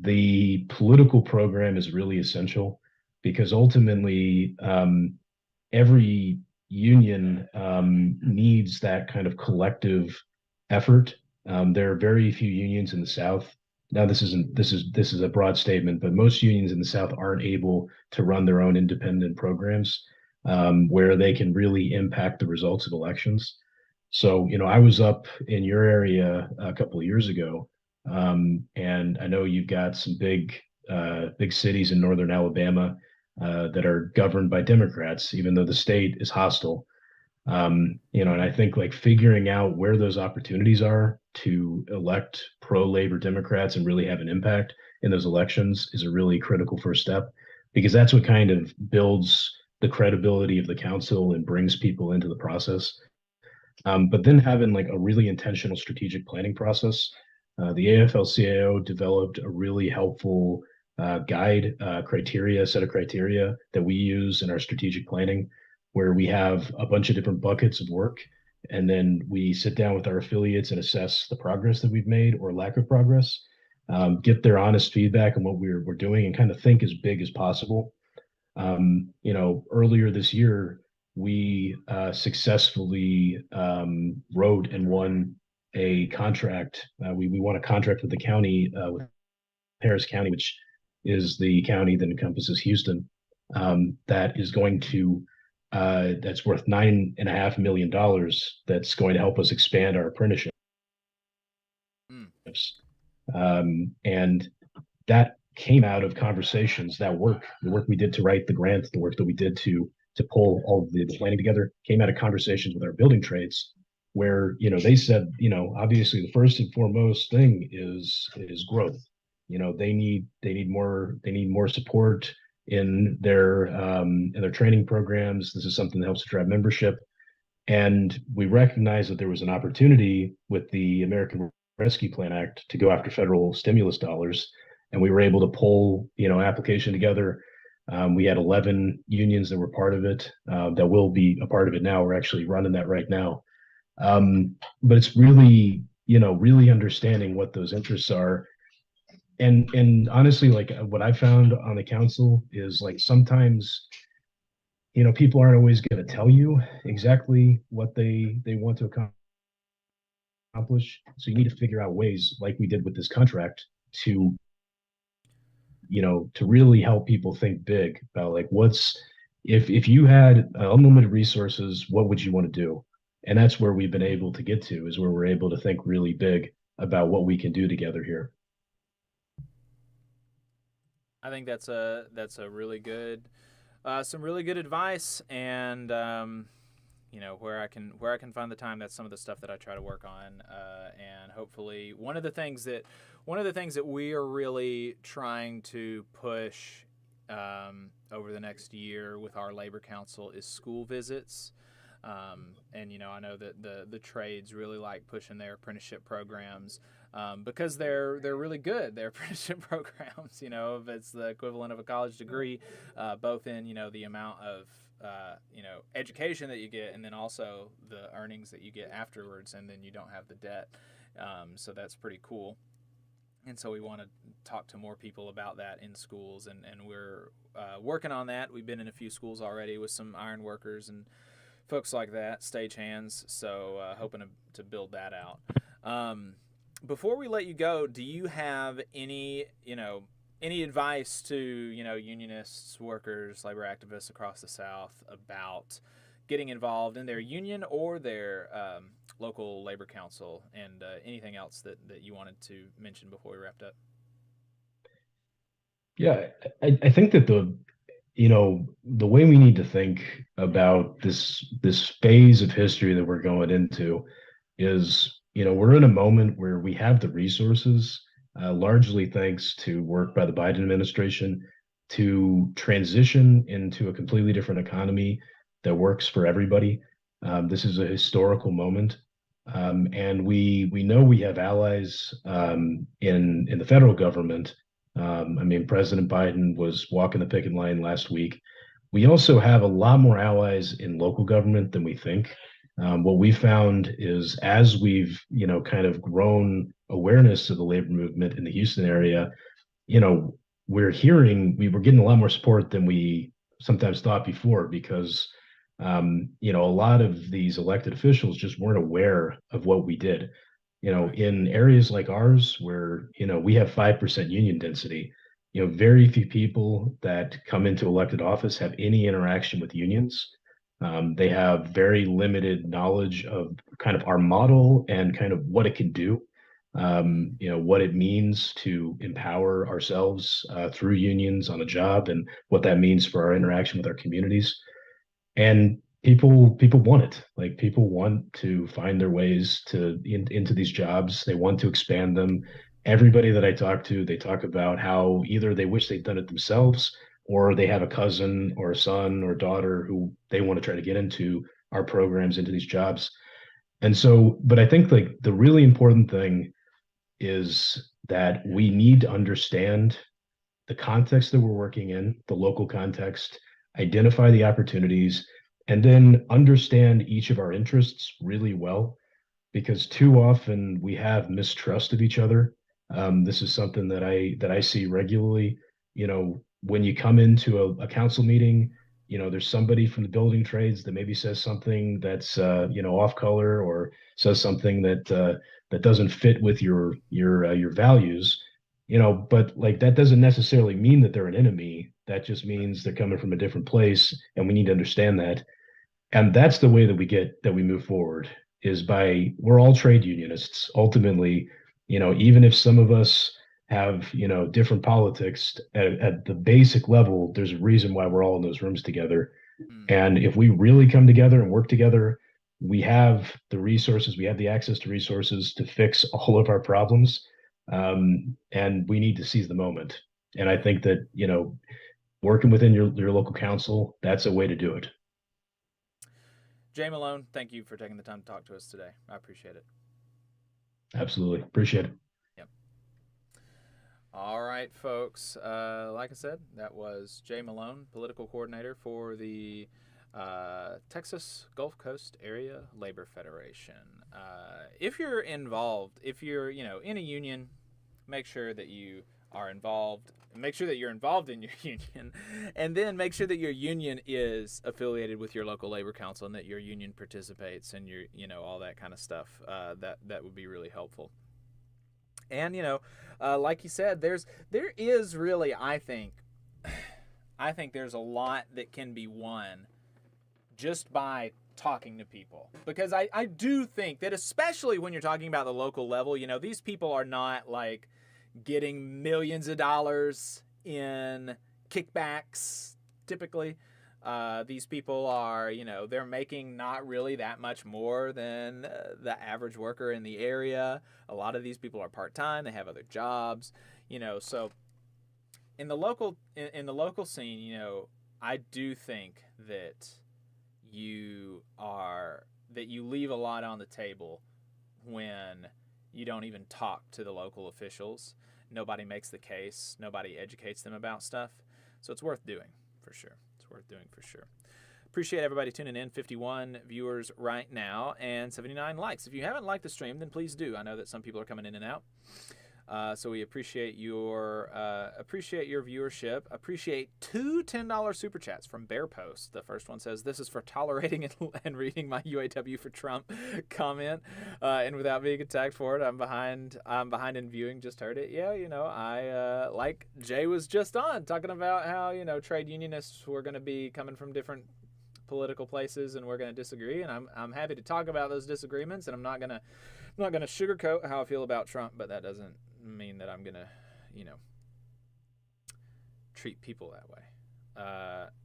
the political program is really essential, because ultimately every union needs that kind of collective effort. There are very few unions in the South. Now, this is a broad statement, but most unions in the South aren't able to run their own independent programs where they can really impact the results of elections. So, you know, I was up in your area a couple of years ago, and I know you've got some big cities in northern Alabama that are governed by Democrats, even though the state is hostile. You know, and I think like figuring out where those opportunities are to elect pro-labor Democrats and really have an impact in those elections is a really critical first step, because that's what kind of builds the credibility of the council and brings people into the process. But then having like a really intentional strategic planning process. The AFL-CIO developed a really helpful set of criteria that we use in our strategic planning, where we have a bunch of different buckets of work, and then we sit down with our affiliates and assess the progress that we've made or lack of progress, get their honest feedback on what we're doing, and kind of think as big as possible. You know, earlier this year, we successfully wrote and won a contract. We won a contract with the county, with Harris County, which is the county that encompasses Houston, that is going to that's worth $9.5 million. That's going to help us expand our apprenticeships. And that came out of conversations. The work we did to write the grant, the work that we did to pull all of the planning together, came out of conversations with our building trades, where, you know, they said, you know, obviously the first and foremost thing is growth. You know, they need more support in their training programs. This is something that helps to drive membership. And we recognized that there was an opportunity with the American Rescue Plan Act to go after federal stimulus dollars. And we were able to pull, you know, an application together. We had 11 unions that were part of it, that will be a part of it now. We're actually running that right now. But it's really, you know, really understanding what those interests are. And honestly, like what I found on the council is, like, sometimes, you know, people aren't always going to tell you exactly what they want to accomplish. So you need to figure out ways, like we did with this contract, to, you know, to really help people think big about, like, if you had unlimited resources, what would you want to do? And that's where we've been able to get to, is where we're able to think really big about what we can do together here. I think that's a really good, some really good advice, and where I can find the time. That's some of the stuff that I try to work on, and hopefully one of the things that we are really trying to push over the next year with our labor council is school visits. And I know that the trades really like pushing their apprenticeship programs because they're really good. Their apprenticeship programs, if it's the equivalent of a college degree, both in the amount of education that you get, and then also the earnings that you get afterwards, and then you don't have the debt. So that's pretty cool. And so we want to talk to more people about that in schools, and we're working on that. We've been in a few schools already with some iron workers and folks like that, stagehands, so hoping to build that out. Before we let you go, do you have any advice to, unionists, workers, labor activists across the South about getting involved in their union or their local labor council, and anything else that you wanted to mention before we wrapped up? Yeah, I think that the way we need to think about this phase of history that we're going into is, we're in a moment where we have the resources, largely thanks to work by the Biden administration, to transition into a completely different economy that works for everybody. This is a historical moment. And we know we have allies in the federal government. President Biden was walking the picket line last week. We also have a lot more allies in local government than we think. What we found is, as we've kind of grown awareness of the labor movement in the Houston area, we're getting a lot more support than we sometimes thought before, because a lot of these elected officials just weren't aware of what we did. In areas like ours where, we have 5% union density, very few people that come into elected office have any interaction with unions. They have very limited knowledge of kind of our model and kind of what it can do, what it means to empower ourselves through unions on a job, and what that means for our interaction with our communities. And people want it. Like, people want to find their ways into these jobs. They want to expand them. Everybody that I talk to, they talk about how either they wish they'd done it themselves, or they have a cousin or a son or daughter who they want to try to get into our programs, into these jobs. And so, but I think like the really important thing is that we need to understand the context that we're working in, the local context, identify the opportunities, and then understand each of our interests really well, because too often we have mistrust of each other. This is something that I see regularly. When you come into a council meeting, there's somebody from the building trades that maybe says something that's off color, or says something that doesn't fit with your values. But like, that doesn't necessarily mean that they're an enemy. That just means they're coming from a different place, and we need to understand that. And that's the way that we move forward, is by, we're all trade unionists. Ultimately, even if some of us have, different politics, at the basic level, there's a reason why we're all in those rooms together. And if we really come together and work together, we have the resources, we have the access to resources to fix all of our problems. And we need to seize the moment. And I think that, working within your local council, that's a way to do it. Jay Malone, thank you for taking the time to talk to us today. I appreciate it. Absolutely. Appreciate it. Yep. All right, folks. Like I said, that was Jay Malone, political coordinator for the Texas Gulf Coast Area Labor Federation. If you're involved, if you're, in a union, make sure that you are involved. Make sure that you're involved in your union, and then make sure that your union is affiliated with your local labor council, and that your union participates, and your, all that kind of stuff. That would be really helpful. And like you said, there is really, I think there's a lot that can be won just by talking to people, because I do think that, especially when you're talking about the local level, you know, these people are not like getting millions of dollars in kickbacks typically. These people are, you know, they're making not really that much more than the average worker in the area. A lot of these people are part-time, they have other jobs, you know, so in the local scene, you know, I do think that you leave a lot on the table when you don't even talk to the local officials. Nobody makes the case. Nobody educates them about stuff. So it's worth doing, for sure. It's worth doing, for sure. Appreciate everybody tuning in. 51 viewers right now and 79 likes. If you haven't liked the stream, then please do. I know that some people are coming in and out. So we appreciate your viewership. Appreciate 2 $10 super chats from Bear Post. The first one says, "This is for tolerating and reading my UAW for Trump comment, and without being attacked for it. I'm behind in viewing. Just heard it. Yeah, you know, I like Jay was just on talking about how, you know, trade unionists were going to be coming from different political places and we're going to disagree, and I'm happy to talk about those disagreements, and I'm not gonna sugarcoat how I feel about Trump, but that doesn't mean that I'm gonna, you know, treat people that way.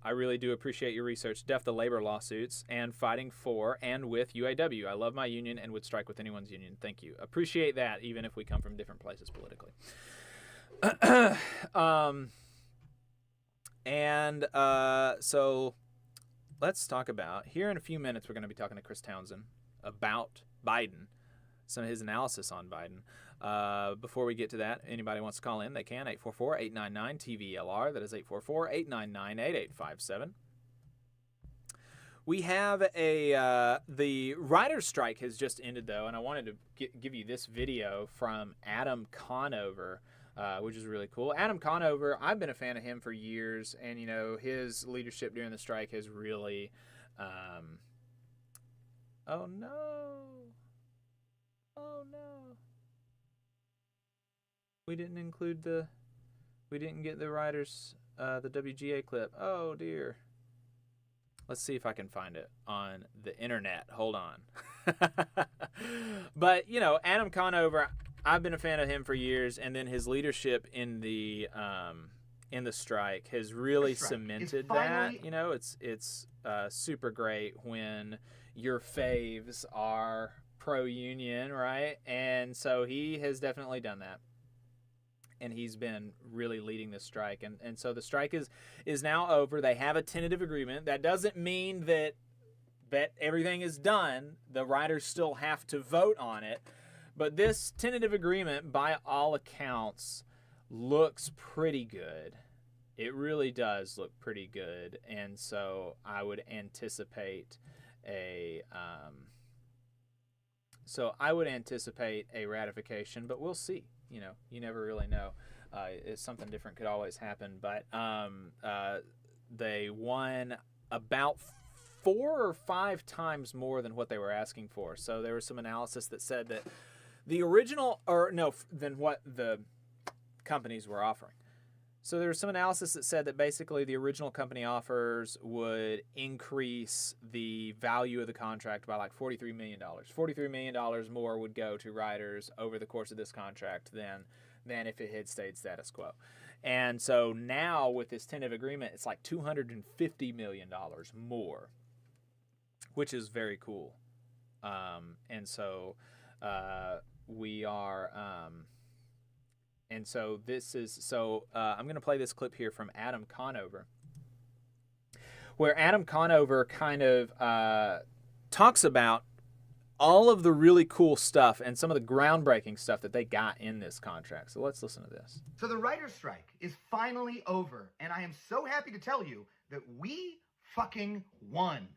I really do appreciate your research, Def the labor lawsuits, and fighting for and with UAW. I love my union and would strike with anyone's union. Thank you. Appreciate that, even if we come from different places politically. So let's talk about, here in a few minutes, we're going to be talking to Chris Townsend about Biden, some of his analysis on Biden. Before we get to that, anybody wants to call in, they can. 844-899-TVLR. That is 844-899-8857. We have the writer's strike has just ended, though, and I wanted to give you this video from Adam Conover, which is really cool. Adam Conover, I've been a fan of him for years, and, you know, his leadership during the strike has really... Oh, no. Oh, no. We didn't get the writers, the WGA clip. Oh, dear. Let's see if I can find it on the internet. Hold on. But, you know, Adam Conover, I've been a fan of him for years, and then his leadership in the strike has really cemented that. You know, it's super great when your faves are pro-union, right? And so he has definitely done that. And he's been really leading this strike. And so the strike is now over. They have a tentative agreement. That doesn't mean that everything is done. The writers still have to vote on it. But this tentative agreement, by all accounts, looks pretty good. It really does look pretty good. And so I would anticipate a ratification, but we'll see. You know, you never really know. Something different could always happen. But they won about 4 or 5 times more than what they were asking for. So there was some analysis that said that than what the companies were offering. So there was some analysis that said that basically the original company offers would increase the value of the contract by like $43 million. $43 million more would go to writers over the course of this contract than if it had stayed status quo. And so now with this tentative agreement, it's like $250 million more, which is very cool. And so we are... And so I'm going to play this clip here from Adam Conover, where Adam Conover kind of talks about all of the really cool stuff and some of the groundbreaking stuff that they got in this contract. So let's listen to this. So the writer's strike is finally over, and I am so happy to tell you that we fucking won.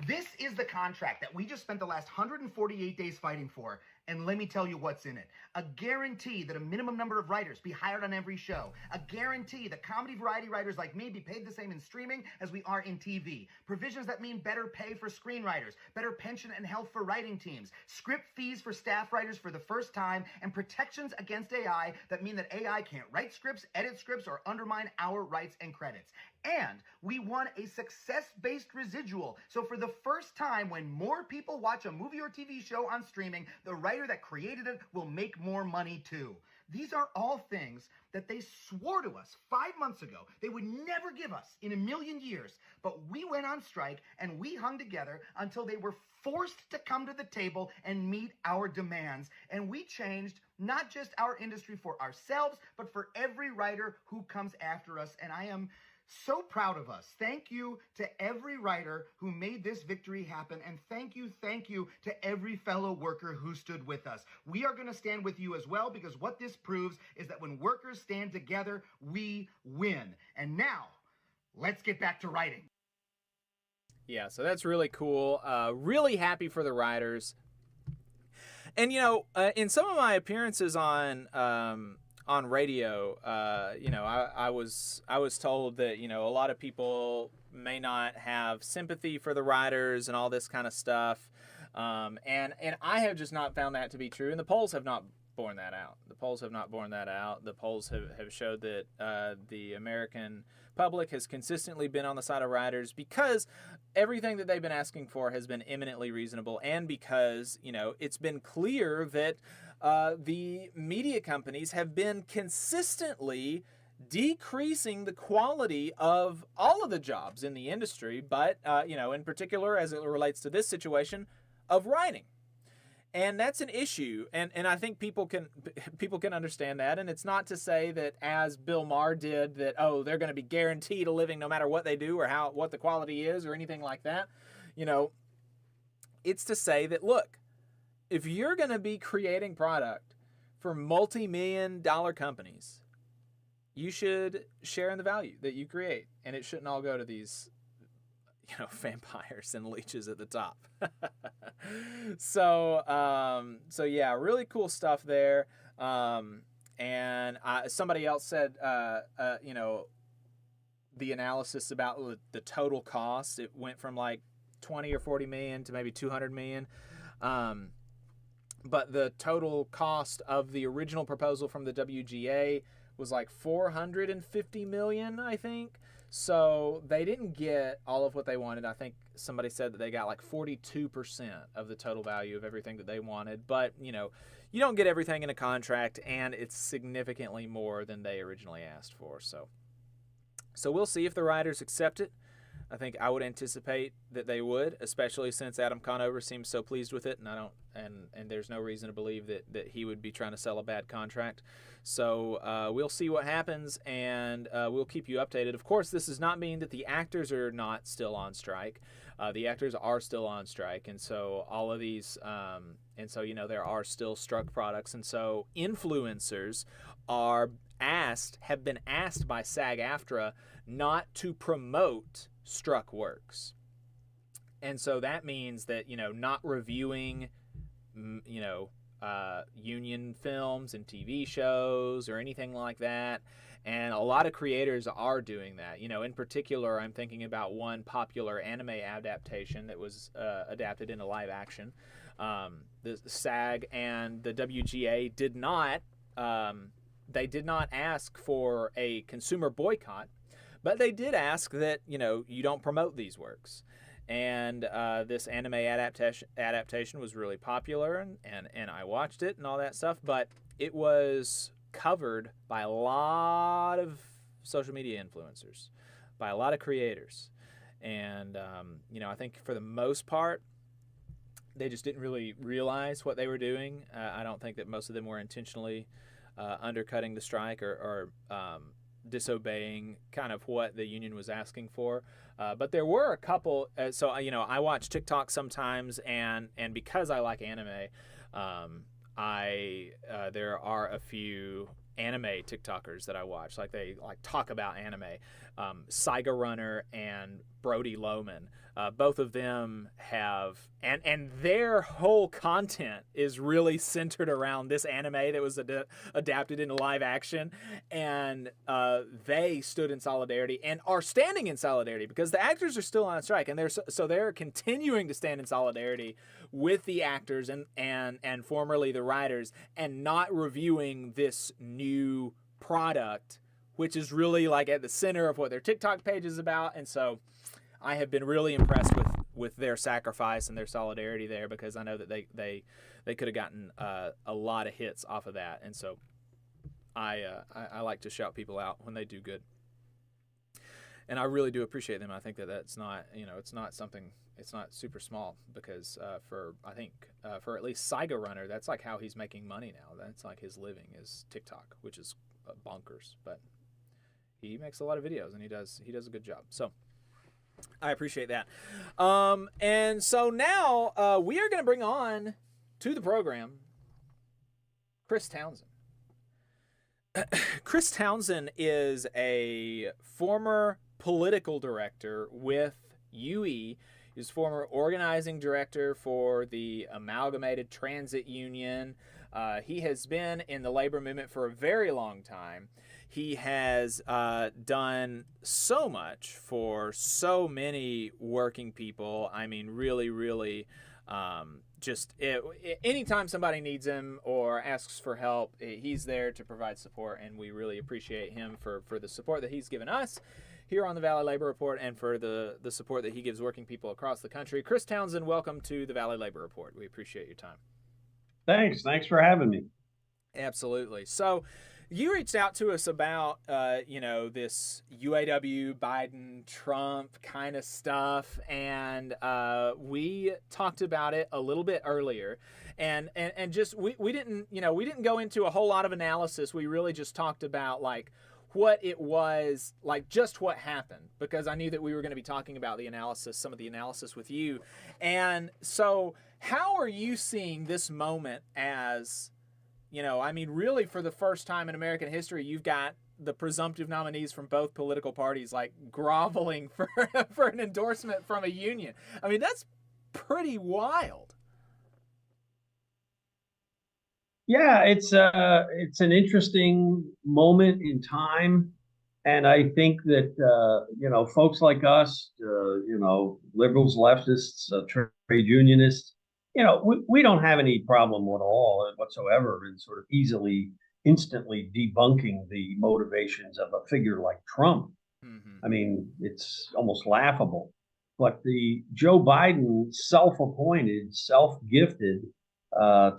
This is the contract that we just spent the last 148 days fighting for. And let me tell you what's in it. A guarantee that a minimum number of writers be hired on every show. A guarantee that comedy variety writers like me be paid the same in streaming as we are in TV. Provisions that mean better pay for screenwriters, better pension and health for writing teams, script fees for staff writers for the first time, and protections against AI that mean that AI can't write scripts, edit scripts, or undermine our rights and credits. And we won a success-based residual. So for for the first time, when more people watch a movie or TV show on streaming, the writer that created it will make more money too. These are all things that they swore to us 5 months ago they would never give us in a million years. But we went on strike and we hung together until they were forced to come to the table and meet our demands. And we changed not just our industry for ourselves, but for every writer who comes after us. And I am so proud of us. Thank you to every writer who made this victory happen. And thank you to every fellow worker who stood with us. We are going to stand with you as well, because what this proves is that when workers stand together, we win. And now, let's get back to writing. Yeah, so that's really cool. Really happy for the writers. And, in some of my appearances on radio, I was told that, a lot of people may not have sympathy for the writers and all this kind of stuff. And I have just not found that to be true. And the polls have not borne that out. The polls have showed that the American public has consistently been on the side of writers, because everything that they've been asking for has been eminently reasonable, and because, it's been clear that the media companies have been consistently decreasing the quality of all of the jobs in the industry, but, in particular, as it relates to this situation, of writing. And that's an issue, and I think people can understand that. And it's not to say that, as Bill Maher did, that they're going to be guaranteed a living no matter what they do or what the quality is or anything like that. It's to say that, look, if you're going to be creating product for multi-million-dollar companies, you should share in the value that you create, and it shouldn't all go to these vampires and leeches at the top. So yeah, really cool stuff there. And somebody else said, the analysis about the total cost, it went from like 20 or 40 million to maybe 200 million. But the total cost of the original proposal from the WGA was like 450 million, I think. So they didn't get all of what they wanted. I think somebody said that they got like 42% of the total value of everything that they wanted. But, you don't get everything in a contract, and it's significantly more than they originally asked for. So we'll see if the writers accept it. I think I would anticipate that they would, especially since Adam Conover seems so pleased with it, and there's no reason to believe that he would be trying to sell a bad contract. So we'll see what happens, and we'll keep you updated. Of course, this does not mean that the actors are not still on strike. The actors are still on strike, and so all of these, there are still struck products, and so influencers have been asked by SAG-AFTRA not to promote struck works. And so that means that, not reviewing, union films and TV shows or anything like that. And a lot of creators are doing that. In particular, I'm thinking about one popular anime adaptation that was adapted into live action. The SAG and the WGA did not ask for a consumer boycott, but they did ask that, you don't promote these works. And this anime adaptation was really popular, and I watched it and all that stuff, but it was covered by a lot of social media influencers, by a lot of creators. And, I think for the most part, they just didn't really realize what they were doing. I don't think that most of them were intentionally undercutting the strike or disobeying kind of what the union was asking for. But there were a couple. I watch TikTok sometimes, and because I like anime, there are a few anime TikTokers that I watch. Like, they talk about anime. Saiga Runner and Brody Lohman. Both of them have, and their whole content is really centered around this anime that was adapted into live action. And they stood in solidarity and are standing in solidarity because the actors are still on strike, and they're continuing to stand in solidarity with the actors and formerly the writers, and not reviewing this new product, which is really like at the center of what their TikTok page is about. And so I have been really impressed with their sacrifice and their solidarity there, because I know that they could have gotten a lot of hits off of that, and so I like to shout people out when they do good, and I really do appreciate them. I think that's not, it's not something, it's not super small, because for at least Saiga Runner, that's like how he's making money now. That's like his living is TikTok, which is bonkers, but he makes a lot of videos and he does a good job. So I appreciate that. And so now we are going to bring on to the program Chris Townsend. Chris Townsend is a former political director with UE. He's former organizing director for the Amalgamated Transit Union. He has been in the labor movement for a very long time. He has done so much for so many working people. I mean, really, really, anytime somebody needs him or asks for help, he's there to provide support, and we really appreciate him for the support that he's given us here on the Valley Labor Report, and for the support that he gives working people across the country. Chris Townsend, welcome to the Valley Labor Report. We appreciate your time. Thanks for having me. Absolutely. So you reached out to us about, this UAW, Biden, Trump kind of stuff, and we talked about it a little bit earlier, and just we didn't go into a whole lot of analysis. We really just talked about like what it was, like just what happened, because I knew that we were going to be talking about some of the analysis with you. And so how are you seeing this moment as, really for the first time in American history, you've got the presumptive nominees from both political parties like groveling for an endorsement from a union. I mean, that's pretty wild. Yeah, it's an interesting moment in time, and I think that folks like us, liberals, leftists, trade unionists, we don't have any problem at all whatsoever in sort of instantly debunking the motivations of a figure like Trump. I mean, it's almost laughable. But the Joe Biden self-appointed, self-gifted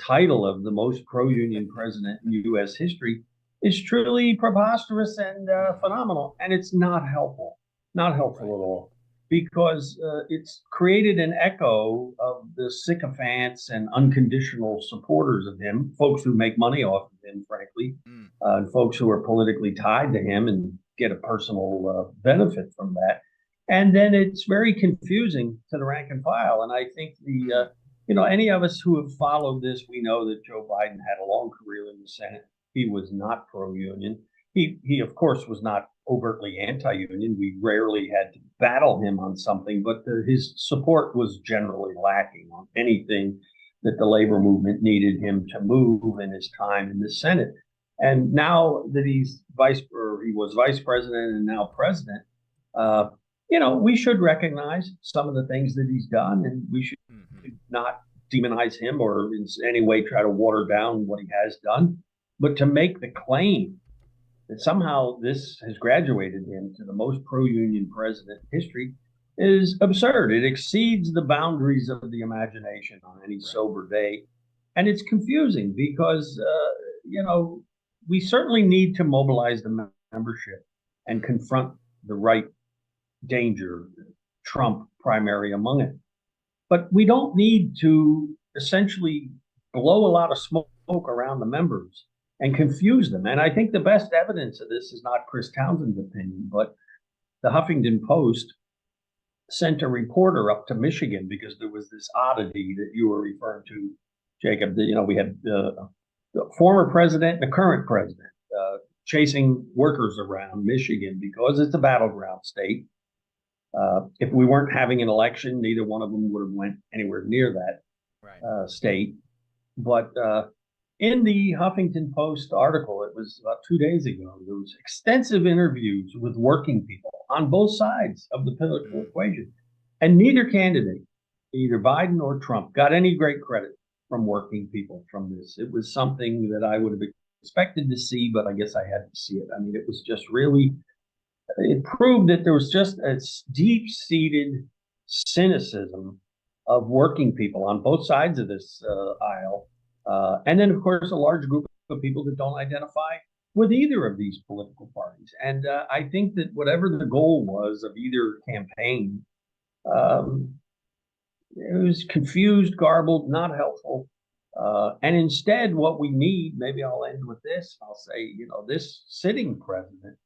title of the most pro-union president in U.S. history is truly preposterous and phenomenal. And it's not helpful at all, because it's created an echo of the sycophants and unconditional supporters of him, folks who make money off of him, frankly, and folks who are politically tied to him and get a personal benefit from that. And then it's very confusing to the rank and file. And I think any of us who have followed this, we know that Joe Biden had a long career in the Senate. He was not pro-union. He of course, was not overtly anti-union. We rarely had to battle him on something, but his support was generally lacking on anything that the labor movement needed him to move in his time in the Senate. And now that he was vice president and now president, we should recognize some of the things that he's done, and we should not demonize him or in any way try to water down what he has done. But to make the claim that somehow this has graduated him to the most pro-union president in history is absurd. It exceeds the boundaries of the imagination on any sober day. And it's confusing because, we certainly need to mobilize the membership and confront the right danger, Trump primary among it. But we don't need to essentially blow a lot of smoke around the members and confuse them. And I think the best evidence of this is not Chris Townsend's opinion, but the Huffington Post sent a reporter up to Michigan because there was this oddity that you were referring to, Jacob. We had the former president and the current president chasing workers around Michigan because it's a battleground state. If we weren't having an election, neither one of them would have went anywhere near that state. But in the Huffington Post article, it was about 2 days ago, there was extensive interviews with working people on both sides of the political equation. And neither candidate, either Biden or Trump, got any great credit from working people from this. It was something that I would have expected to see, but I guess I had to see it. I mean, it was just really it proved that there was just a deep-seated cynicism of working people on both sides of this aisle. And then, of course, a large group of people that don't identify with either of these political parties. And I think that whatever the goal was of either campaign, it was confused, garbled, not helpful. And instead, what we need, maybe I'll end with this, I'll say, you know, this sitting president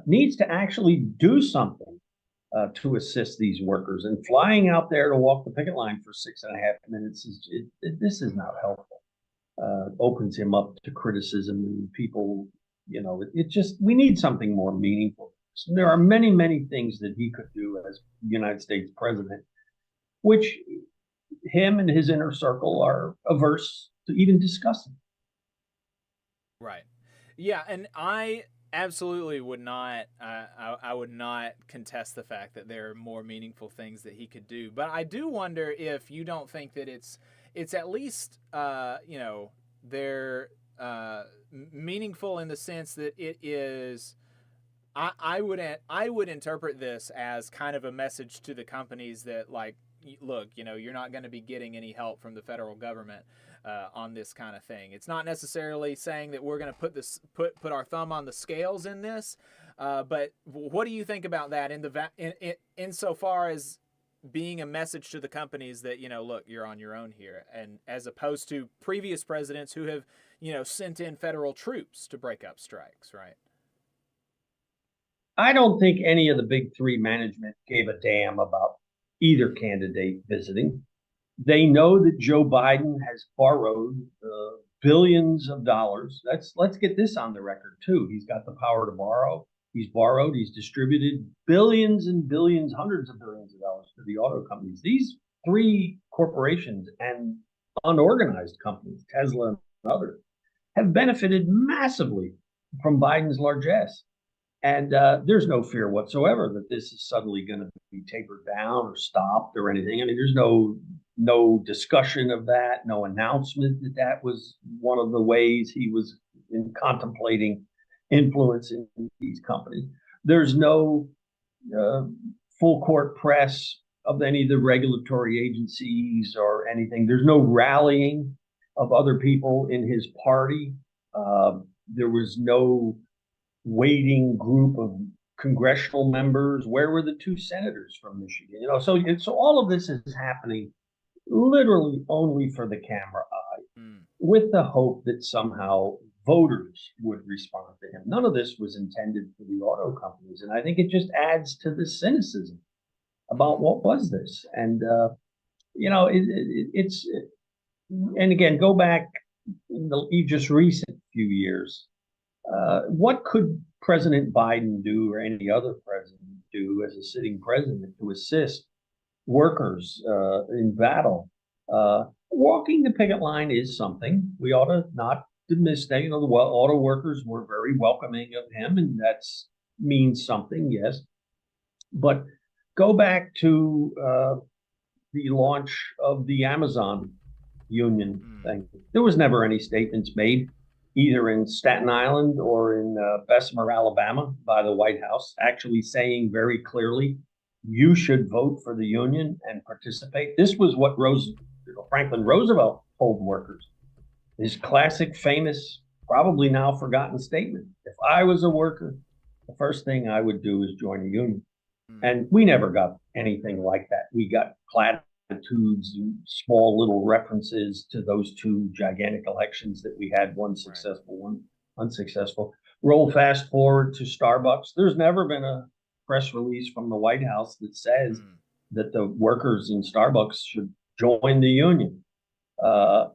needs to actually do something to assist these workers. And flying out there to walk the picket line for 6.5 minutes, this is not helpful. Opens him up to criticism and people, you know, it just, we need something more meaningful. So there are many, many things that he could do as United States president, which him and his inner circle are averse to even discussing. Right. Yeah, and I absolutely would not. I would not contest the fact that there are more meaningful things that he could do. But I do wonder if you don't think that it's at least you know, they're meaningful in the sense that it is. I would interpret this as kind of a message to the companies that, like, look, you know, you're not going to be getting any help from the federal government on this kind of thing. It's not necessarily saying that we're going to put our thumb on the scales in this, but what do you think about that insofar as being a message to the companies that, you know, look, you're on your own here, and as opposed to previous presidents who have, you know, sent in federal troops to break up strikes, right? I don't think any of the big three management gave a damn about either candidate visiting. They know that Joe Biden has borrowed billions of dollars. Let's get this on the record too. He's got the power to borrow. He's borrowed. He's distributed billions and billions, hundreds of billions of dollars to the auto companies. These three corporations and unorganized companies, Tesla and others, have benefited massively from Biden's largesse. And there's no fear whatsoever that this is suddenly going to be tapered down or stopped or anything. I mean, there's no discussion of that, no announcement that that was one of the ways he was contemplating influencing these companies. There's no full court press of any of the regulatory agencies or anything. There's no rallying of other people in his party. There was no waiting group of congressional members. Where were the two senators from Michigan? You know, so all of this is happening literally only for the camera eye, with the hope that somehow voters would respond to him. None of this was intended for the auto companies, and I think it just adds to the cynicism about what was this. And you know, it's and again, go back in the just recent few years. What could President Biden do, or any other president do as a sitting president, to assist workers in battle? Walking the picket line is something. We ought to not dismiss that. You know, the auto workers were very welcoming of him, and that means something, yes. But go back to the launch of the Amazon union thing. There was never any statements made, either in Staten Island or in Bessemer, Alabama, by the White House, actually saying very clearly, you should vote for the union and participate. This was what Franklin Roosevelt told workers. His classic, famous, probably now forgotten statement: if I was a worker, the first thing I would do is join a union. And we never got anything like that. We got platitudes and small little references to those two gigantic elections that we had, one successful, one unsuccessful. Roll fast forward to Starbucks. There's never been a press release from the White House that says that the workers in Starbucks should join the union.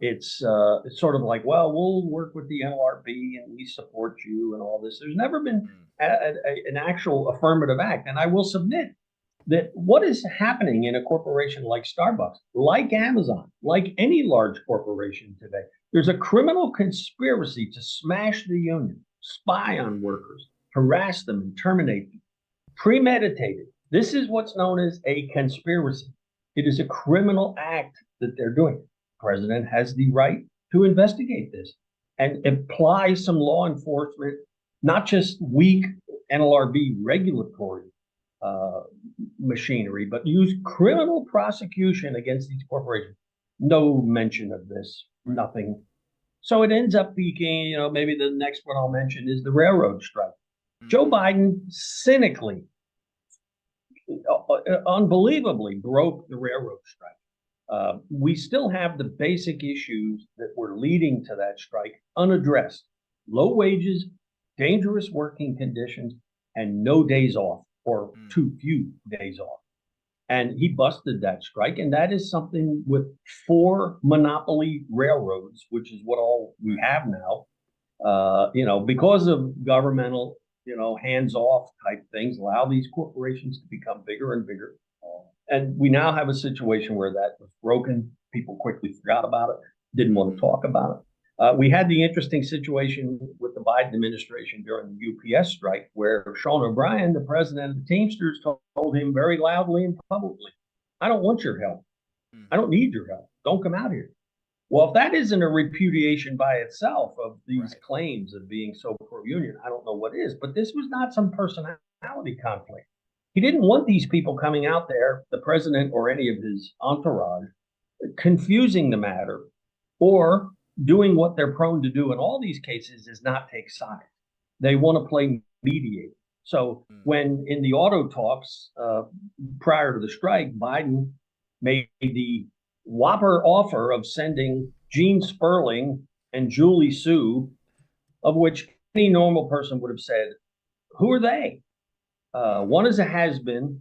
It's sort of like, well, we'll work with the NLRB and we support you and all this. There's never been an actual affirmative act. And I will submit that what is happening in a corporation like Starbucks, like Amazon, like any large corporation today, there's a criminal conspiracy to smash the union, spy on workers, harass them, and terminate them. Premeditated. This is what's known as a conspiracy. It is a criminal act that they're doing. The president has the right to investigate this and apply some law enforcement not just weak NLRB regulatory machinery, but use criminal prosecution against these corporations. No mention of this, nothing. So it ends up being, maybe the next one I'll mention is the railroad strike. Joe Biden cynically, unbelievably broke the railroad strike. We still have the basic issues that were leading to that strike unaddressed. Low wages, dangerous working conditions, and no days off, or too few days off. And he busted that strike, and that is something with 4 monopoly railroads, which is what all we have now. Because of governmental, hands-off type things, allow these corporations to become bigger and bigger. And we now have a situation where that was broken. People quickly forgot about it, didn't want to talk about it. We had the interesting situation with the Biden administration during the UPS strike, where Sean O'Brien, the president of the Teamsters, told him very loudly and publicly, I don't want your help. I don't need your help. Don't come out here. Well, if that isn't a repudiation by itself of these claims of being so pro-union, I don't know what is. But this was not some personality conflict. He didn't want these people coming out there, the president or any of his entourage, confusing the matter or doing what they're prone to do in all these cases is not take sides. They want to play mediator. So when in the auto talks prior to the strike, Biden made the whopper offer of sending Gene Sperling and Julie Sue, of which any normal person would have said, who are they? One is a has-been,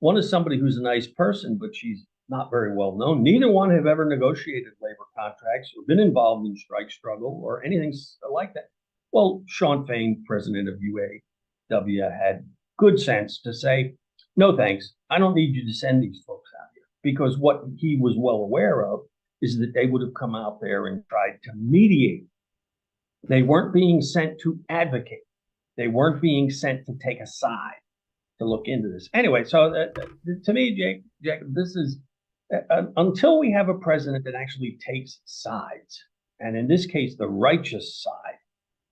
one is somebody who's a nice person, but she's not very well known. Neither one have ever negotiated labor contracts or been involved in strike struggle or anything like that. Well, Sean Fain, president of UAW, had good sense to say, no, thanks. I don't need you to send these folks out here, because what he was well aware of is that they would have come out there and tried to mediate. They weren't being sent to advocate. They weren't being sent to take a side, to look into this. Anyway, so to me, Jacob, this is, until we have a president that actually takes sides, and in this case, the righteous side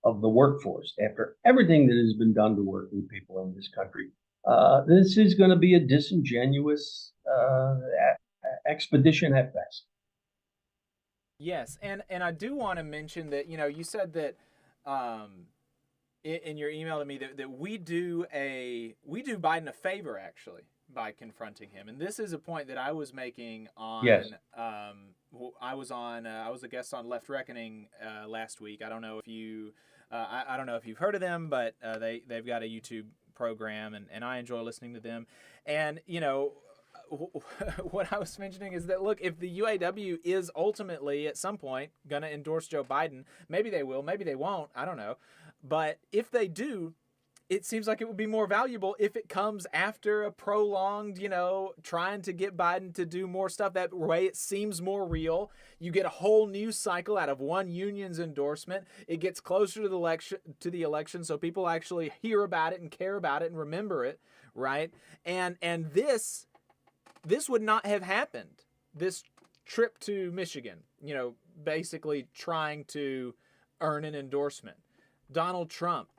of the workforce, after everything that has been done to working people in this country, this is going to be a disingenuous expedition at best. Yes, and I do want to mention that, you said that in your email to me that we do Biden a favor, actually, by confronting him. And this is a point that I was making on, yes. I was a guest on Left Reckoning last week. I don't know if you, I don't know if you've heard of them, but they've got a YouTube program, and I enjoy listening to them. And, what I was mentioning is that, look, if the UAW is ultimately at some point going to endorse Joe Biden, maybe they will, maybe they won't, I don't know. But if they do, it seems like it would be more valuable if it comes after a prolonged, trying to get Biden to do more stuff. That way it seems more real. You get a whole news cycle out of one union's endorsement. It gets closer to the election, so people actually hear about it and care about it and remember it, right? And this would not have happened. This trip to Michigan, basically trying to earn an endorsement. Donald Trump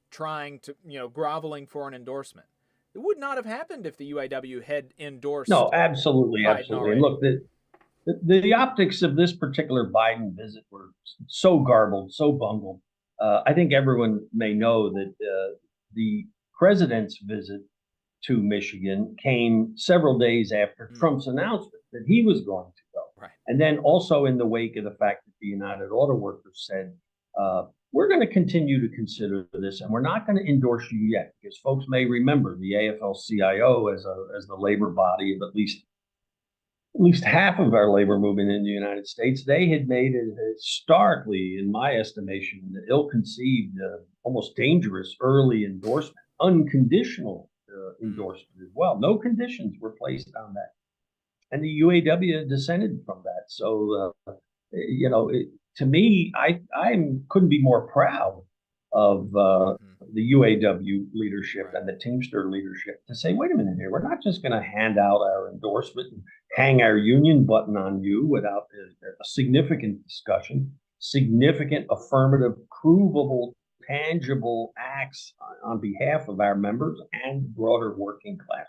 trying to, groveling for an endorsement. It would not have happened if the UAW had endorsed. No, absolutely, Biden absolutely. already. Look, the optics of this particular Biden visit were so garbled, so bungled. I think everyone may know that the president's visit to Michigan came several days after Trump's announcement that he was going to go. Right. And then also in the wake of the fact that the United Auto Workers said, we're going to continue to consider this, and we're not going to endorse you yet, because folks may remember the AFL-CIO as the labor body of at least half of our labor movement in the United States. They had made it starkly, in my estimation, ill-conceived, almost dangerous early endorsement, unconditional endorsement as well. No conditions were placed on that, and the UAW dissented from that. So, to me, I couldn't be more proud of the UAW leadership and the Teamster leadership to say, wait a minute here, we're not just going to hand out our endorsement and hang our union button on you without a significant discussion, significant affirmative, provable tangible acts on behalf of our members and broader working class.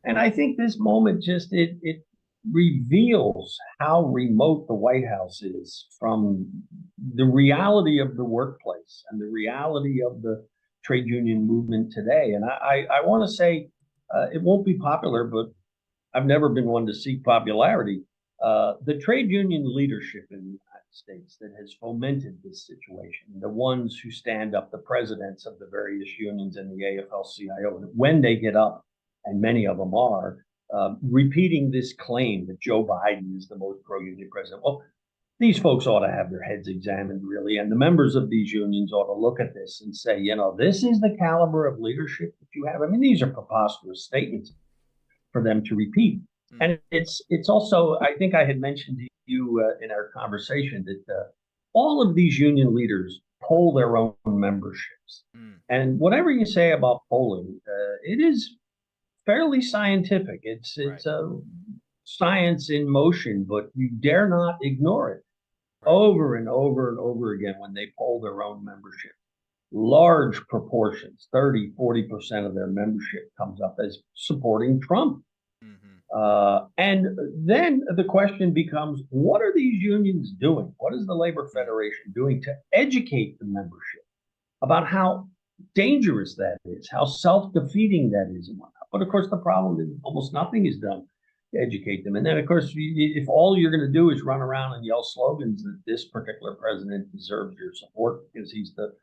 And I think this moment just it reveals how remote the White House is from the reality of the workplace and the reality of the trade union movement today. And I want to say it won't be popular, but I've never been one to seek popularity. The trade union leadership in the United States that has fomented this situation, the ones who stand up, the presidents of the various unions and the AFL-CIO, when they get up, and many of them are, repeating this claim that Joe Biden is the most pro-union president. Well, these folks ought to have their heads examined, really, and the members of these unions ought to look at this and say, you know, this is the caliber of leadership that you have. I mean, these are preposterous statements for them to repeat. And it's also, I think I had mentioned to you in our conversation that all of these union leaders poll their own memberships. And whatever you say about polling, it is fairly scientific. It's a science in motion, but you dare not ignore it. Over and over and over again when they poll their own membership. Large proportions, 30, 40% of their membership comes up as supporting Trump. And then the question becomes, what are these unions doing? What is the Labor Federation doing to educate the membership about how dangerous that is, how self-defeating that is and whatnot? But of course, the problem is almost nothing is done to educate them. And then, of course, if all you're going to do is run around and yell slogans that this particular president deserves your support because he's the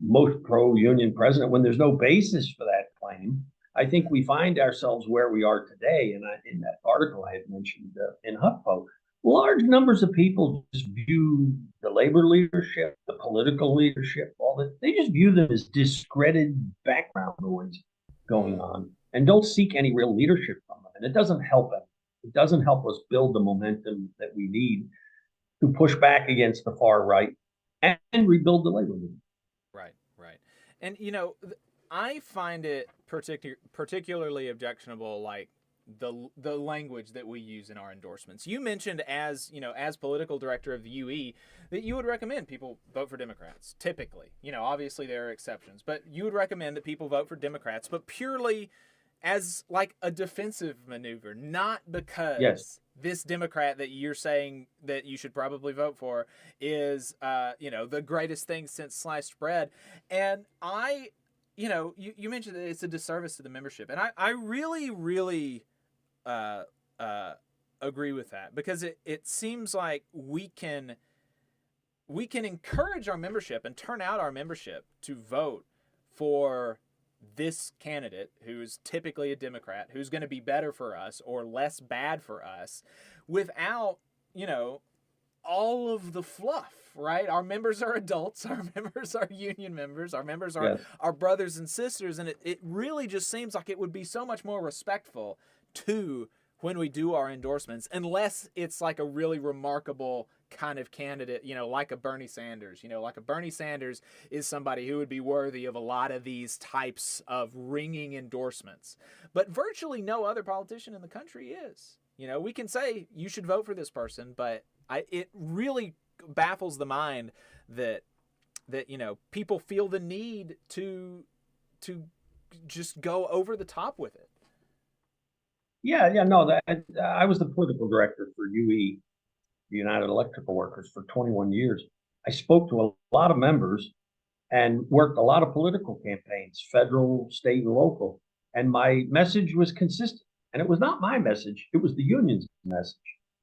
most pro-union president, when there's no basis for that claim, I think we find ourselves where we are today. And in that article I had mentioned in HuffPo, large numbers of people just view the labor leadership, the political leadership, all that. They just view them as discredited background noise going on and don't seek any real leadership from them. And it doesn't help them. It doesn't help us build the momentum that we need to push back against the far right and rebuild the labor movement. Right. And, you know, I find it particularly objectionable, like the language that we use in our endorsements. You mentioned, as you know, as political director of the UE, that you would recommend people vote for Democrats. Typically, you know, obviously there are exceptions, but you would recommend that people vote for Democrats, but purely as like a defensive maneuver, not because this Democrat that you're saying that you should probably vote for is, you know, the greatest thing since sliced bread. And you know, you mentioned that it's a disservice to the membership. And I really, really agree with that, because it seems like we can encourage our membership and turn out our membership to vote for this candidate who's typically a Democrat, who's going to be better for us or less bad for us, without, you know, all of the fluff, right? Our members are adults. Our members are union members. Our members are our brothers and sisters. And it really just seems like it would be so much more respectful to when we do our endorsements, unless it's like a really remarkable kind of candidate, you know, like a Bernie Sanders. You know, like a Bernie Sanders is somebody who would be worthy of a lot of these types of ringing endorsements. But virtually no other politician in the country is. You know, we can say you should vote for this person, but it really baffles the mind that you know, people feel the need to just go over the top with it. No, I was the political director for UE, the United Electrical Workers, for 21 years. I spoke to a lot of members and worked a lot of political campaigns, federal, state, and local. And my message was consistent. And it was not my message, it was the union's message.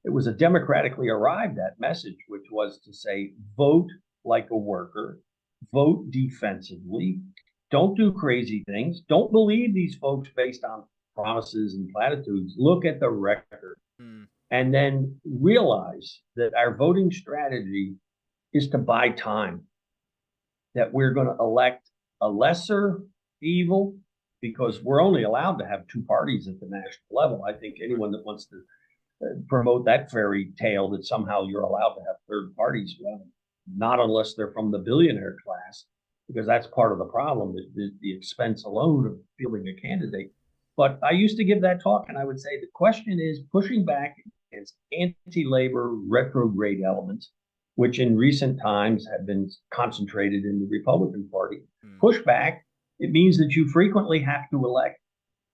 It was a democratically arrived at message, which was to say, vote like a worker, vote defensively, don't do crazy things, don't believe these folks based on promises and platitudes, look at the record, and then realize that our voting strategy is to buy time, that we're going to elect a lesser evil, because we're only allowed to have two parties at the national level. I think anyone that wants to promote that fairy tale that somehow you're allowed to have third parties, well, not unless they're from the billionaire class, because that's part of the problem, the expense alone of fielding a candidate. But I used to give that talk, and I would say the question is pushing back against anti-labor retrograde elements which in recent times have been concentrated in the Republican Party. Pushback, it means that you frequently have to elect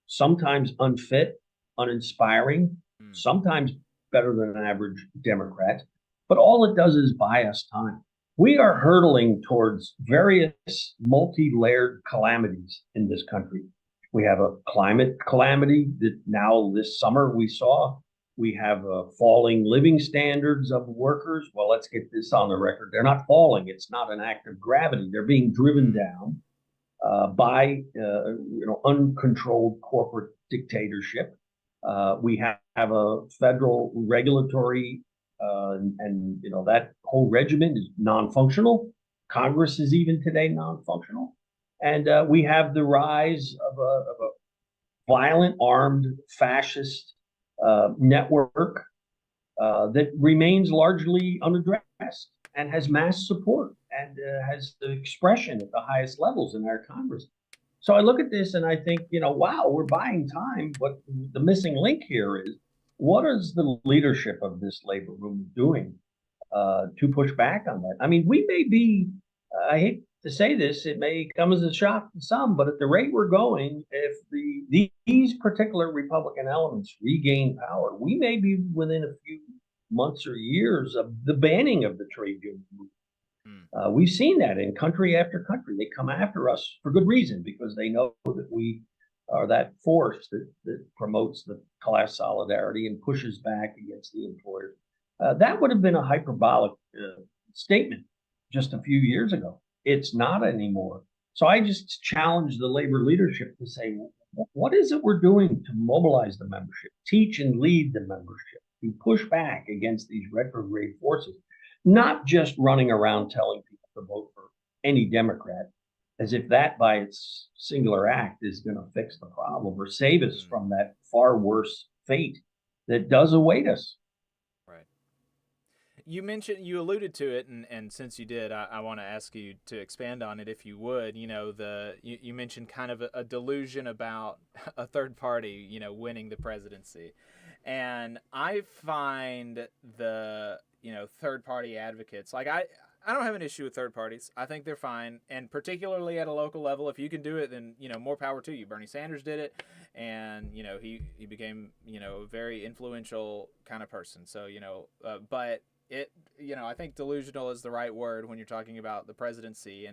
sometimes unfit, uninspiring, sometimes better than an average Democrat, but all it does is buy us time. We are hurtling towards various multi-layered calamities in this country. We have a climate calamity that now this summer we saw. We have falling living standards of workers. Well, let's get this on the record. They're not falling. It's not an act of gravity. They're being driven down by uncontrolled corporate dictatorship. We have a federal regulatory and that whole regimen is non-functional. Congress is even today non-functional. And we have the rise of a violent armed fascist network that remains largely unaddressed and has mass support and has the expression at the highest levels in our Congress. So I look at this and I think, wow, we're buying time. But the missing link here is, what is the leadership of this labor movement doing to push back on that? I mean, we may be, I hate to say this, it may come as a shock to some, but at the rate we're going, if these particular Republican elements regain power, we may be within a few months or years of the banning of the trade union movement. We've seen that in country after country. They come after us for good reason, because they know that we are that force that promotes the class solidarity and pushes back against the employer. That would have been a hyperbolic statement just a few years ago. It's not anymore. So I just challenge the labor leadership to say, what is it we're doing to mobilize the membership, teach and lead the membership, to push back against these retrograde forces, not just running around telling people to vote for any Democrat, as if that by its singular act is going to fix the problem or save us from that far worse fate that does await us. Right. You alluded to it, and since you did, I want to ask you to expand on it if you would. You mentioned kind of a delusion about a third party, winning the presidency. And I find the, third party advocates, like I don't have an issue with third parties. I think they're fine. And particularly at a local level, if you can do it, then, more power to you. Bernie Sanders did it, and, he became, a very influential kind of person. So, but it, I think delusional is the right word when you're talking about the presidency,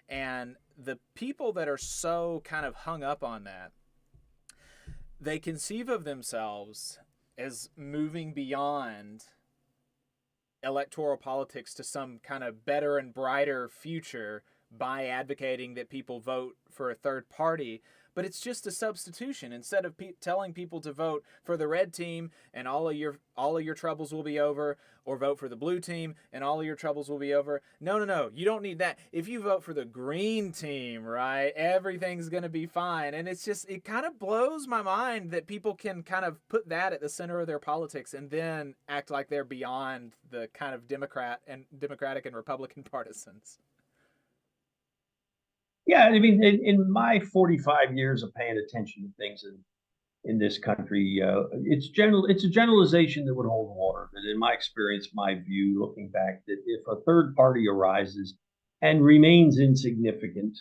and the people that are so kind of hung up on that, they conceive of themselves as moving beyond electoral politics to some kind of better and brighter future by advocating that people vote for a third party. But it's just a substitution. Instead of telling people to vote for the red team and all of your troubles will be over, or vote for the blue team and all of your troubles will be over. No, you don't need that. If you vote for the green team, right, everything's going to be fine. And it kind of blows my mind that people can kind of put that at the center of their politics and then act like they're beyond the kind of Democratic and Republican partisans. Yeah, I mean, in my 45 years of paying attention to things in this country, it's a generalization that would hold water. That in my experience, my view, looking back, that if a third party arises and remains insignificant,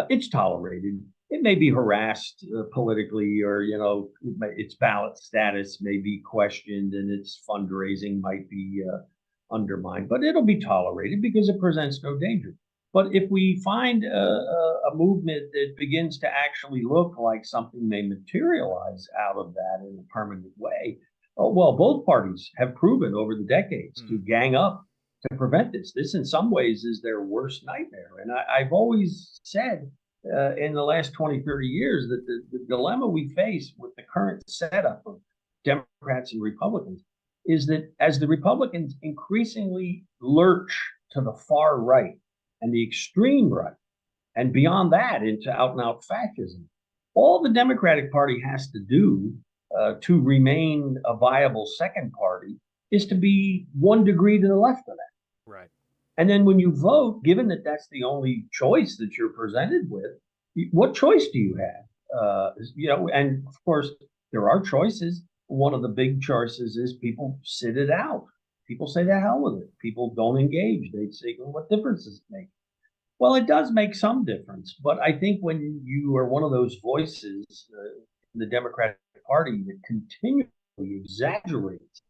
it's tolerated. It may be harassed politically, or its ballot status may be questioned, and its fundraising might be undermined. But it'll be tolerated because it presents no danger. But if we find a movement that begins to actually look like something may materialize out of that in a permanent way, well, both parties have proven over the decades to gang up to prevent this. This, in some ways, is their worst nightmare. And I've always said in the last 20, 30 years that the dilemma we face with the current setup of Democrats and Republicans is that as the Republicans increasingly lurch to the far right, and the extreme right, and beyond that into out-and-out fascism, all the Democratic Party has to do to remain a viable second party is to be 1 degree to the left of that. Right. And then when you vote, given that that's the only choice that you're presented with, what choice do you have? And of course, there are choices. One of the big choices is people sit it out. People say the hell with it. People don't engage. They say, well, what difference does it make? Well, it does make some difference, but I think when you are one of those voices in the Democratic Party that continually exaggerates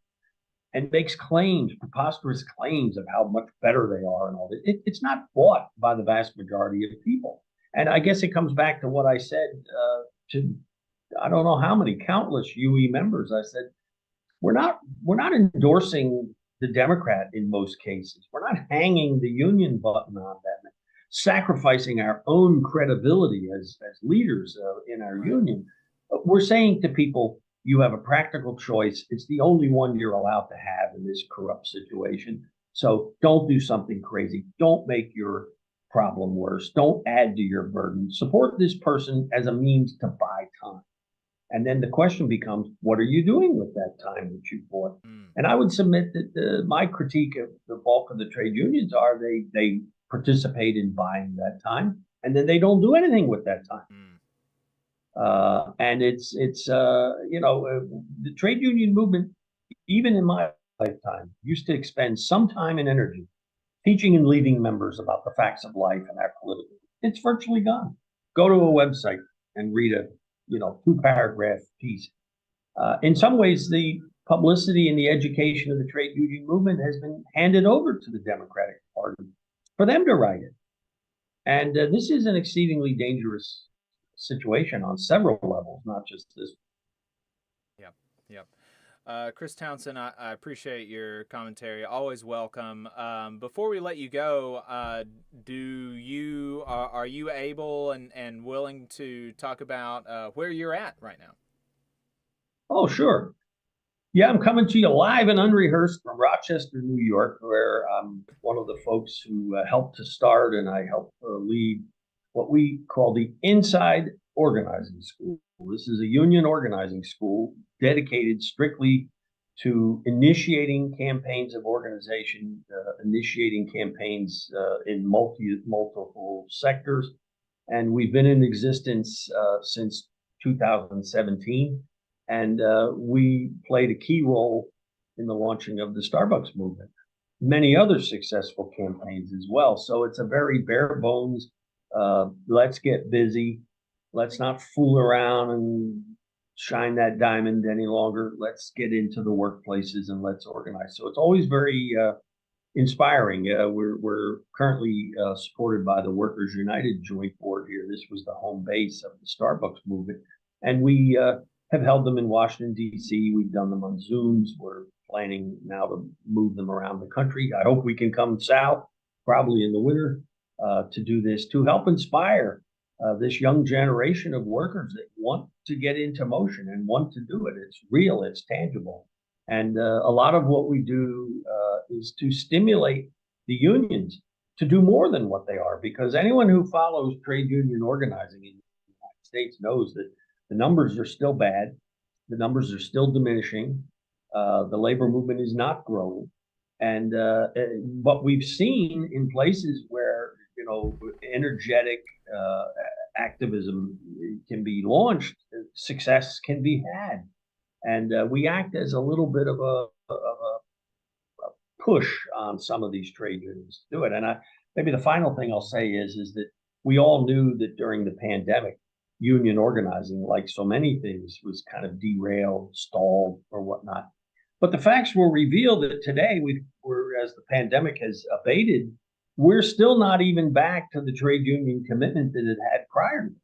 and makes claims, preposterous claims of how much better they are and all that, it's not bought by the vast majority of people. And I guess it comes back to what I said to, I don't know how many countless UE members. I said, we're not endorsing the Democrat in most cases. We're not hanging the union button on them, sacrificing our own credibility as leaders in our union. We're saying to people, you have a practical choice. It's the only one you're allowed to have in this corrupt situation. So don't do something crazy. Don't make your problem worse. Don't add to your burden. Support this person as a means to buy time. And then the question becomes, what are you doing with that time that you bought? And I would submit that my critique of the bulk of the trade unions are they participate in buying that time, and then they don't do anything with that time. And it's the trade union movement, even in my lifetime, used to expend some time and energy teaching and leading members about the facts of life and our political. It's virtually gone. Go to a website and read a 2-paragraph piece. In some ways, the publicity and the education of the trade union movement has been handed over to the Democratic Party for them to write it. And this is an exceedingly dangerous situation on several levels, not just this. Yep. Chris Townsend, I appreciate your commentary. Always welcome. Before we let you go, are you able and willing to talk about where you're at right now? Oh, sure. Yeah, I'm coming to you live and unrehearsed from Rochester, New York, where I'm one of the folks who helped to start and I helped lead what we call the Inside Organizing School. This is a union organizing school dedicated strictly to initiating campaigns of organization, initiating campaigns in multiple sectors. And we've been in existence since 2017. And we played a key role in the launching of the Starbucks movement, many other successful campaigns as well. So it's a very bare bones, let's get busy. Let's not fool around and shine that diamond any longer. Let's get into the workplaces and let's organize. So it's always very inspiring. We're currently supported by the Workers United Joint Board here. This was the home base of the Starbucks movement. And we have held them in Washington, D.C. We've done them on Zooms. We're planning now to move them around the country. I hope we can come south, probably in the winter, to do this, to help inspire this young generation of workers that want to get into motion and want to do it. It's real, it's tangible. And a lot of what we do is to stimulate the unions to do more than what they are, because anyone who follows trade union organizing in the United States knows that the numbers are still bad. The numbers are still diminishing. The labor movement is not growing. And what we've seen in places where, energetic activism can be launched, success can be had. And we act as a little bit of a push on some of these trade unions to do it. And maybe the final thing I'll say is that we all knew that during the pandemic, union organizing, like so many things, was kind of derailed, stalled, or whatnot. But the facts will reveal that today, as the pandemic has abated, we're still not even back to the trade union commitment that it had prior to that.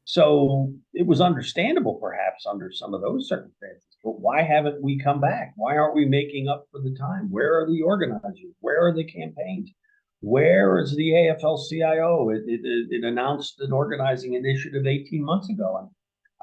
So it was understandable, perhaps, under some of those circumstances. But why haven't we come back? Why aren't we making up for the time? Where are the organizers? Where are the campaigns? Where is the AFL-CIO? It announced an organizing initiative 18 months ago, and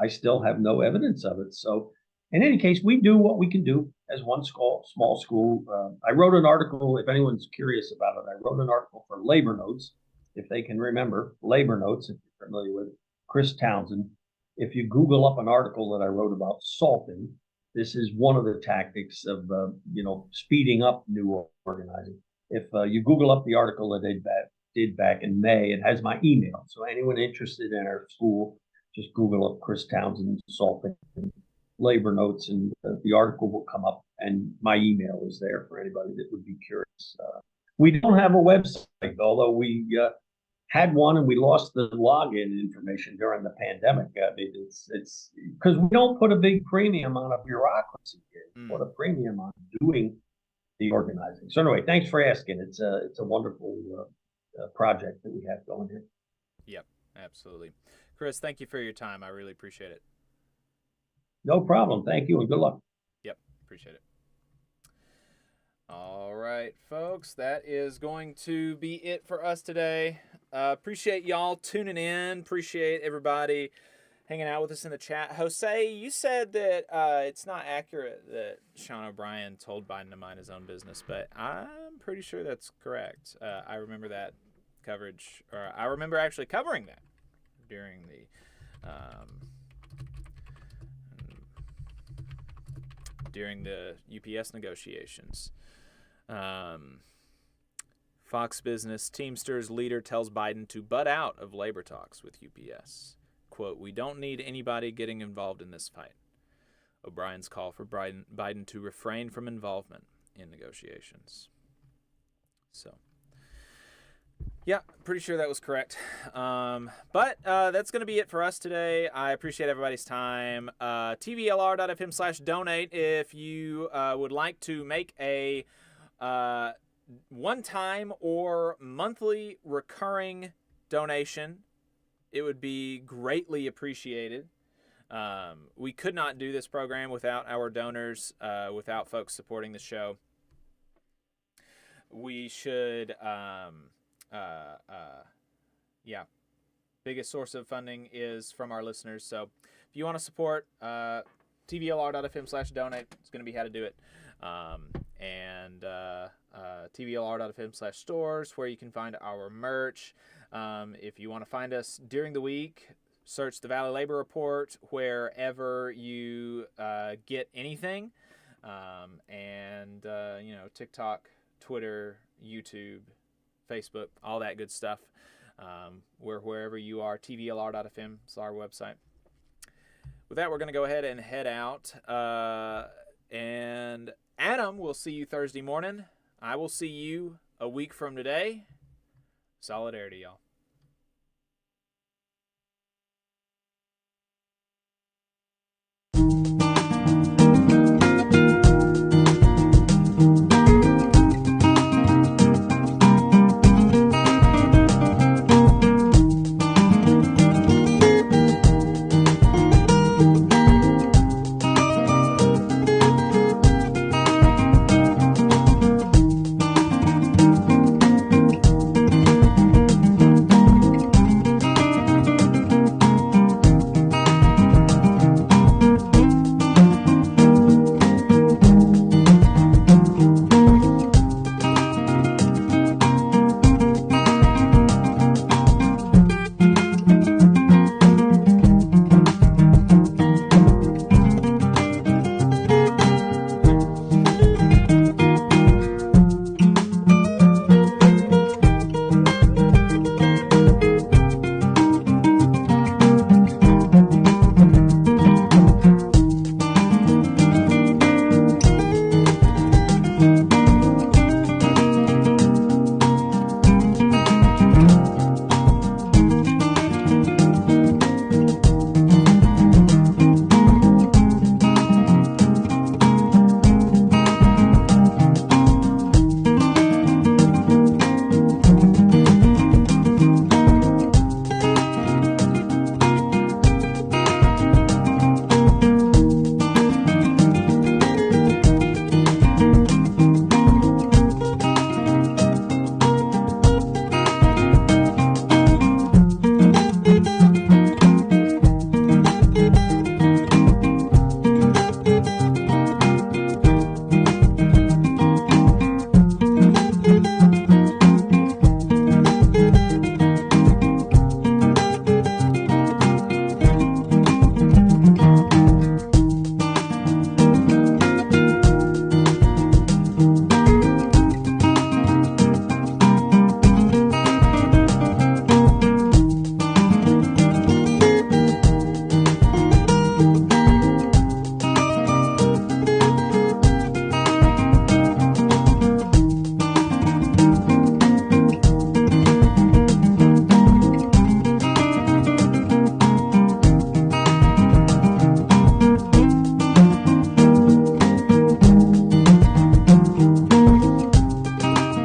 I still have no evidence of it. So in any case, we do what we can do as one small school. I wrote an article, if anyone's curious about it, I wrote an article for Labor Notes, if they can remember, Labor Notes, if you're familiar with it, Chris Townsend. If you Google up an article that I wrote about salting, this is one of the tactics of, speeding up new organizing. If you Google up the article that they did back in May, it has my email. So anyone interested in our school, just Google up Chris Townsend salting Labor Notes, and the article will come up. and my email is there for anybody that would be curious. We don't have a website, although we had one and we lost the login information during the pandemic. I mean, it's because we don't put a big premium on a bureaucracy here. We put a premium on doing the organizing. So anyway, thanks for asking. It's a wonderful project that we have going here. Yep, absolutely. Chris, thank you for your time. I really appreciate it. No problem. Thank you and good luck. Yep, appreciate it. All right, folks, that is going to be it for us today. Appreciate y'all tuning in. Appreciate everybody hanging out with us in the chat. Jose, you said that it's not accurate that Sean O'Brien told Biden to mind his own business, but I'm pretty sure that's correct. I remember that coverage, or I remember actually covering that during the UPS negotiations. Fox Business Teamsters leader tells Biden to butt out of labor talks with UPS. Quote, "We don't need anybody getting involved in this fight." O'Brien's call for Biden to refrain from involvement in negotiations. So, yeah, pretty sure that was correct. But that's going to be it for us today. I appreciate everybody's time. TVLR.fm/donate if you would like to make a one-time or monthly recurring donation. It would be greatly appreciated. We could not do this program without our donors, without folks supporting the show. We should, biggest source of funding is from our listeners. So if you want to support, TVLR.fm/donate is going to be how to do it. And TVLR.fm/stores, where you can find our merch. If you want to find us during the week, search the Valley Labor Report wherever you get anything. TikTok, Twitter, YouTube, Facebook, all that good stuff. Wherever you are, TVLR.fm is our website. With that, we're going to go ahead and head out. And Adam, we'll see you Thursday morning. I will see you a week from today. Solidarity, y'all.